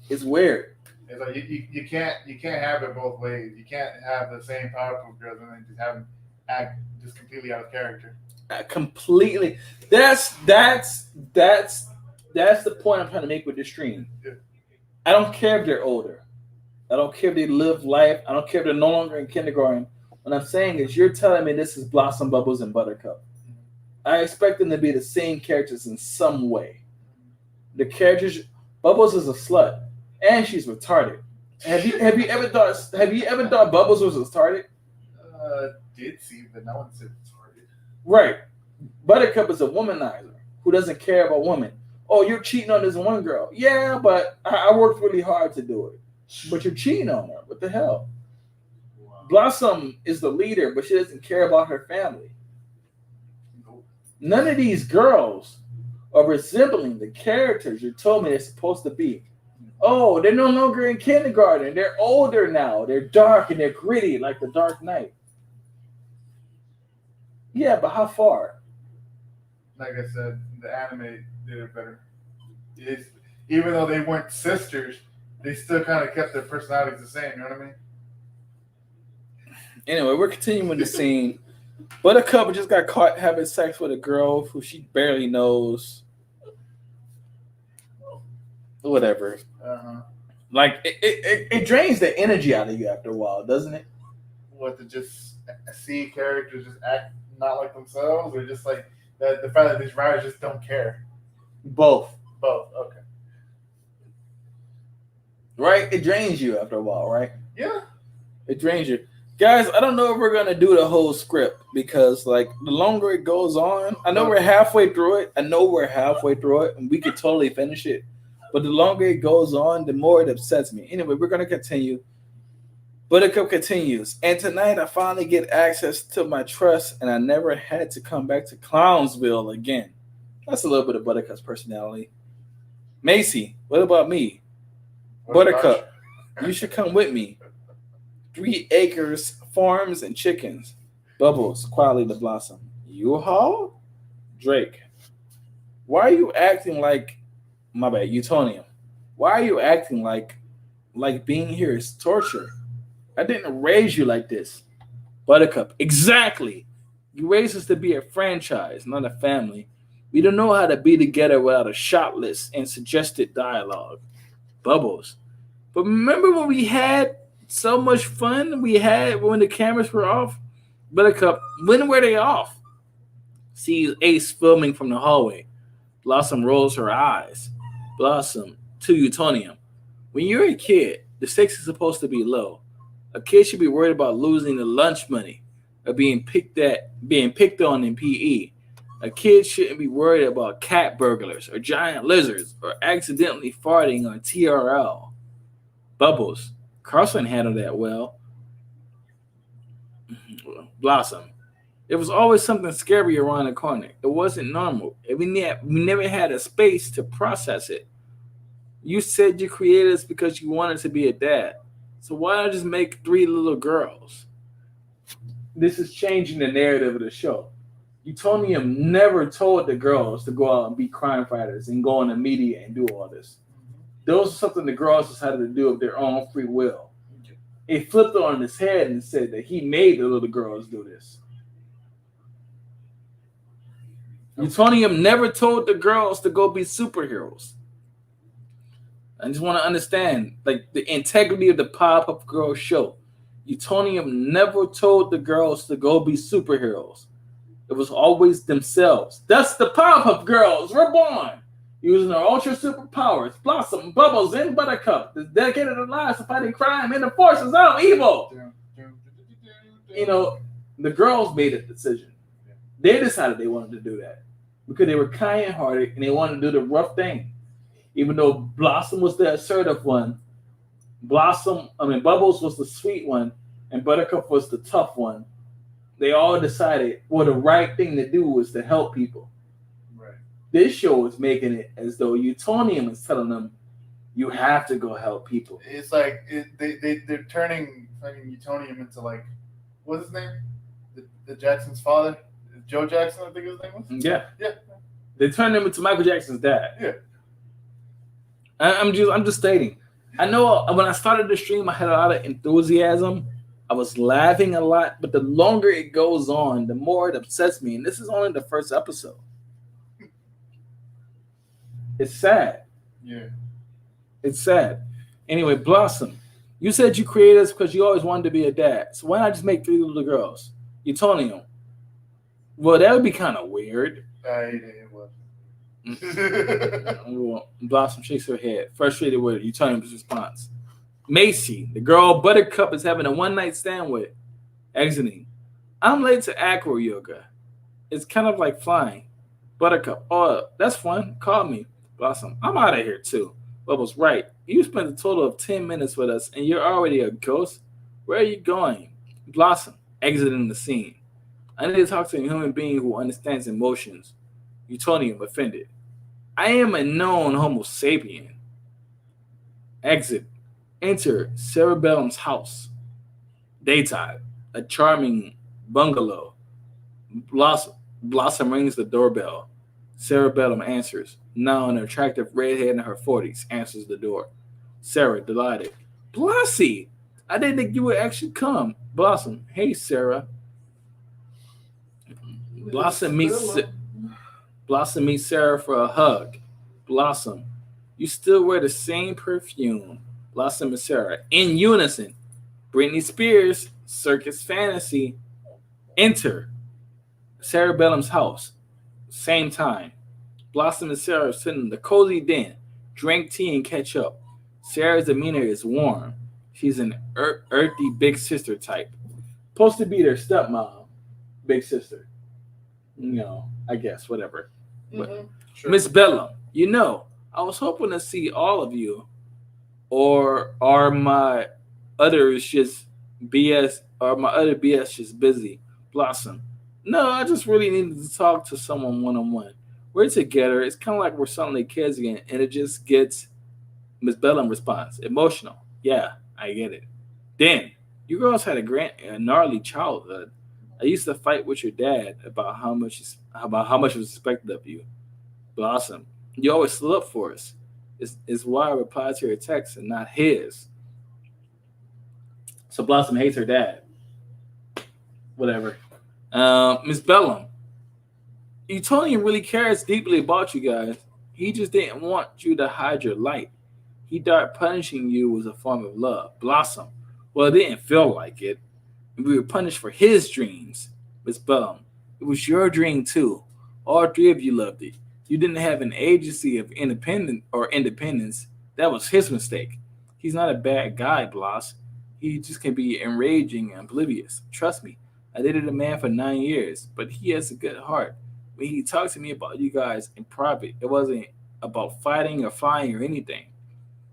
It's weird. It's like you can't have it both ways. You can't have the same powerful girls and then just have them act just completely out of character. Completely. That's the point I'm trying to make with this stream. Yeah. I don't care if they're older. I don't care if they live life. I don't care if they're no longer in kindergarten. What I'm saying is you're telling me this is Blossom, Bubbles, and Buttercup. I expect them to be the same characters in some way. The characters, Bubbles is a slut, and she's retarded. Have you ever thought Bubbles was retarded? Did see, but no one said retarded. Right. Buttercup is a womanizer who doesn't care about women. Oh, you're cheating on this one girl. Yeah, but I worked really hard to do it. But you're cheating on her. What the hell? Wow. Blossom is the leader, but she doesn't care about her family. Nope. None of these girls are resembling the characters you told me they're supposed to be. Oh, they're no longer in kindergarten. They're older now. They're dark and they're gritty like the Dark Knight. Yeah, but how far? Like I said, the anime did it better. Even though they weren't sisters, they still kind of kept their personalities the same. You know what I mean? Anyway, we're continuing the scene. Buttercup just got caught having sex with a girl who she barely knows. Whatever. Uh-huh. Like, it drains the energy out of you after a while, doesn't it? What, to just see characters just act not like themselves, or just like the fact that these writers just don't care? Both. Both. Okay. Right? It drains you after a while, right? Yeah. It drains you. Guys, I don't know if we're going to do the whole script because, like, the longer it goes on, I know we're halfway through it. And we could totally finish it. But the longer it goes on, the more it upsets me. Anyway, we're going to continue. Buttercup continues. And tonight I finally get access to my trust, and I never had to come back to Clownsville again. That's a little bit of Buttercup's personality. Macy, what about me? Buttercup, you should come with me. 3 acres, farms, and chickens. Bubbles, quietly to Blossom. U-Haul? Drake. Why are you acting like... My bad, Utonium. Why are you acting like being here is torture? I didn't raise you like this. Buttercup. Exactly. You raised us to be a franchise, not a family. We don't know how to be together without a shot list and suggested dialogue. Bubbles. But remember when we had so much fun we had when the cameras were off? Buttercup, when were they off? Sees Ace filming from the hallway. Blossom rolls her eyes. Blossom to Utonium. When you're a kid, the stakes are supposed to be low. A kid should be worried about losing the lunch money or being picked on in PE. A kid shouldn't be worried about cat burglars or giant lizards or accidentally farting on TRL. Bubbles. Carson handled that well. Blossom. There was always something scary around the corner. It wasn't normal. And we never had a space to process it. You said you created us because you wanted to be a dad. So why not just make 3 little girls? This is changing the narrative of the show. Utonium never told the girls to go out and be crime fighters and go on the media and do all this. Those are something the girls decided to do of their own free will. It flipped on his head and said that he made the little girls do this. Utonium never told the girls to go be superheroes. I just want to understand, like, the integrity of the Powerpuff Girls show. Utonium never told the girls to go be superheroes. It was always themselves. That's the Powerpuff Girls reborn, using their ultra superpowers. Blossom, Bubbles, and Buttercup is dedicated their lives to fighting crime and the forces of evil. You know, the girls made a decision. They decided they wanted to do that because they were kind-hearted and they wanted to do the rough thing. Even though Blossom was the assertive one, Bubbles was the sweet one, and Buttercup was the tough one. They all decided, well, the right thing to do was to help people. Right. This show is making it as though Utonium is telling them, you have to go help people. It's like they're turning fucking Utonium into, like, what's his name? The Jackson's father? Joe Jackson, I think his name was? Yeah. Yeah. They turned him into Michael Jackson's dad. Yeah. I'm just stating. I know when I started the stream, I had a lot of enthusiasm. I was laughing a lot, but the longer it goes on, the more it upsets me. And this is only the first episode. It's sad. Yeah. It's sad. Anyway, Blossom, you said you created us because you always wanted to be a dad. So why not just make 3 little girls? Utonium. Well, that would be kind of weird. It was. Blossom shakes her head, frustrated with Utonium's response. Macy, the girl Buttercup is having a one-night stand with, exiting. I'm late to acro yoga. It's kind of like flying. Buttercup, oh, that's fun. Call me. Blossom, I'm out of here too. Bubbles, right. You spent a total of 10 minutes with us and you're already a ghost? Where are you going? Blossom, exiting the scene. I need to talk to a human being who understands emotions. Utonium, offended. I am a known Homo sapien. Exit. Enter Cerebellum's house. Daytime. A charming bungalow. Blossom. Blossom rings the doorbell. Cerebellum answers. Now an attractive redhead in her 40s answers the door. Sarah, delighted. Blossie! I didn't think you would actually come. Blossom. Hey, Sarah. Blossom meets Blossom meets Sarah for a hug. Blossom. You still wear the same perfume. Blossom and Sarah. In unison. Britney Spears. Circus Fantasy. Enter Cerebellum's house. Same time. Blossom and Sarah sit in the cozy den, drink tea and catch up. Sarah's demeanor is warm. She's an earthy big sister type. Supposed to be their stepmom, big sister. I guess, whatever. Mm-hmm. Sure. Miss Bellum, I was hoping to see all of you. Or are my others just BS? Are my other BS just busy? Blossom. No, I just really needed to talk to someone one-on-one. We're together. It's kind of like we're suddenly kids again, and it just gets Miss Bellum response. Emotional. Yeah, I get it. Then, you girls had a gnarly childhood. I used to fight with your dad about how much was expected of you. Blossom. You always stood up for us. Is why I replied to your text and not his. So Blossom hates her dad. Whatever. Miss Bellum. Utonium really cares deeply about you guys. He just didn't want you to hide your light. He thought punishing you was a form of love. Blossom. Well, it didn't feel like it. We were punished for his dreams. Miss Bellum. It was your dream too. All three of you loved it. You didn't have an agency of independence. That was his mistake. He's not a bad guy, Bloss. He just can be enraging and oblivious. Trust me. I dated a man for 9 years, but he has a good heart. When he talked to me about you guys in private, it wasn't about fighting or flying or anything.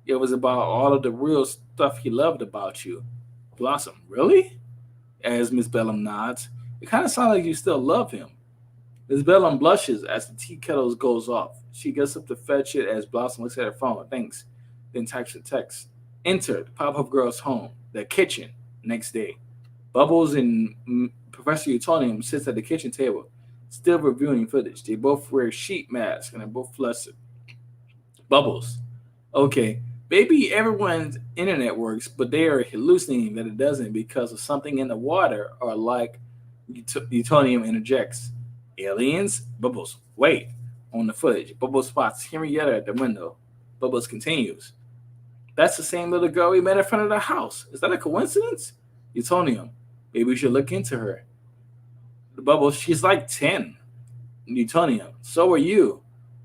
It was about all of the real stuff he loved about you. Blossom, really? As Miss Bellum nods. It kind of sounds like you still love him. Miss Bellum blushes as the tea kettle goes off. She gets up to fetch it as Blossom looks at her phone. Thanks. Then types a text. Enter the pop-up girl's home, the kitchen, next day. Bubbles and Professor Utonium sits at the kitchen table, still reviewing footage. They both wear sheet masks and are both flustered. Bubbles. Okay, maybe everyone's internet works, but they are hallucinating that it doesn't because of something in the water or like Utonium interjects. Aliens? Bubbles. Wait. On the footage, Bubbles spots Henrietta at the window. Bubbles continues. That's the same little girl we met in front of the house. Is that a coincidence? Utonium. Maybe we should look into her. Bubbles, she's like 10. Utonium. So are you.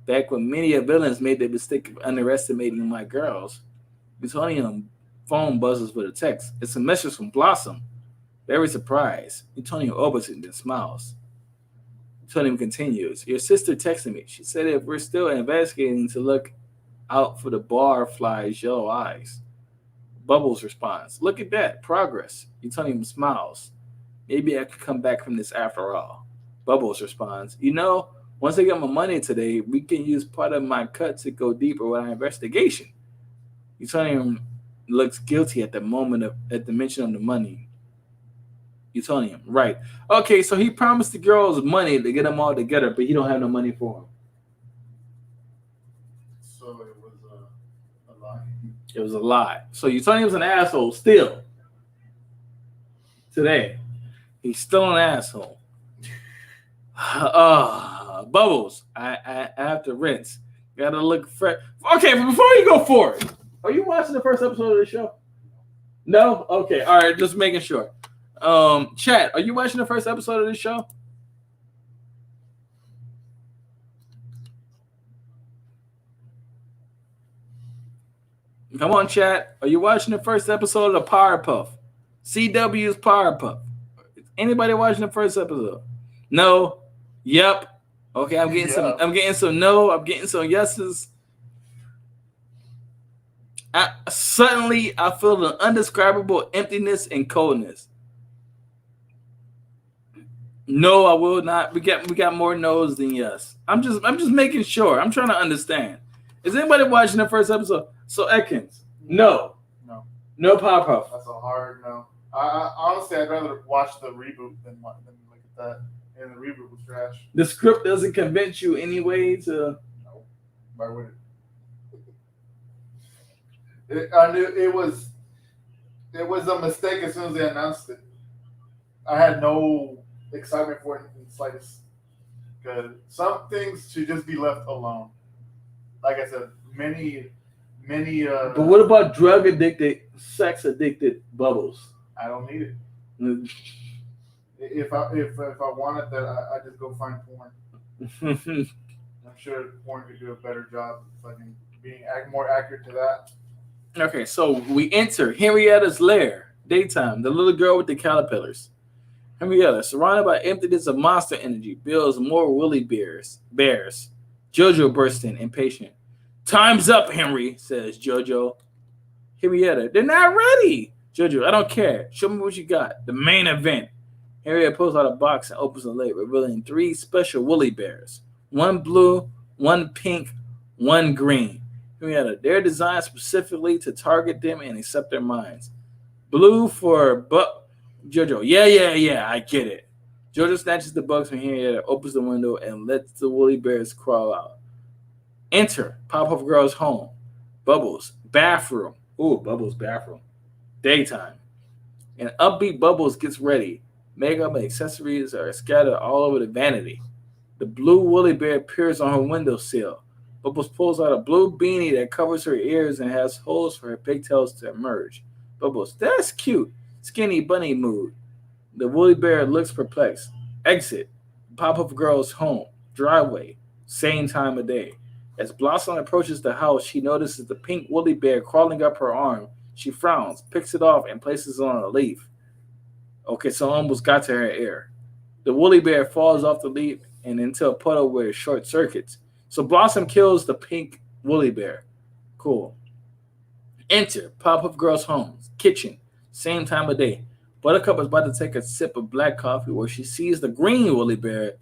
Back when many of villains made the mistake of underestimating my girls. Utonium phone buzzes with a text. It's a message from Blossom. Very surprised. Utonium opens it and then smiles. Utonium continues. Your sister texted me. She said if we're still investigating to look out for the barfly's yellow eyes. Bubbles responds. Look at that. Progress. Utonium smiles. Maybe I could come back from this after all. Bubbles responds. Once I get my money today, we can use part of my cut to go deeper with our investigation. Utonium looks guilty at the mention of the money. Utonium, right. Okay, so he promised the girls money to get them all together, but he don't have no money for them. So it was a lie. It was a lie. So Utonium's an asshole still. Today. He's still an asshole. Bubbles. I have to rinse. Gotta look fresh. Okay, but before you go forward, are you watching the first episode of the show? No? Okay, all right, just making sure. Chat, are you watching the first episode of the show? Come on, chat. Are you watching the first episode of the Powerpuff? CW's Powerpuff. Anybody watching the first episode? No. Yep. Okay, I'm getting some. Yeah. I'm getting some no. I'm getting some yeses. Suddenly, I feel an undescribable emptiness and coldness. No, I will not. We got more no's than yes. I'm just making sure. I'm trying to understand. Is anybody watching the first episode? So Ekins, no, No. no Powerpuff. That's a hard no. I honestly, I'd rather watch the reboot than look at that. And the reboot was trash. The script doesn't convince you anyway to. No. Why would it? I knew it was. It was a mistake as soon as they announced it. I had no excitement for it in the slightest. Because some things should just be left alone. Like I said, many. But what about drug addicted, sex addicted Bubbles? I don't need it. If I wanted that, I just go find porn. I'm sure porn could do a better job of fucking being more accurate to that. Okay, so we enter Henrietta's lair, daytime. The little girl with the caterpillars. Henrietta, surrounded by emptiness of monster energy, builds more woolly bears. Jojo bursts in, impatient. Time's up, Henry, says Jojo. Henrietta, they're not ready. Jojo, I don't care. Show me what you got. The main event. Henrietta pulls out a box and opens the lid, revealing 3 special woolly bears. 1 blue, 1 pink, 1 green. Henrietta, they're designed specifically to target them and accept their minds. Blue for Jojo, yeah, I get it. Jojo snatches the bugs from Henrietta, opens the window, and lets the woolly bears crawl out. Enter Pop-Up Girl's home. Bubbles, bathroom. Ooh, Bubbles' bathroom. Daytime. And upbeat Bubbles gets ready. Makeup and accessories are scattered all over the vanity. The blue woolly bear appears on her windowsill. Bubbles pulls out a blue beanie that covers her ears and has holes for her pigtails to emerge. Bubbles, that's cute. Skinny bunny mood. The woolly bear looks perplexed. Exit. Pop-Up Girl's home. Driveway. Same time of day. As Blossom approaches the house, she notices the pink woolly bear crawling up her arm. She frowns, picks it off, and places it on a leaf. Okay, so almost got to her ear. The woolly bear falls off the leaf and into a puddle where it short circuits. So Blossom kills the pink woolly bear. Cool. Enter Pop-Up Girl's home. Kitchen. Same time of day. Buttercup is about to take a sip of black coffee where she sees the green woolly bear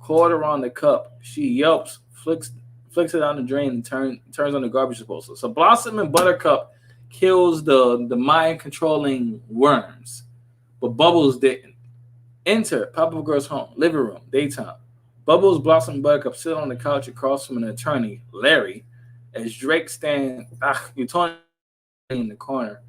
coiled around the cup. She yelps, flicks it down the drain, and turns on the garbage disposal. So Blossom and Buttercup kills the mind-controlling worms. But Bubbles didn't. Enter Pop-Up Girl's home. Living room. Daytime. Bubbles, Blossom, and Buttercup sit on the couch across from an attorney, Larry, as Drake stands in the corner.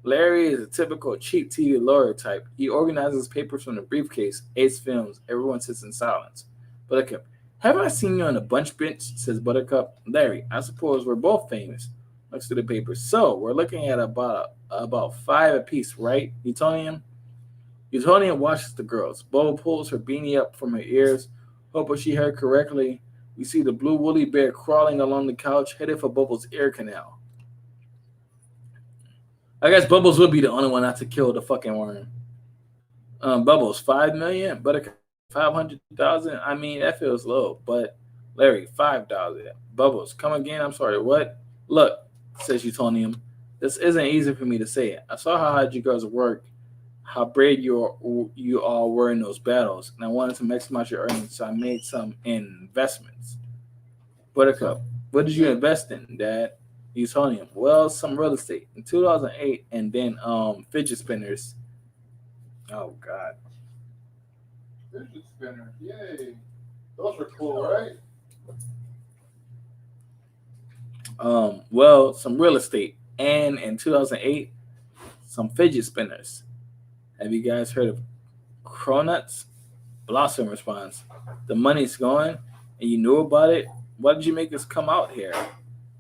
Larry is a typical cheap TV lawyer type. He organizes papers from the briefcase, Ace films. Everyone sits in silence. Buttercup, haven't I seen you on a bunch bench? Says Buttercup. Larry, I suppose we're both famous. Looks to the papers. So we're looking at about 5 apiece, right? Utonium watches the girls. Bubble pulls her beanie up from her ears. Hoping she heard correctly. We see the blue woolly bear crawling along the couch, headed for Bubbles' ear canal. I guess Bubbles would be the only one not to kill the fucking worm. Bubbles, 5 million, Buttercup, 500,000. I mean, that feels low, but Larry, 5,000. Bubbles, come again. I'm sorry. What? Look, says Utonium. This isn't easy for me to say. I saw how hard you girls work, how brave you all were in those battles, and I wanted to maximize your earnings, so I made some investments. Buttercup, what did you invest in, Dad? Utonium, well, some real estate in 2008, and then fidget spinners. Oh God, Fidget spinner, yay! Those are cool, right? Well, some real estate, and in 2008, some fidget spinners. Have you guys heard of Cronuts? Blossom responds, the money's gone, and you knew about it. Why did you make us come out here?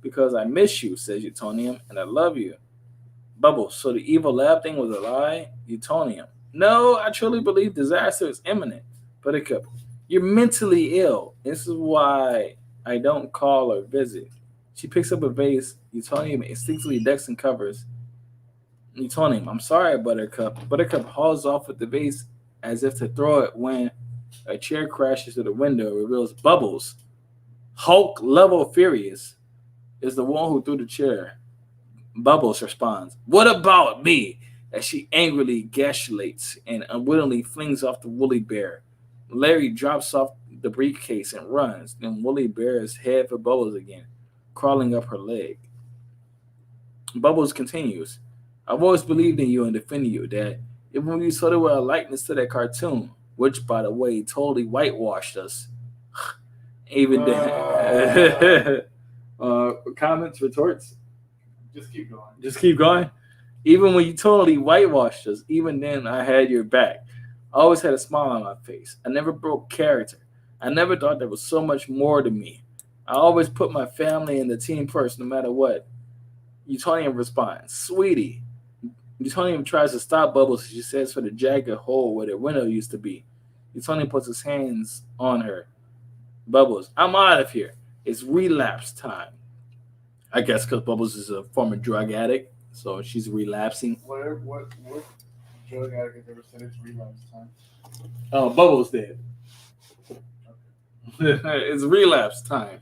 Because I miss you, says Utonium, and I love you. Bubbles, so the evil lab thing was a lie? Utonium, no, I truly believe disaster is imminent. Buttercup, you're mentally ill. This is why I don't call or visit. She picks up a vase. Utonium instinctively decks and covers. Utonium, I'm sorry, Buttercup. Buttercup hauls off with the vase as if to throw it when a chair crashes through the window, reveals Bubbles. Hulk level furious is the one who threw the chair. Bubbles responds, "What about me?" as she angrily gesticulates and unwittingly flings off the woolly bear. Larry drops off the briefcase and runs, then Woolly Bear's head for Bubbles again, crawling up her leg. Bubbles continues, "I've always believed in you and defended you, Dad. Even when you sort of were a likeness to that cartoon, which, by the way, totally whitewashed us." Even then. Comments, retorts? Just keep going. Just keep going. Even when you totally whitewashed us, even then I had your back. I always had a smile on my face. I never broke character. I never thought there was so much more to me. I always put my family and the team first, no matter what. Utonium responds, "Sweetie." Utonium tries to stop Bubbles. She says for the jagged hole where the window used to be. Utonium puts his hands on her. Bubbles, "I'm out of here. It's relapse time." I guess because Bubbles is a former drug addict, so she's relapsing. What drug addict has ever said it's relapse time? Oh, Bubbles did. It's relapse time.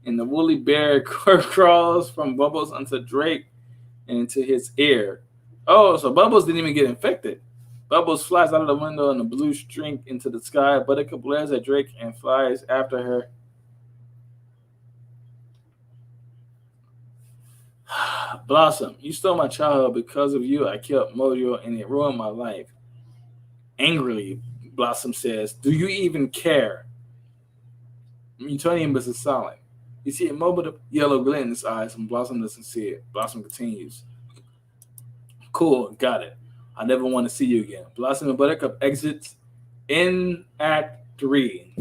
And the woolly bear crawls from Bubbles onto Drake and into his ear. Oh, so Bubbles didn't even get infected. Bubbles flies out of the window in a blue streak into the sky. Buttercup glares at Drake and flies after her. Blossom, you stole my childhood. Because of you, I killed Mojo and it ruined my life. Angrily, Blossom says, "Do you even care?" Utonium is silent. You see a moment of yellow glint in his eyes, and Blossom doesn't see it. Blossom continues, "Cool, got it. I never want to see you again." Blossom and Buttercup exits in Act 3.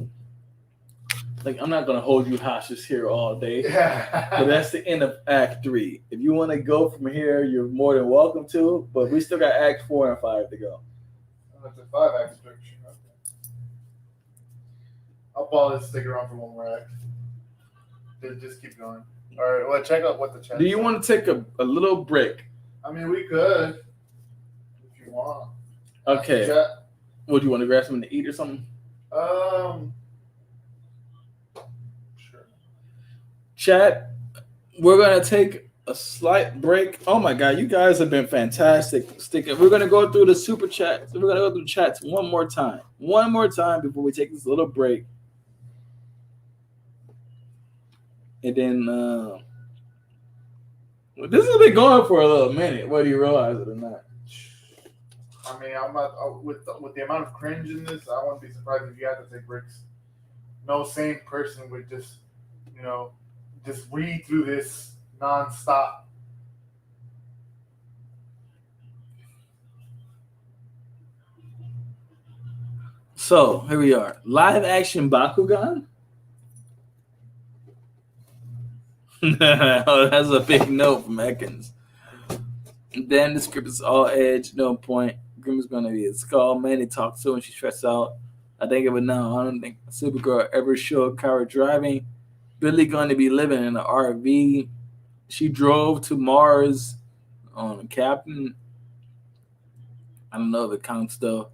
Like, I'm not going to hold you hostage here all day, but that's the end of Act 3. If you want to go from here, you're more than welcome to, but we still got Act 4 and 5 to go. That's a 5-act structure. Okay. I'll pause this, stick around for one more act. Just keep going. All right, well, check out what the chat Do you want to take a little break? I mean, we could, if you want. Okay. What, do you want to grab something to eat or something? Sure. Chat, we're going to take a slight break. Oh my God, you guys have been fantastic. We're going to go through the super chats. We're going to go through the chats one more time before we take this little break. And then this has been going for a little minute, whether you realize it or not. I mean, I'm not with the amount of cringe in this. I wouldn't be surprised if you had to take breaks. No sane person would just read through this nonstop. So here we are, live action Bakugan. Oh, that's a big note from Ekans. Then the script is all edge, no point. Grim is gonna be a skull. Manny talks to her and she stressed out. I think of it now. I don't think Supergirl ever showed Kara driving. Billy going to be living in an RV. She drove to Mars on a captain. I don't know if it counts though.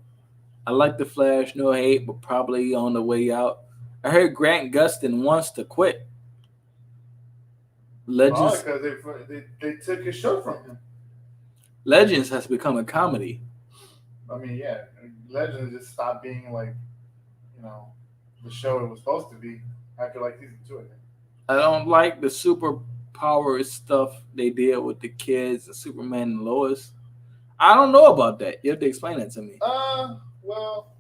I like the Flash, no hate, but probably on the way out. I heard Grant Gustin wants to quit. Legends, because they took his show from him. Legends has become a comedy. I mean, yeah, Legends just stopped being like, the show it was supposed to be after like season 2 of it. I don't like the superpower stuff they did with the kids, the Superman and Lois. I don't know about that. You have to explain that to me. Well,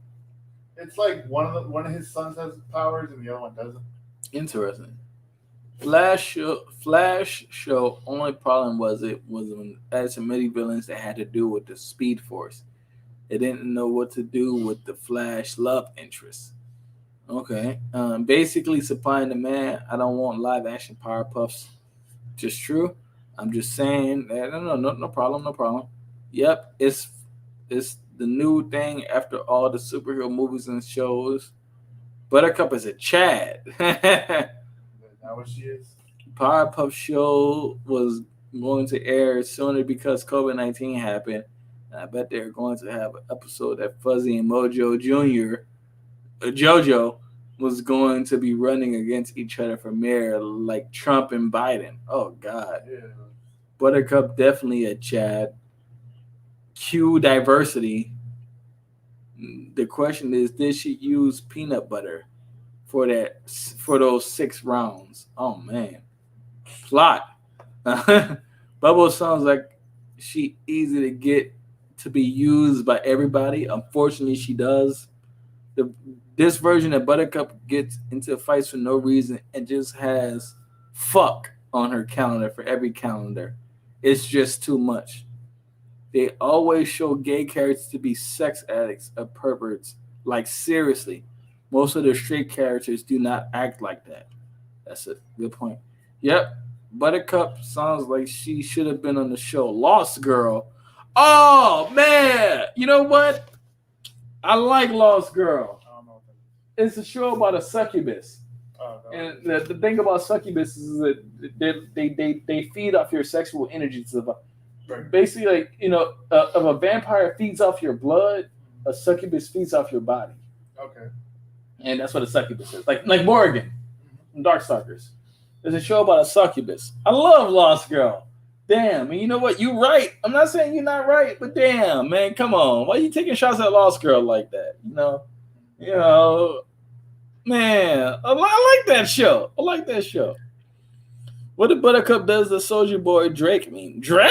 it's like one of his sons has powers and the other one doesn't. Interesting. Flash show only problem was when added some many villains that had to do with the Speed Force. They didn't know what to do with the Flash love interest. Okay. Basically supplying the man. I don't want live action Powerpuffs. Just true. I'm just saying that no problem. Yep, it's the new thing after all the superhero movies and shows. Buttercup is a Chad. Is that what she is? Powerpuff Show was going to air sooner because COVID-19 happened. And I bet they're going to have an episode that Fuzzy and Mojo Jr. JoJo was going to be running against each other for mayor like Trump and Biden. Oh God. Yeah. Buttercup definitely a Chad. Q diversity. The question is, did she use peanut butter for those 6 rounds? Oh man. Plot. Bubble sounds like she easy to get to be used by everybody. Unfortunately, she does. This version of Buttercup gets into fights for no reason and just has fuck on her calendar for every calendar. It's just too much. They always show gay characters to be sex addicts or perverts. Like seriously, most of the straight characters do not act like that. That's a good point. Yep, Buttercup sounds like she should have been on the show Lost Girl. Oh man, you know what? I like Lost Girl. I don't know. It's a show about a succubus. Oh, no. And the thing about succubus is that they feed off your sexual energies. Right. Basically, like, you know, if a vampire feeds off your blood, a succubus feeds off your body. Okay. And that's what a succubus is. Like Morgan from Darkstalkers. There's a show about a succubus. I love Lost Girl. Damn, and you know what? You're right. I'm not saying you're not right, but damn, man, come on. Why are you taking shots at Lost Girl like that? You know, man, I like that show. I like that show. What did Buttercup does the Soldier Boy Drake mean? Drake!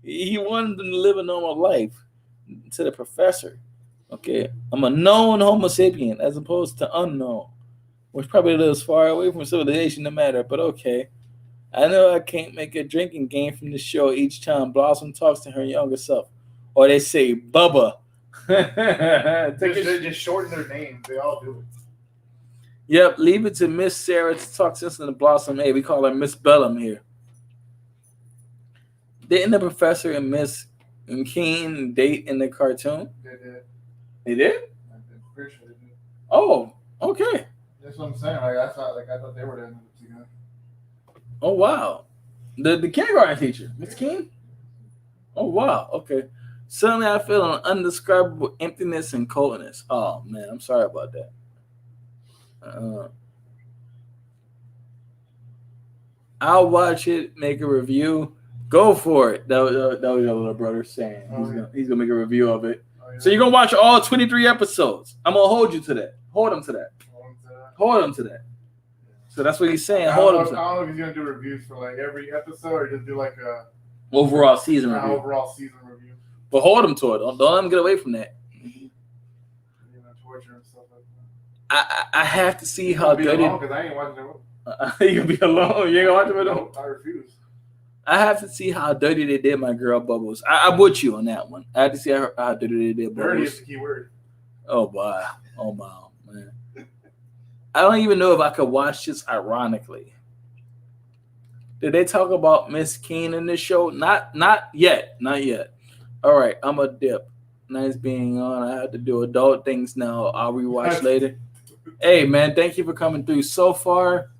He wanted to live a normal life. To the professor. Okay, I'm a known Homo sapien as opposed to unknown, which probably lives far away from civilization no matter, but okay. I know I can't make a drinking game from the show each time Blossom talks to her younger self. Or they say Bubba. They just shorten their names. They all do it. Yep, leave it to Miss Sarah to talk sense to Blossom. Hey, we call her Miss Bellum here. Didn't the professor and Miss Keen date in the cartoon? They did. They did? I'm pretty sure they did. Oh, okay. That's what I'm saying. I thought they were together. Oh wow. The kindergarten teacher, Miss Keen? Oh wow, okay. Suddenly I feel an undescribable emptiness and coldness. Oh man, I'm sorry about that. I'll watch it, make a review. Go for it. That was your little brother saying. He's gonna make a review of it. Oh, yeah. So you're gonna watch all 23 episodes. I'm gonna hold you to that. Hold him to that. So that's what he's saying. I don't know if he's gonna do reviews for like every episode or just do like a overall season review. Review. But hold him to it. Don't let him get away from that. Torture and stuff like that. I have to see how dirty. Because I ain't watching it. You can be alone. You ain't gonna watch it with him. I refuse. I have to see how dirty they did my girl Bubbles. I'm with you on that one. I have to see how dirty they did Bubbles. Dirty is the key word. Oh wow. Oh wow, man. I don't even know if I could watch this ironically. Did they talk about Miss Keen in this show? Not yet. Not yet. All right, I'm a dip. Nice being on. I have to do adult things now. I'll rewatch later. Hey, man, thank you for coming through. So far,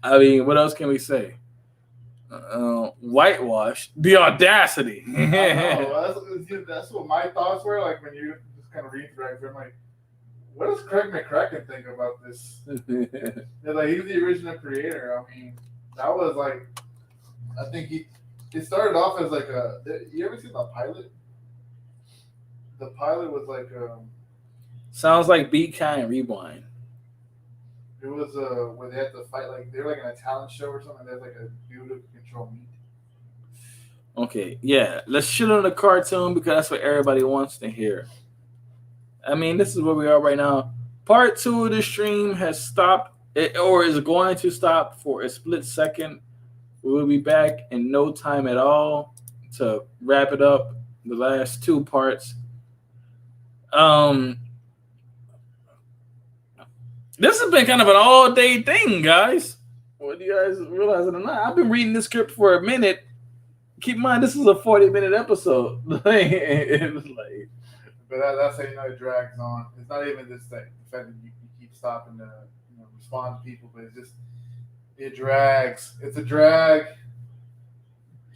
I mean, what else can we say? Whitewash. The audacity. That's what my thoughts were. Like when you just kind of read through, I'm like, what does Craig McCracken think about this? Like he's the original creator. I mean, that was like, I think it started off as like a. You ever seen the pilot? The pilot was like. Sounds like Be Kind Rewind. It was where they had to fight like they were like in a talent show or something. There's like a dude who could control meat. Okay, yeah. Let's shit on the cartoon because that's what everybody wants to hear. I mean, this is where we are right now. Part 2 of the stream has stopped, or is going to stop for a split second. We will be back in no time at all to wrap it up. The last 2 parts. This has been kind of an all-day thing, guys. What do you guys realize it or not? I've been reading this script for a minute. Keep in mind, this is a 40-minute episode. It's like, but that's how you know it drags on. It's not even this thing. The fact that you keep stopping to respond respond to people, but it drags. It's a drag.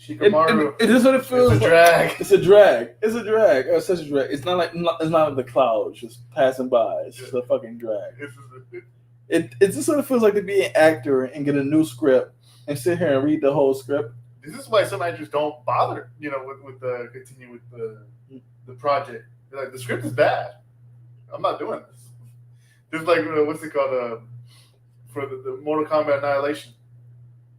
Shikamaru. It is what it feels It's a like. drag. It's a drag. It's a drag. It's such a drag. It's not like the clouds just passing by. It's just a fucking drag. It's just what it feels like to be an actor and get a new script and sit here and read the whole script. This is why some actors don't bother, with continue with the project. They're like, the script is bad. I'm not doing this. Just like what's it called? For the Mortal Kombat Annihilation.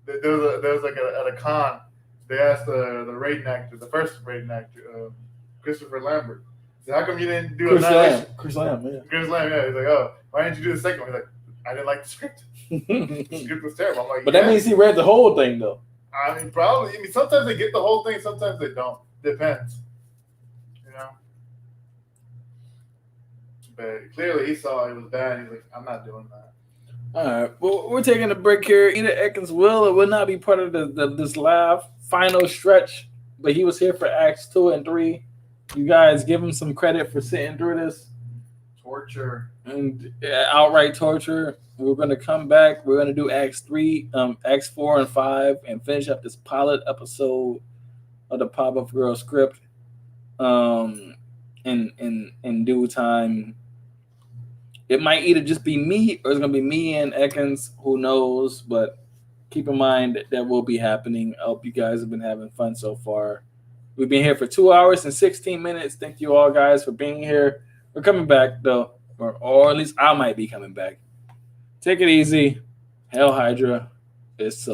There was like at a con. They asked the Raiden actor, the first Raiden actor, Christopher Lambert, said, "How come you didn't do Annihilation?" Chris Lamb, yeah. Chris Lamb, yeah. He's like, "Oh, why didn't you do the second one?" He's like, "I didn't like the script. The script was terrible." I'm like, but that means he read the whole thing, though. I mean, probably. I mean, sometimes they get the whole thing, sometimes they don't. Depends, But clearly, he saw it was bad. He's like, "I'm not doing that." All right, well, we're taking a break here. Either Ekins will or will not be part of this live final stretch, but he was here for Acts 2 and 3. You guys give him some credit for sitting through this. Torture. And outright torture. We're going to come back. We're going to do Acts 3, Acts 4 and 5, and finish up this pilot episode of the PowerGirl script in due time. It might either just be me or it's going to be me and Ekins. Who knows? But keep in mind that will be happening. I hope you guys have been having fun so far. We've been here for 2 hours and 16 minutes. Thank you all guys for being here. We're coming back, though. Or at least I might be coming back. Take it easy. Hail Hydra. It's so.